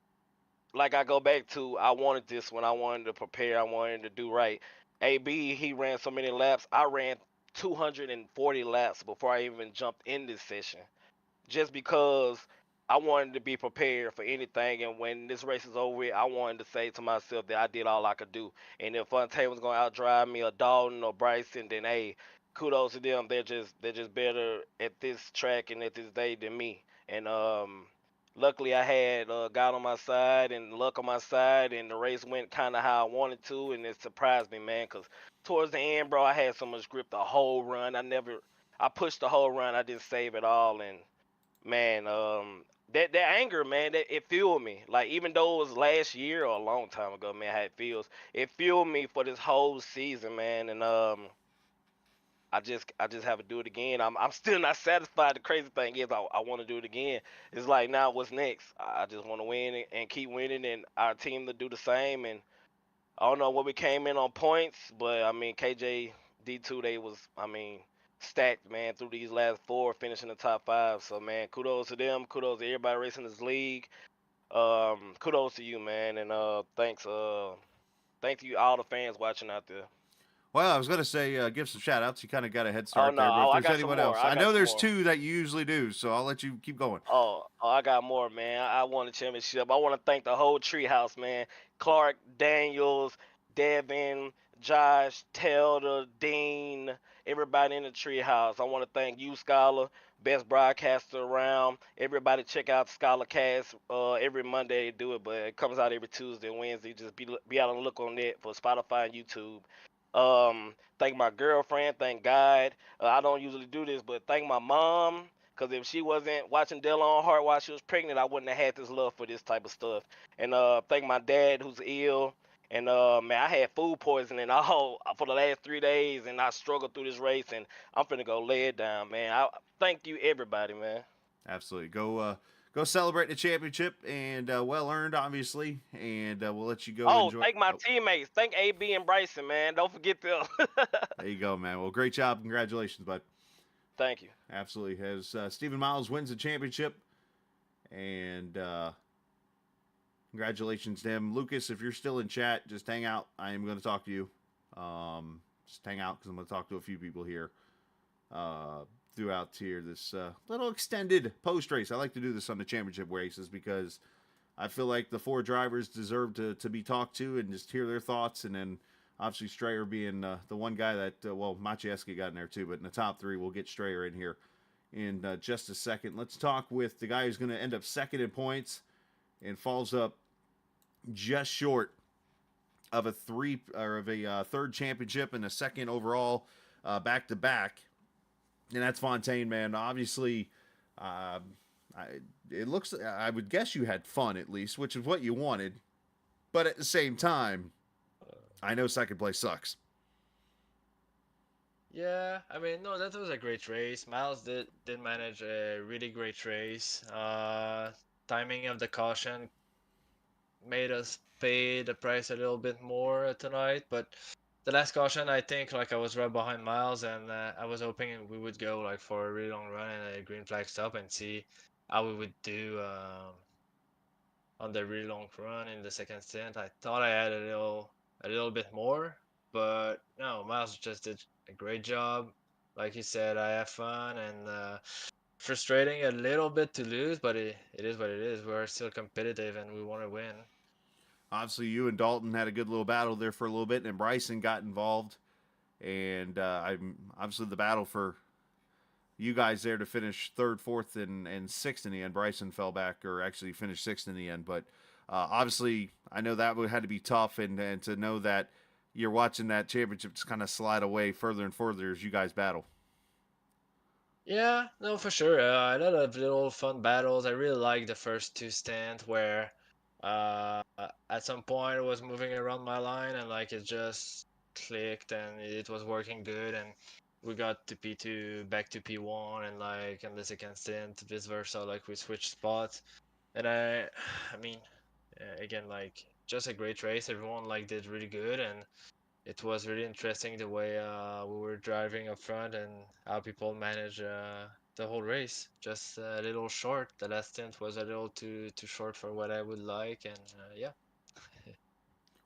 like I go back to, I wanted this when I wanted to prepare. I wanted to do right. AB, he ran so many laps. I ran 240 laps before I even jumped in this session, just because I wanted to be prepared for anything. And when this race is over, I wanted to say to myself that I did all I could do. And if Fontaine was going to outdrive me, or Dalton, or Brison, then hey, kudos to them. They're just better at this track and at this day than me. And luckily I had God on my side and luck on my side, and the race went kind of how I wanted to, and it surprised me, man. Cause towards the end, bro, I had so much grip the whole run. I pushed the whole run. I didn't save it all, and man, that anger, man, it fueled me. Like, even though it was last year or a long time ago, man, how it feels. It fueled me for this whole season, man. And I just have to do it again. I'm still not satisfied. The crazy thing is I want to do it again. It's like, now what's next? I just want to win and keep winning, and our team to do the same. And I don't know what we came in on points, but I mean, KJ D2, they was, I mean, stacked, man, through these last four, finishing the top five. So, man, kudos to them. Kudos to everybody racing this league. Kudos to you, man, and thank you all the fans watching out there. Well, I was going to say, give some shout outs. You kind of got a head Oh start no, there, but if I there's got some anyone more. else, I I got know some there's more. two that you usually do, so I'll let you keep going. I got more, man. I won the championship. I want to thank the whole treehouse, man. Clark, Daniels, Devin, Josh, Telda, Dean, everybody in the treehouse. I want to thank you, Scholar, best broadcaster around. Everybody check out Scholar Cast. Every Monday they do it, but it comes out every Tuesday and Wednesday. Just be out on the look on that for Spotify and YouTube. Thank my girlfriend. Thank God. I don't usually do this, but thank my mom. Cause if she wasn't watching Della on Heart while she was pregnant, I wouldn't have had this love for this type of stuff. And thank my dad who's ill. And man, I had food poisoning all for the last 3 days, and I struggled through this race. And I'm finna go lay it down, man. I thank you, everybody, man. Absolutely. Go celebrate the championship, and well earned, obviously. And we'll let you go Oh, enjoy. thank my teammates. Thank AB and Brison, man. Don't forget them. There you go, man. Well, great job. Congratulations, bud. Thank you. Absolutely. As Stephen Miles wins the championship, and congratulations to him. Lucas, if you're still in chat, just hang out. I am going to talk to you. Just hang out because I'm going to talk to a few people here throughout here. This little extended post race. I like to do this on the championship races because I feel like the four drivers deserve to be talked to and just hear their thoughts. And then obviously Strayer being the one guy that, well, Maciejewski got in there too, but in the top three, we'll get Strayer in here in just a second. Let's talk with the guy who's going to end up second in points and falls up just short of a third championship and a second overall back to back, and that's Fontaine, man. Obviously, it looks. I would guess you had fun at least, which is what you wanted. But at the same time, I know second place sucks. Yeah, I mean, no, that was a great race. Miles did manage a really great race. Timing of the caution made us pay the price a little bit more tonight, but the last caution, I think, like I was right behind Miles, and I was hoping we would go like for a really long run and a green flag stop and see how we would do on the really long run in the second stint. I thought I had a little bit more, but no, Miles just did a great job. Like you said, I have fun, and frustrating a little bit to lose, but it is what it is. We're still competitive and we want to win. Obviously, you and Dalton had a good little battle there for a little bit, and then Brison got involved. And I'm obviously the battle for you guys there to finish third, fourth, and sixth in the end. Brison fell back, or actually finished sixth in the end. But Obviously, I know that would had to be tough, and to know that you're watching that championship just kind of slide away further and further as you guys battle. Yeah, no, for sure. A lot of little fun battles. I really like the first two stands where at some point it was moving around my line and like it just clicked and it was working good and we got to P2 back to P1 and like in the second stand vice versa, like we switched spots. And I mean, again, like just a great race. Everyone like did really good and it was really interesting the way we were driving up front and how people manage the whole race. Just a little short. The last stint was a little too short for what I would like, and yeah.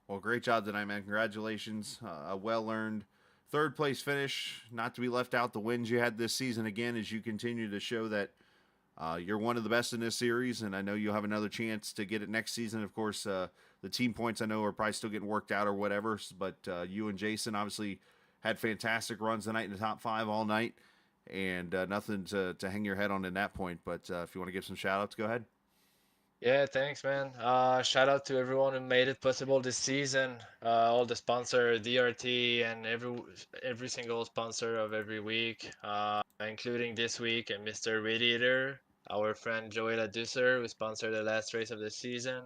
Well, great job tonight, man. Congratulations. A well earned third place finish. Not to be left out the wins you had this season again as you continue to show that you're one of the best in this series, and I know you'll have another chance to get it next season. Of course, the team points I know are probably still getting worked out or whatever, but you and Jason obviously had fantastic runs tonight in the top 5 all night, and nothing to hang your head on in that point. But if you want to give some shout outs, go ahead. Yeah, thanks, man. Shout out to everyone who made it possible this season. All the sponsor, DRT, and every single sponsor of every week, including this week, and Mr. Radiator, our friend Joella Dusser, who sponsored the last race of the season.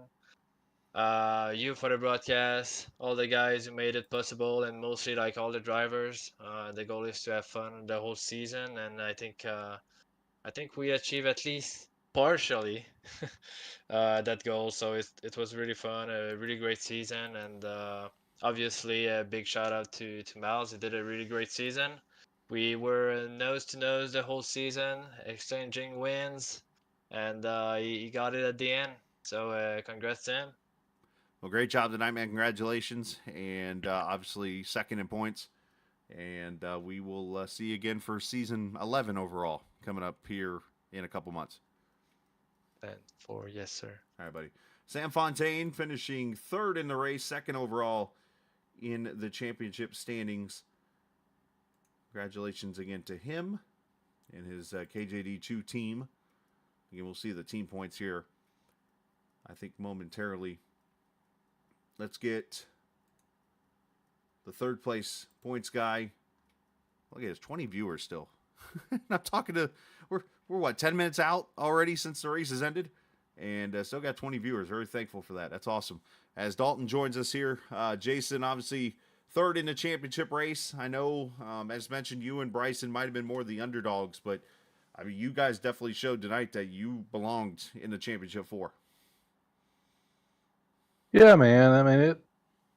You for the broadcast, all the guys who made it possible, and mostly like all the drivers. The goal is to have fun the whole season, and I think we achieve at least partially that goal. So it was really fun, a really great season, and obviously a big shout out to Miles. He did a really great season. We were nose to nose the whole season, exchanging wins, and he got it at the end. So congrats to him. Well, great job tonight, man. Congratulations. And obviously, second in points. And we will see you again for season 11 overall coming up here in a couple months. 10-4, yes, sir. All right, buddy. Sam Fontaine finishing third in the race, second overall in the championship standings. Congratulations again to him and his KJD2 team. Again, we'll see the team points here, I think, momentarily. Let's get the third place points guy. Look at his 20 viewers still. I'm talking to, we're what, 10 minutes out already since the race has ended? And still got 20 viewers. Very thankful for that. That's awesome. As Dalton joins us here, Jason, obviously third in the championship race. I know, as mentioned, you and Brison might have been more the underdogs, but I mean, you guys definitely showed tonight that you belonged in the championship 4. Yeah, man. I mean,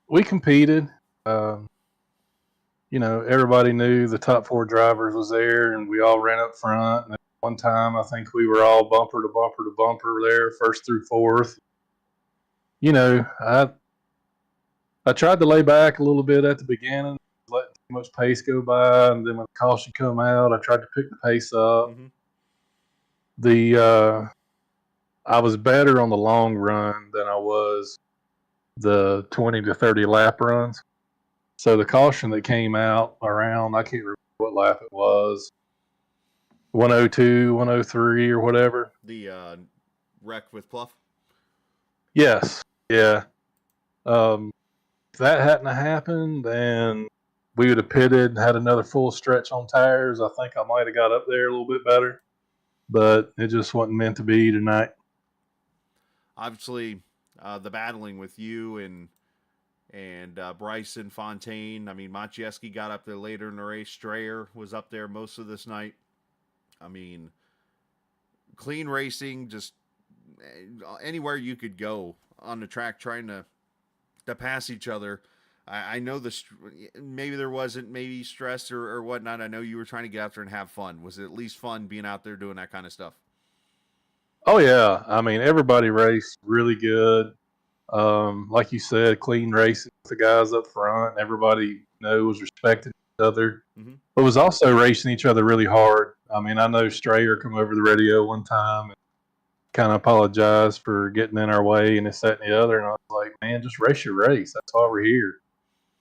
we competed. You know, everybody knew the top 4 drivers was there, and we all ran up front. And at one time, I think we were all bumper to bumper to bumper there, first through fourth. You know, I tried to lay back a little bit at the beginning, letting too much pace go by, and then when the caution come out, I tried to pick the pace up. Mm-hmm. I was better on the long run than I was the 20 to 30 lap runs. So the caution that came out around, I can't remember what lap it was, 102, 103 or whatever. The wreck with Pluff? Yes. Yeah. If that hadn't happened, then we would have pitted, had another full stretch on tires. I think I might have got up there a little bit better, but it just wasn't meant to be tonight. Obviously, the battling with you and Brison, Fontaine. I mean, Maciejewski got up there later in the race. Strayer was up there most of this night. I mean, clean racing, just anywhere you could go on the track trying to pass each other. I know maybe there wasn't maybe stress or whatnot. I know you were trying to get out there and have fun. Was it at least fun being out there doing that kind of stuff? Oh, yeah. I mean, everybody raced really good. Like you said, clean racing with the guys up front. Everybody was respecting each other. Mm-hmm. But was also racing each other really hard. I mean, I know Strayer come over the radio one time and kind of apologized for getting in our way and this, that, and the other. And I was like, man, just race your race. That's why we're here.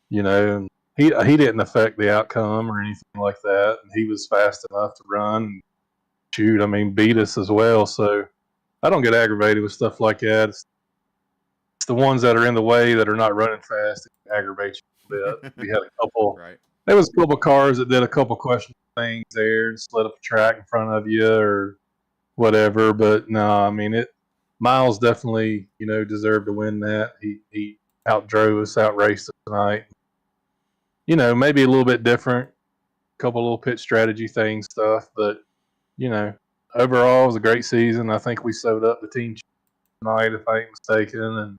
You know, and he didn't affect the outcome or anything like that. And he was fast enough to run and shoot. I mean, beat us as well. So I don't get aggravated with stuff like that. it's the ones that are in the way that are not running fast that aggravate you a bit. We had a couple. Right. There was a couple cars that did a couple questionable things there and slid up a track in front of you or whatever. But no, I mean it. Miles definitely, deserved to win that. He outdrove us, outraced us tonight. Maybe a little bit different, couple little pit strategy things stuff, but overall it was a great season. I think we sewed up the team tonight, if I ain't mistaken, and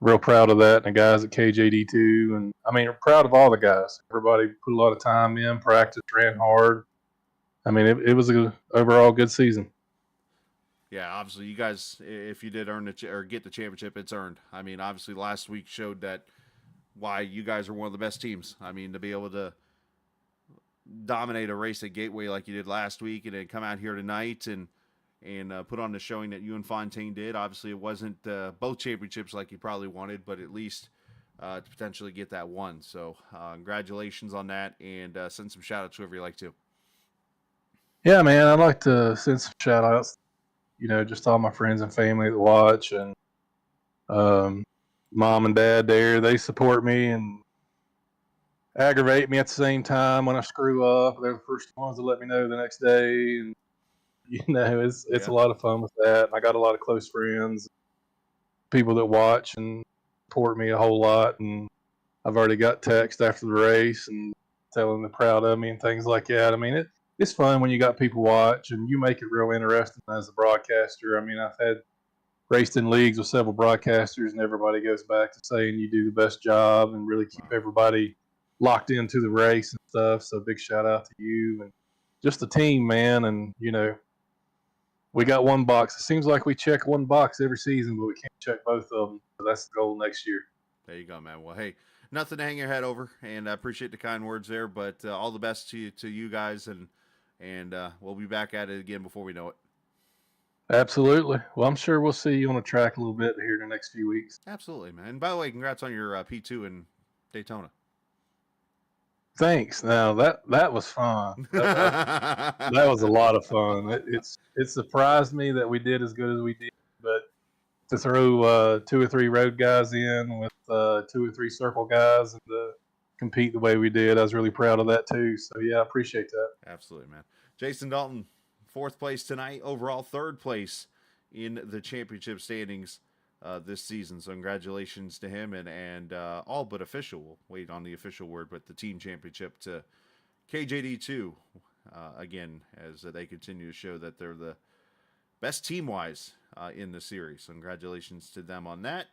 real proud of that. And the guys at KJD2, and I mean, proud of all the guys. Everybody put a lot of time in, practice, ran hard. I mean, it was a overall good season. Yeah, obviously, you guys, if you did earn or get the championship, it's earned. I mean, obviously, last week showed that why you guys are one of the best teams. I mean, to be able to dominate a race at Gateway like you did last week, and then come out here tonight and put on the showing that you and Fontaine did. Obviously, it wasn't both championships like you probably wanted, but at least to potentially get that one. So, congratulations on that, and send some shout outs to whoever you like to. Yeah, man, I'd like to send some shout outs. Just all my friends and family that watch, and mom and dad there, they support me and aggravate me at the same time when I screw up. They're the first ones to let me know the next day, and it's a lot of fun with that. I got a lot of close friends, people that watch and support me a whole lot, and I've already got text after the race and telling them they're proud of me and things like that. I mean, it's fun when you got people watch, and you make it real interesting as a broadcaster. I mean, I've had raced in leagues with several broadcasters, and everybody goes back to saying you do the best job and really keep everybody locked into the race and stuff. So big shout out to you and just the team, man. And we got one box. It seems like we check one box every season, but we can't check both of them. So that's the goal next year. There you go, man. Well, hey, nothing to hang your head over, and I appreciate the kind words there. But all the best to you guys, and we'll be back at it again before we know it. Absolutely. Well, I'm sure we'll see you on the track a little bit here in the next few weeks. Absolutely, man. And by the way, congrats on your P2 in Daytona. Thanks. Now that was fun. That was a lot of fun. It surprised me that we did as good as we did, but to throw 2 or 3 road guys in with 2 or 3 circle guys and to compete the way we did, I was really proud of that too. So yeah, I appreciate that. Absolutely, man. Jason Dalton, 4th place tonight, overall 3rd place in the championship standings this season. So congratulations to him and all but official. We'll wait on the official word, but the team championship to KJD2 again, as they continue to show that they're the best team-wise in the series. So congratulations to them on that.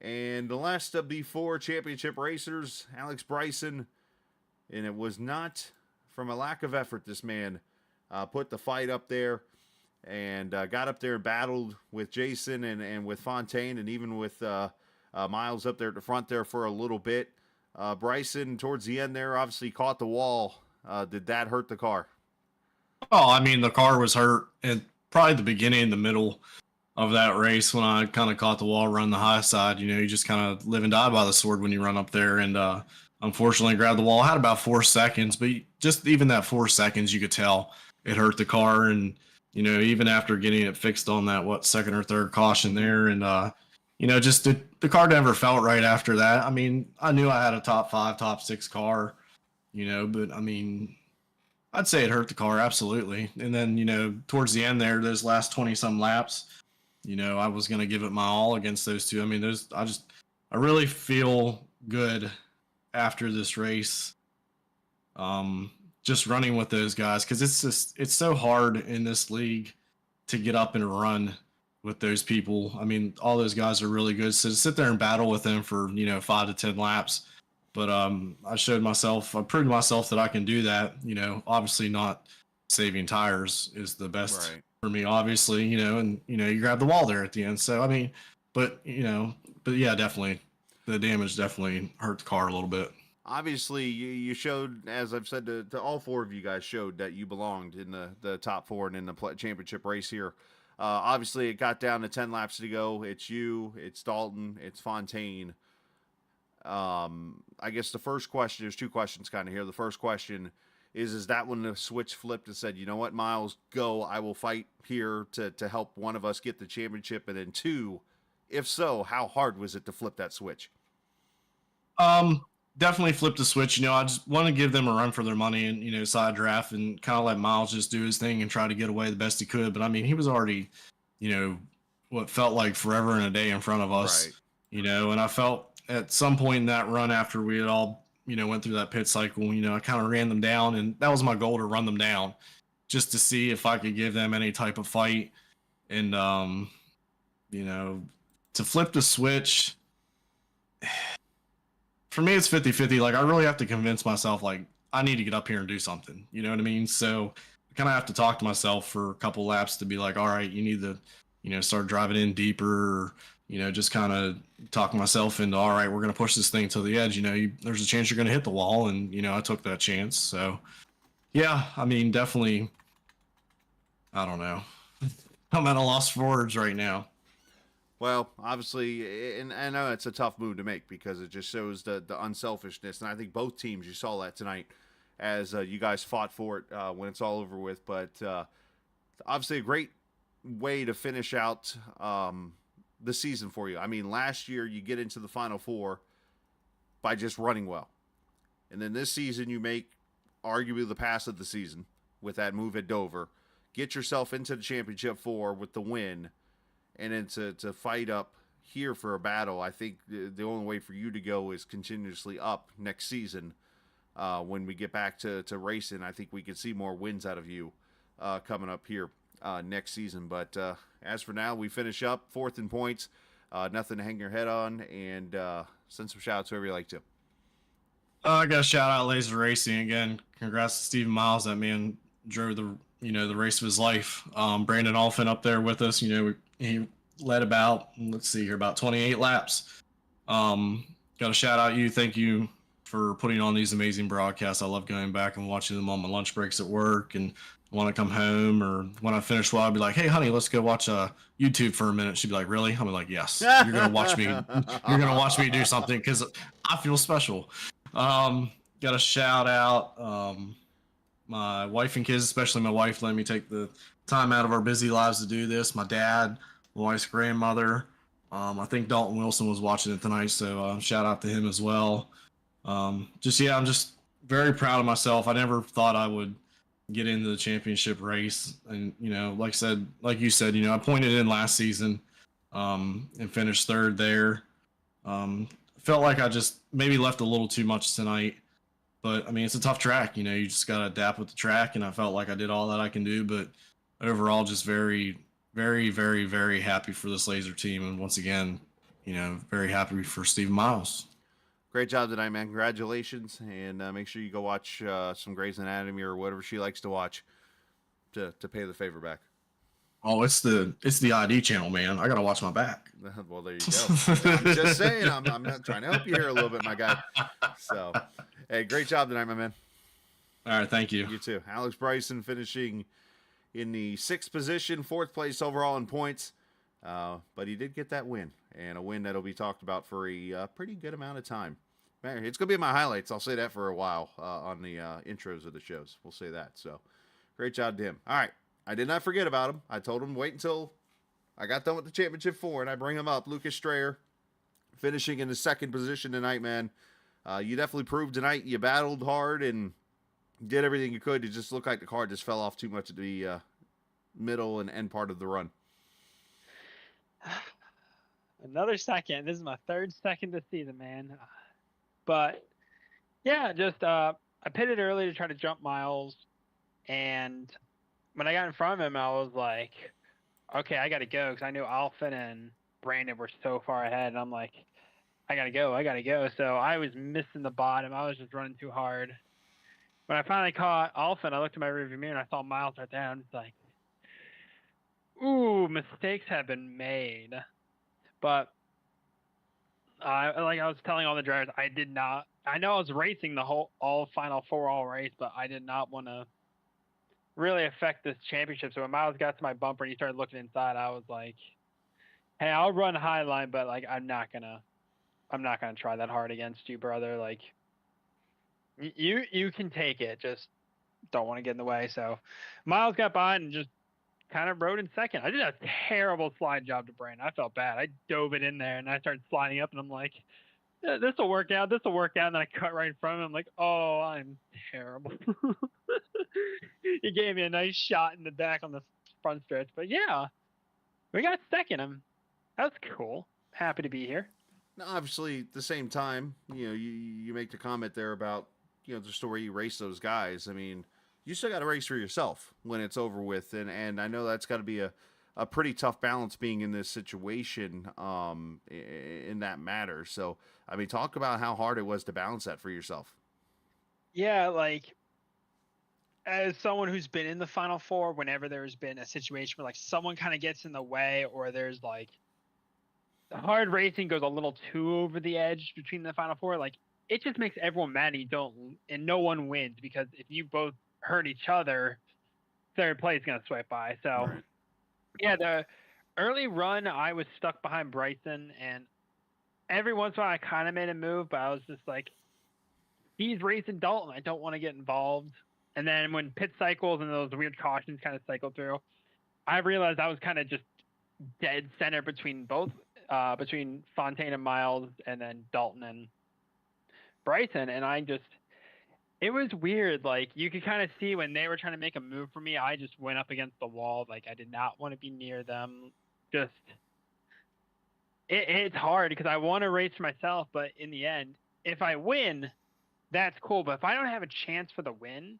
And the last of the 4 championship racers, Alex Brison, and it was not from a lack of effort. This man put the fight up there and got up there and battled with Jason and with Fontaine and even with Miles up there at the front there for a little bit. Brison, towards the end there, obviously caught the wall. Did that hurt the car? Oh, I mean, the car was hurt at probably the beginning and the middle of that race when I kind of caught the wall, run the high side. You just kind of live and die by the sword when you run up there. And unfortunately, grabbed the wall. I had about 4 seconds, but just even that 4 seconds, you could tell it hurt the car. And even after getting it fixed on that, 2nd or 3rd caution there. And, just the car never felt right after that. I mean, I knew I had a top 5, top 6 car, but I mean, I'd say it hurt the car. Absolutely. And then, towards the end there, those last 20 some laps, I was going to give it my all against those two. I mean, I really feel good after this race. Just running with those guys, because it's so hard in this league to get up and run with those people. I mean, all those guys are really good. So to sit there and battle with them for 5 to 10 laps, but I proved myself that I can do that. Obviously not saving tires is the best for me, obviously. And you grab the wall there at the end. So I mean, but yeah, definitely the damage definitely hurt the car a little bit. Obviously, you showed, as I've said to all 4 of you guys, showed that you belonged in the top 4 and in the championship race here. Obviously, it got down to 10 laps to go. It's you, it's Dalton, it's Fontaine. I guess the first question, there's 2 questions kind of here. The first question is that when the switch flipped and said, you know what, Miles, go, I will fight here to help one of us get the championship. And then 2, If so, how hard was it to flip that switch? Definitely flip the switch. You know, I just want to give them a run for their money and, you know, side draft and kind of let Miles just do his thing and try to get away the best he could. But I mean, he was already, you know, what felt like forever and a day in front of us, Right. you know, and I felt at some point in that run after we had all, you know, went through that pit cycle, you know, I kind of ran them down, and that was my goal, to run them down just to see if I could give them any type of fight. And, you know, to flip the switch, for me, it's 50-50. Like, I really have to convince myself, like, I need to get up here and do something. You know what I mean? So I kind of have to talk to myself for a couple laps to be like, all right, you need to, you know, start driving in deeper, or, you know, just kind of talking myself into, all right, we're going to push this thing to the edge. You know, there's a chance you're going to hit the wall. And, you know, I took that chance. So, yeah, I mean, definitely, I don't know. I'm at a loss for words right now. Well, obviously, and I know it's a tough move to make because it just shows the unselfishness. And I think both teams, you saw that tonight as you guys fought for it when it's all over with. But obviously, a great way to finish out the season for you. I mean, last year you get into the Final Four by just running well. And then this season you make arguably the pass of the season with that move at Dover. Get yourself into the championship four with the win. And then to fight up here for a battle, I think the only way for you to go is continuously up next season. When we get back to racing, I think we could see more wins out of you coming up here next season. But as for now, we finish up 4th in points. Nothing to hang your head on. And send some shout-outs whoever you like to. I got to shout out Laser Racing again. Congrats to Steven Miles. That man drove the race of his life. Brandon Alphin up there with us. You know, he led about 28 laps. Got to shout out you. Thank you for putting on these amazing broadcasts. I love going back and watching them on my lunch breaks at work, and want to come home, or when I finish, I'll be like, hey honey, let's go watch YouTube for a minute. She'd be like, really? I'm like, yes, you're gonna watch me. You're gonna watch me do something because I feel special. Got to shout out my wife and kids, especially my wife, letting me take the time out of our busy lives to do this. My dad, my wife's grandmother. I think Dalton Wilson was watching it tonight, so shout out to him as well. I'm just very proud of myself. I never thought I would get into the championship race, and like you said, I pointed in last season and finished 3rd there. Felt like I just maybe left a little too much tonight. But, I mean, it's a tough track. You just got to adapt with the track, and I felt like I did all that I can do. But overall, just very, very, very, very happy for this Laser team. And once again, very happy for Steven Miles. Great job tonight, man. Congratulations. And make sure you go watch some Grey's Anatomy or whatever she likes to watch to pay the favor back. Oh, it's the ID channel, man. I got to watch my back. Well, there you go. I'm just saying. I'm trying to help you here a little bit, my guy. So, hey, great job tonight, my man. All right, thank you. You too. Alex Brison finishing in the 6th position, 4th place overall in points. But he did get that win, and a win that'll be talked about for a pretty good amount of time. Man, it's going to be in my highlights. I'll say that for a while on the intros of the shows. We'll say that. So, great job to him. All right. I did not forget about him. I told him wait until I got done with the championship 4, and I bring him up. Lucas Strayer finishing in the 2nd position tonight, man. You definitely proved tonight you battled hard and did everything you could. It just looked like the car just fell off too much at the middle and end part of the run. Another second. This is my 3rd second this season, man. But yeah, just I pitted early to try to jump Miles, and when I got in front of him, I was like, okay, I got to go, because I knew Alphin and Brandon were so far ahead, and I'm like, I got to go. So I was missing the bottom. I was just running too hard. When I finally caught Alphin, I looked at my rearview mirror, and I saw Miles right there. I'm just like, ooh, mistakes have been made. But like I was telling all the drivers, I know I was racing the all Final 4 all race, but I did not want to really affect this championship. So when Miles got to my bumper and he started looking inside, I was like, hey, I'll run high line, but like I'm not gonna try that hard against you, brother. Like you can take it, just don't want to get in the way. So Miles got by and just kind of rode in second. I did a terrible slide job to Brandon. I felt bad. I dove it in there and I started sliding up, and I'm like, yeah, this will work out. This will work out. And then I cut right in front of him. I'm like, oh, I'm terrible. He gave me a nice shot in the back on the front stretch. But yeah, we got second. That's cool. Happy to be here. Now, obviously, at the same time, you make the comment there about, just the way you race those guys. I mean, you still got to race for yourself when it's over with. And I know that's got to be a pretty tough balance being in this situation in that matter. So, I mean, talk about how hard it was to balance that for yourself. Yeah, like, as someone who's been in the Final Four, whenever there's been a situation where, like, someone kind of gets in the way, or there's, like, the hard racing goes a little too over the edge between the Final Four, like, it just makes everyone mad and no one wins, because if you both hurt each other, third place is going to swipe by. So, Right. Yeah, the early run, I was stuck behind Brison, and every once in a while I kind of made a move, but I was just like, he's racing Dalton. I don't want to get involved. And then when pit cycles and those weird cautions kind of cycled through, I realized I was kind of just dead center between between Fontaine and Miles, and then Dalton and Brison. And it was weird. Like, you could kind of see when they were trying to make a move for me, I just went up against the wall. Like, I did not want to be near them. It's hard because I want to race for myself, but in the end, if I win, that's cool. But if I don't have a chance for the win,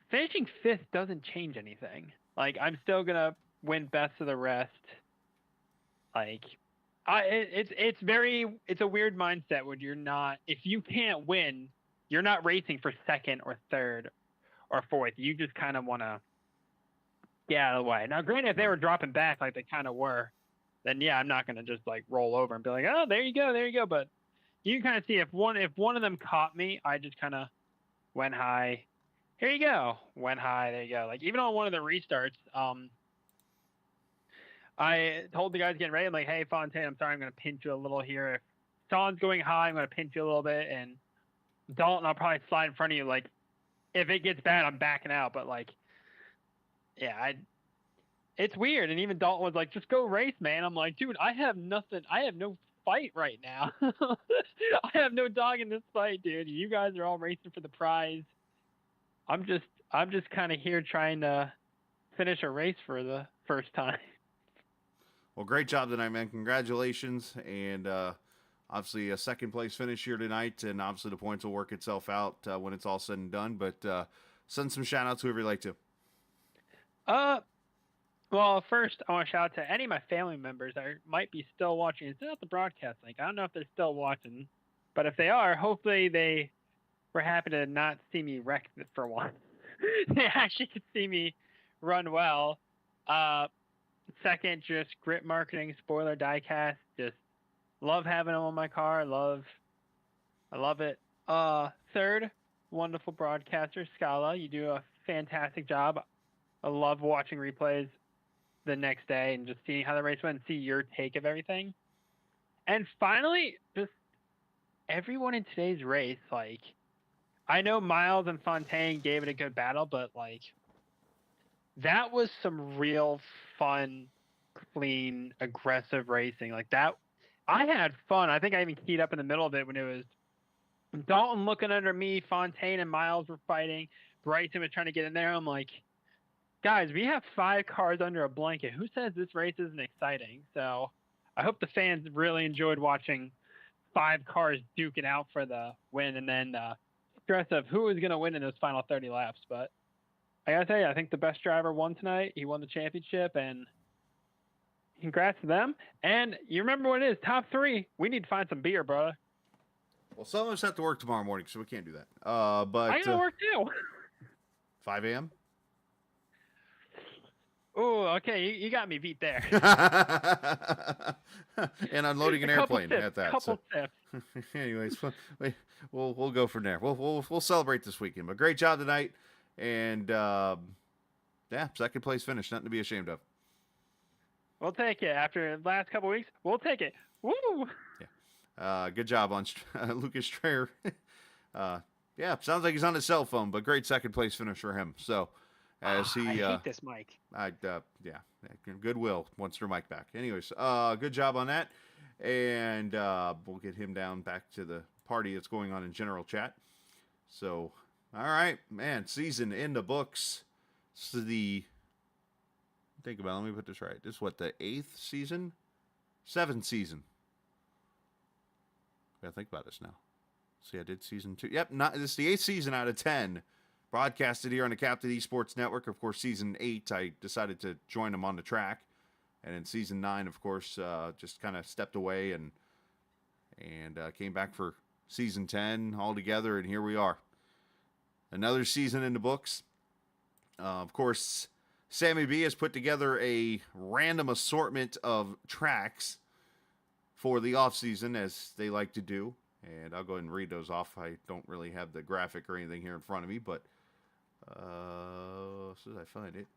finishing fifth doesn't change anything. Like, I'm still gonna win best of the rest. Like, it's a weird mindset when you're not, if you can't win, you're not racing for second or third or fourth. You just kind of want to get out of the way. Now, granted, if they were dropping back like they kind of were, then yeah, I'm not gonna just like roll over and be like, oh, there you go. But you can kind of see if one of them caught me, I just kind of went high. Here you go. Went high. There you go. Like, even on one of the restarts, I told the guys getting ready, I'm like, hey, Fontaine, I'm sorry, I'm going to pinch you a little here. If Sean's going high, I'm going to pinch you a little bit. And Dalton, I'll probably slide in front of you. Like, if it gets bad, I'm backing out. But, like, yeah, it's weird. And even Dalton was like, just go race, man. I'm like, dude, I have nothing. I have no fight right now. I have no dog in this fight, dude. You guys are all racing for the prize. I'm just kind of here trying to finish a race for the first time. Well, great job tonight, man. Congratulations. And obviously a second place finish here tonight. And obviously the points will work itself out when it's all said and done. But send some shout outs whoever you'd like to. Well, first I want to shout out to any of my family members that might be still watching. It's not the broadcast link. I don't know if they're still watching, but if they are, hopefully they were happy to not see me wreck for once. They actually could see me run well. Second, just Grip Marketing, spoiler diecast. Just love having them on my car. I love it. Third, wonderful broadcaster, Scala. You do a fantastic job. I love watching replays the next day and just seeing how the race went and see your take of everything. And finally, just everyone in today's race, like, I know Miles and Fontaine gave it a good battle, but like, that was some real fun, clean, aggressive racing. Like that, I had fun. I think I even keyed up in the middle of it when it was Dalton looking under me, Fontaine and Miles were fighting, Brison was trying to get in there. I'm like, guys, we have 5 cars under a blanket. Who says this race isn't exciting? So I hope the fans really enjoyed watching 5 cars duke it out for the win, and then stress of who was going to win in those final 30 laps. But I got to tell you, I think the best driver won tonight. He won the championship, and congrats to them. And you remember what it is, top 3. We need to find some beer, brother. Well, some of us have to work tomorrow morning, so we can't do that. But I got to work too. 5 a.m.? Oh, okay. You got me beat there. And unloading an airplane at that. Couple tips. Anyways, we'll go from there. We'll celebrate this weekend. But great job tonight, and yeah, second place finish, nothing to be ashamed of. We'll take it. After the last couple weeks, we'll take it. Woo! Yeah. Good job on Lucas Strayer. Yeah, sounds like he's on his cell phone, but great second place finish for him. So, as he. I hate this mic. Yeah, goodwill wants their mic back. Anyways, good job on that, and we'll get him down back to the party that's going on in general chat. So, all right, man, season in the books. So think about it, let me put this right. This is what, the 8th season? 7th season. I gotta think about this now. See, I did season 2. Yep, this is the 8th season out of 10. Broadcasted here on the Captain Esports Network. Of course, season 8, I decided to join them on the track. And in season 9, of course, just kind of stepped away and came back for season 10 altogether, and here we are. Another season in the books. Of course, Sammy B has put together a random assortment of tracks for the off-season, as they like to do. And I'll go ahead and read those off. I don't really have the graphic or anything here in front of me, but as soon as I find it,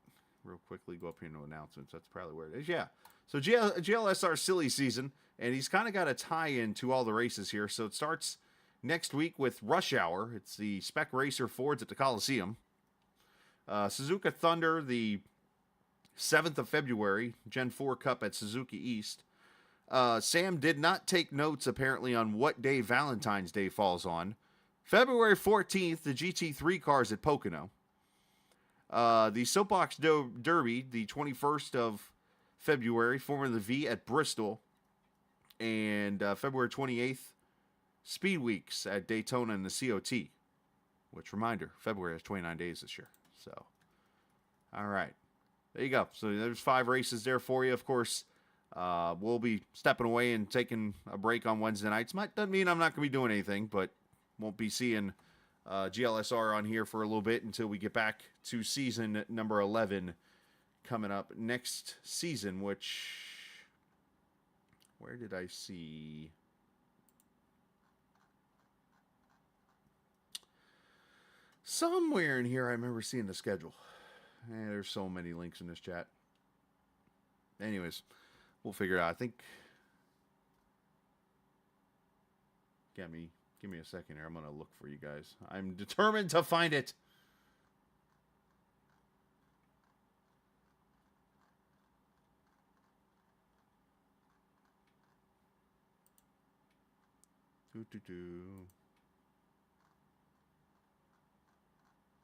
real quickly, go up here to announcements. That's probably where it is. Yeah. So GLSR silly season, and he's kind of got a tie-in to all the races here. So it starts next week with Rush Hour. It's the Spec Racer Fords at the Coliseum. Suzuka Thunder, the 7th of February, Gen 4 Cup at Suzuki East. Sam did not take notes, apparently, on what day Valentine's Day falls on. February 14th, the GT3 cars at Pocono. The Soapbox Derby, the 21st of February, Formula V at Bristol. And February 28th, Speed Weeks at Daytona and the COT. Which, reminder, February has 29 days this year. So, all right. There you go. So there's 5 races there for you. Of course, we'll be stepping away and taking a break on Wednesday nights. Doesn't mean I'm not going to be doing anything, but won't be seeing GLSR on here for a little bit until we get back to season number 11 coming up next season, which, where did I see? Somewhere in here I remember seeing the schedule. There's so many links in this chat. Anyways, we'll figure it out. I think. Give me a second here. I'm gonna look for you guys. I'm determined to find it.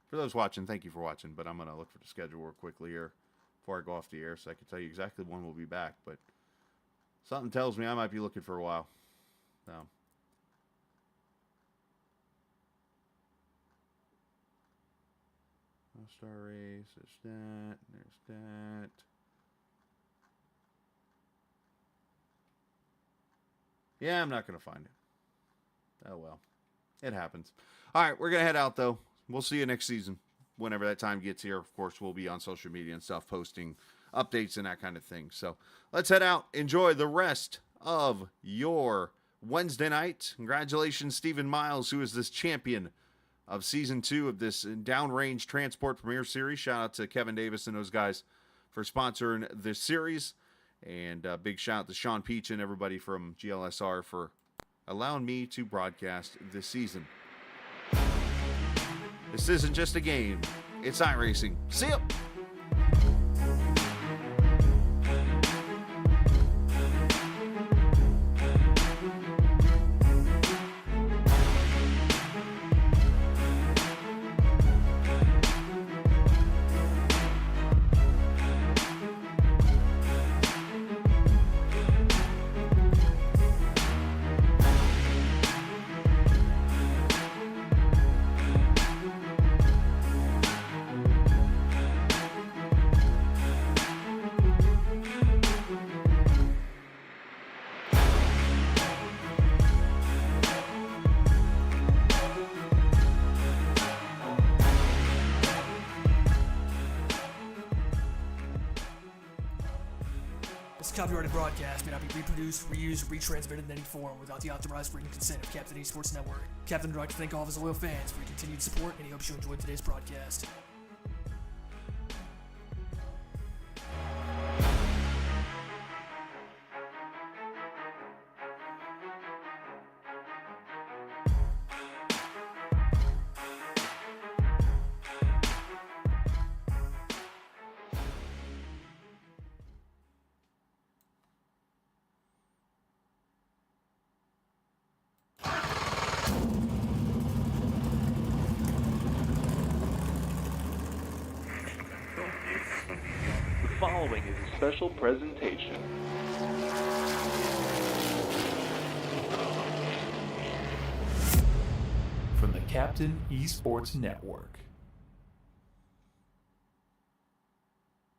For those watching, thank you for watching, but I'm going to look for the schedule real quickly here before I go off the air so I can tell you exactly when we'll be back, but something tells me I might be looking for a while. So. Star race, there's that. Yeah, I'm not going to find it. Oh, well. It happens. All right, we're going to head out, though. We'll see you next season. Whenever that time gets here, of course, we'll be on social media and stuff, posting updates and that kind of thing. So let's head out. Enjoy the rest of your Wednesday night. Congratulations, Stephen Miles, who is this champion of Season 2 of this Downrange Transport Premier Series. Shout out to Kevin Davis and those guys for sponsoring this series. And big shout out to Sean Peach and everybody from GLSR for allowing me to broadcast this season. This isn't just a game, it's iRacing. See ya! Copyrighted broadcast may not be reproduced, reused, or retransmitted in any form without the authorized written consent of Captain Esports Network. Captain would like to thank all of his loyal fans for your continued support, and he hopes you enjoyed today's broadcast. following is a special presentation. From the Captain Esports Network.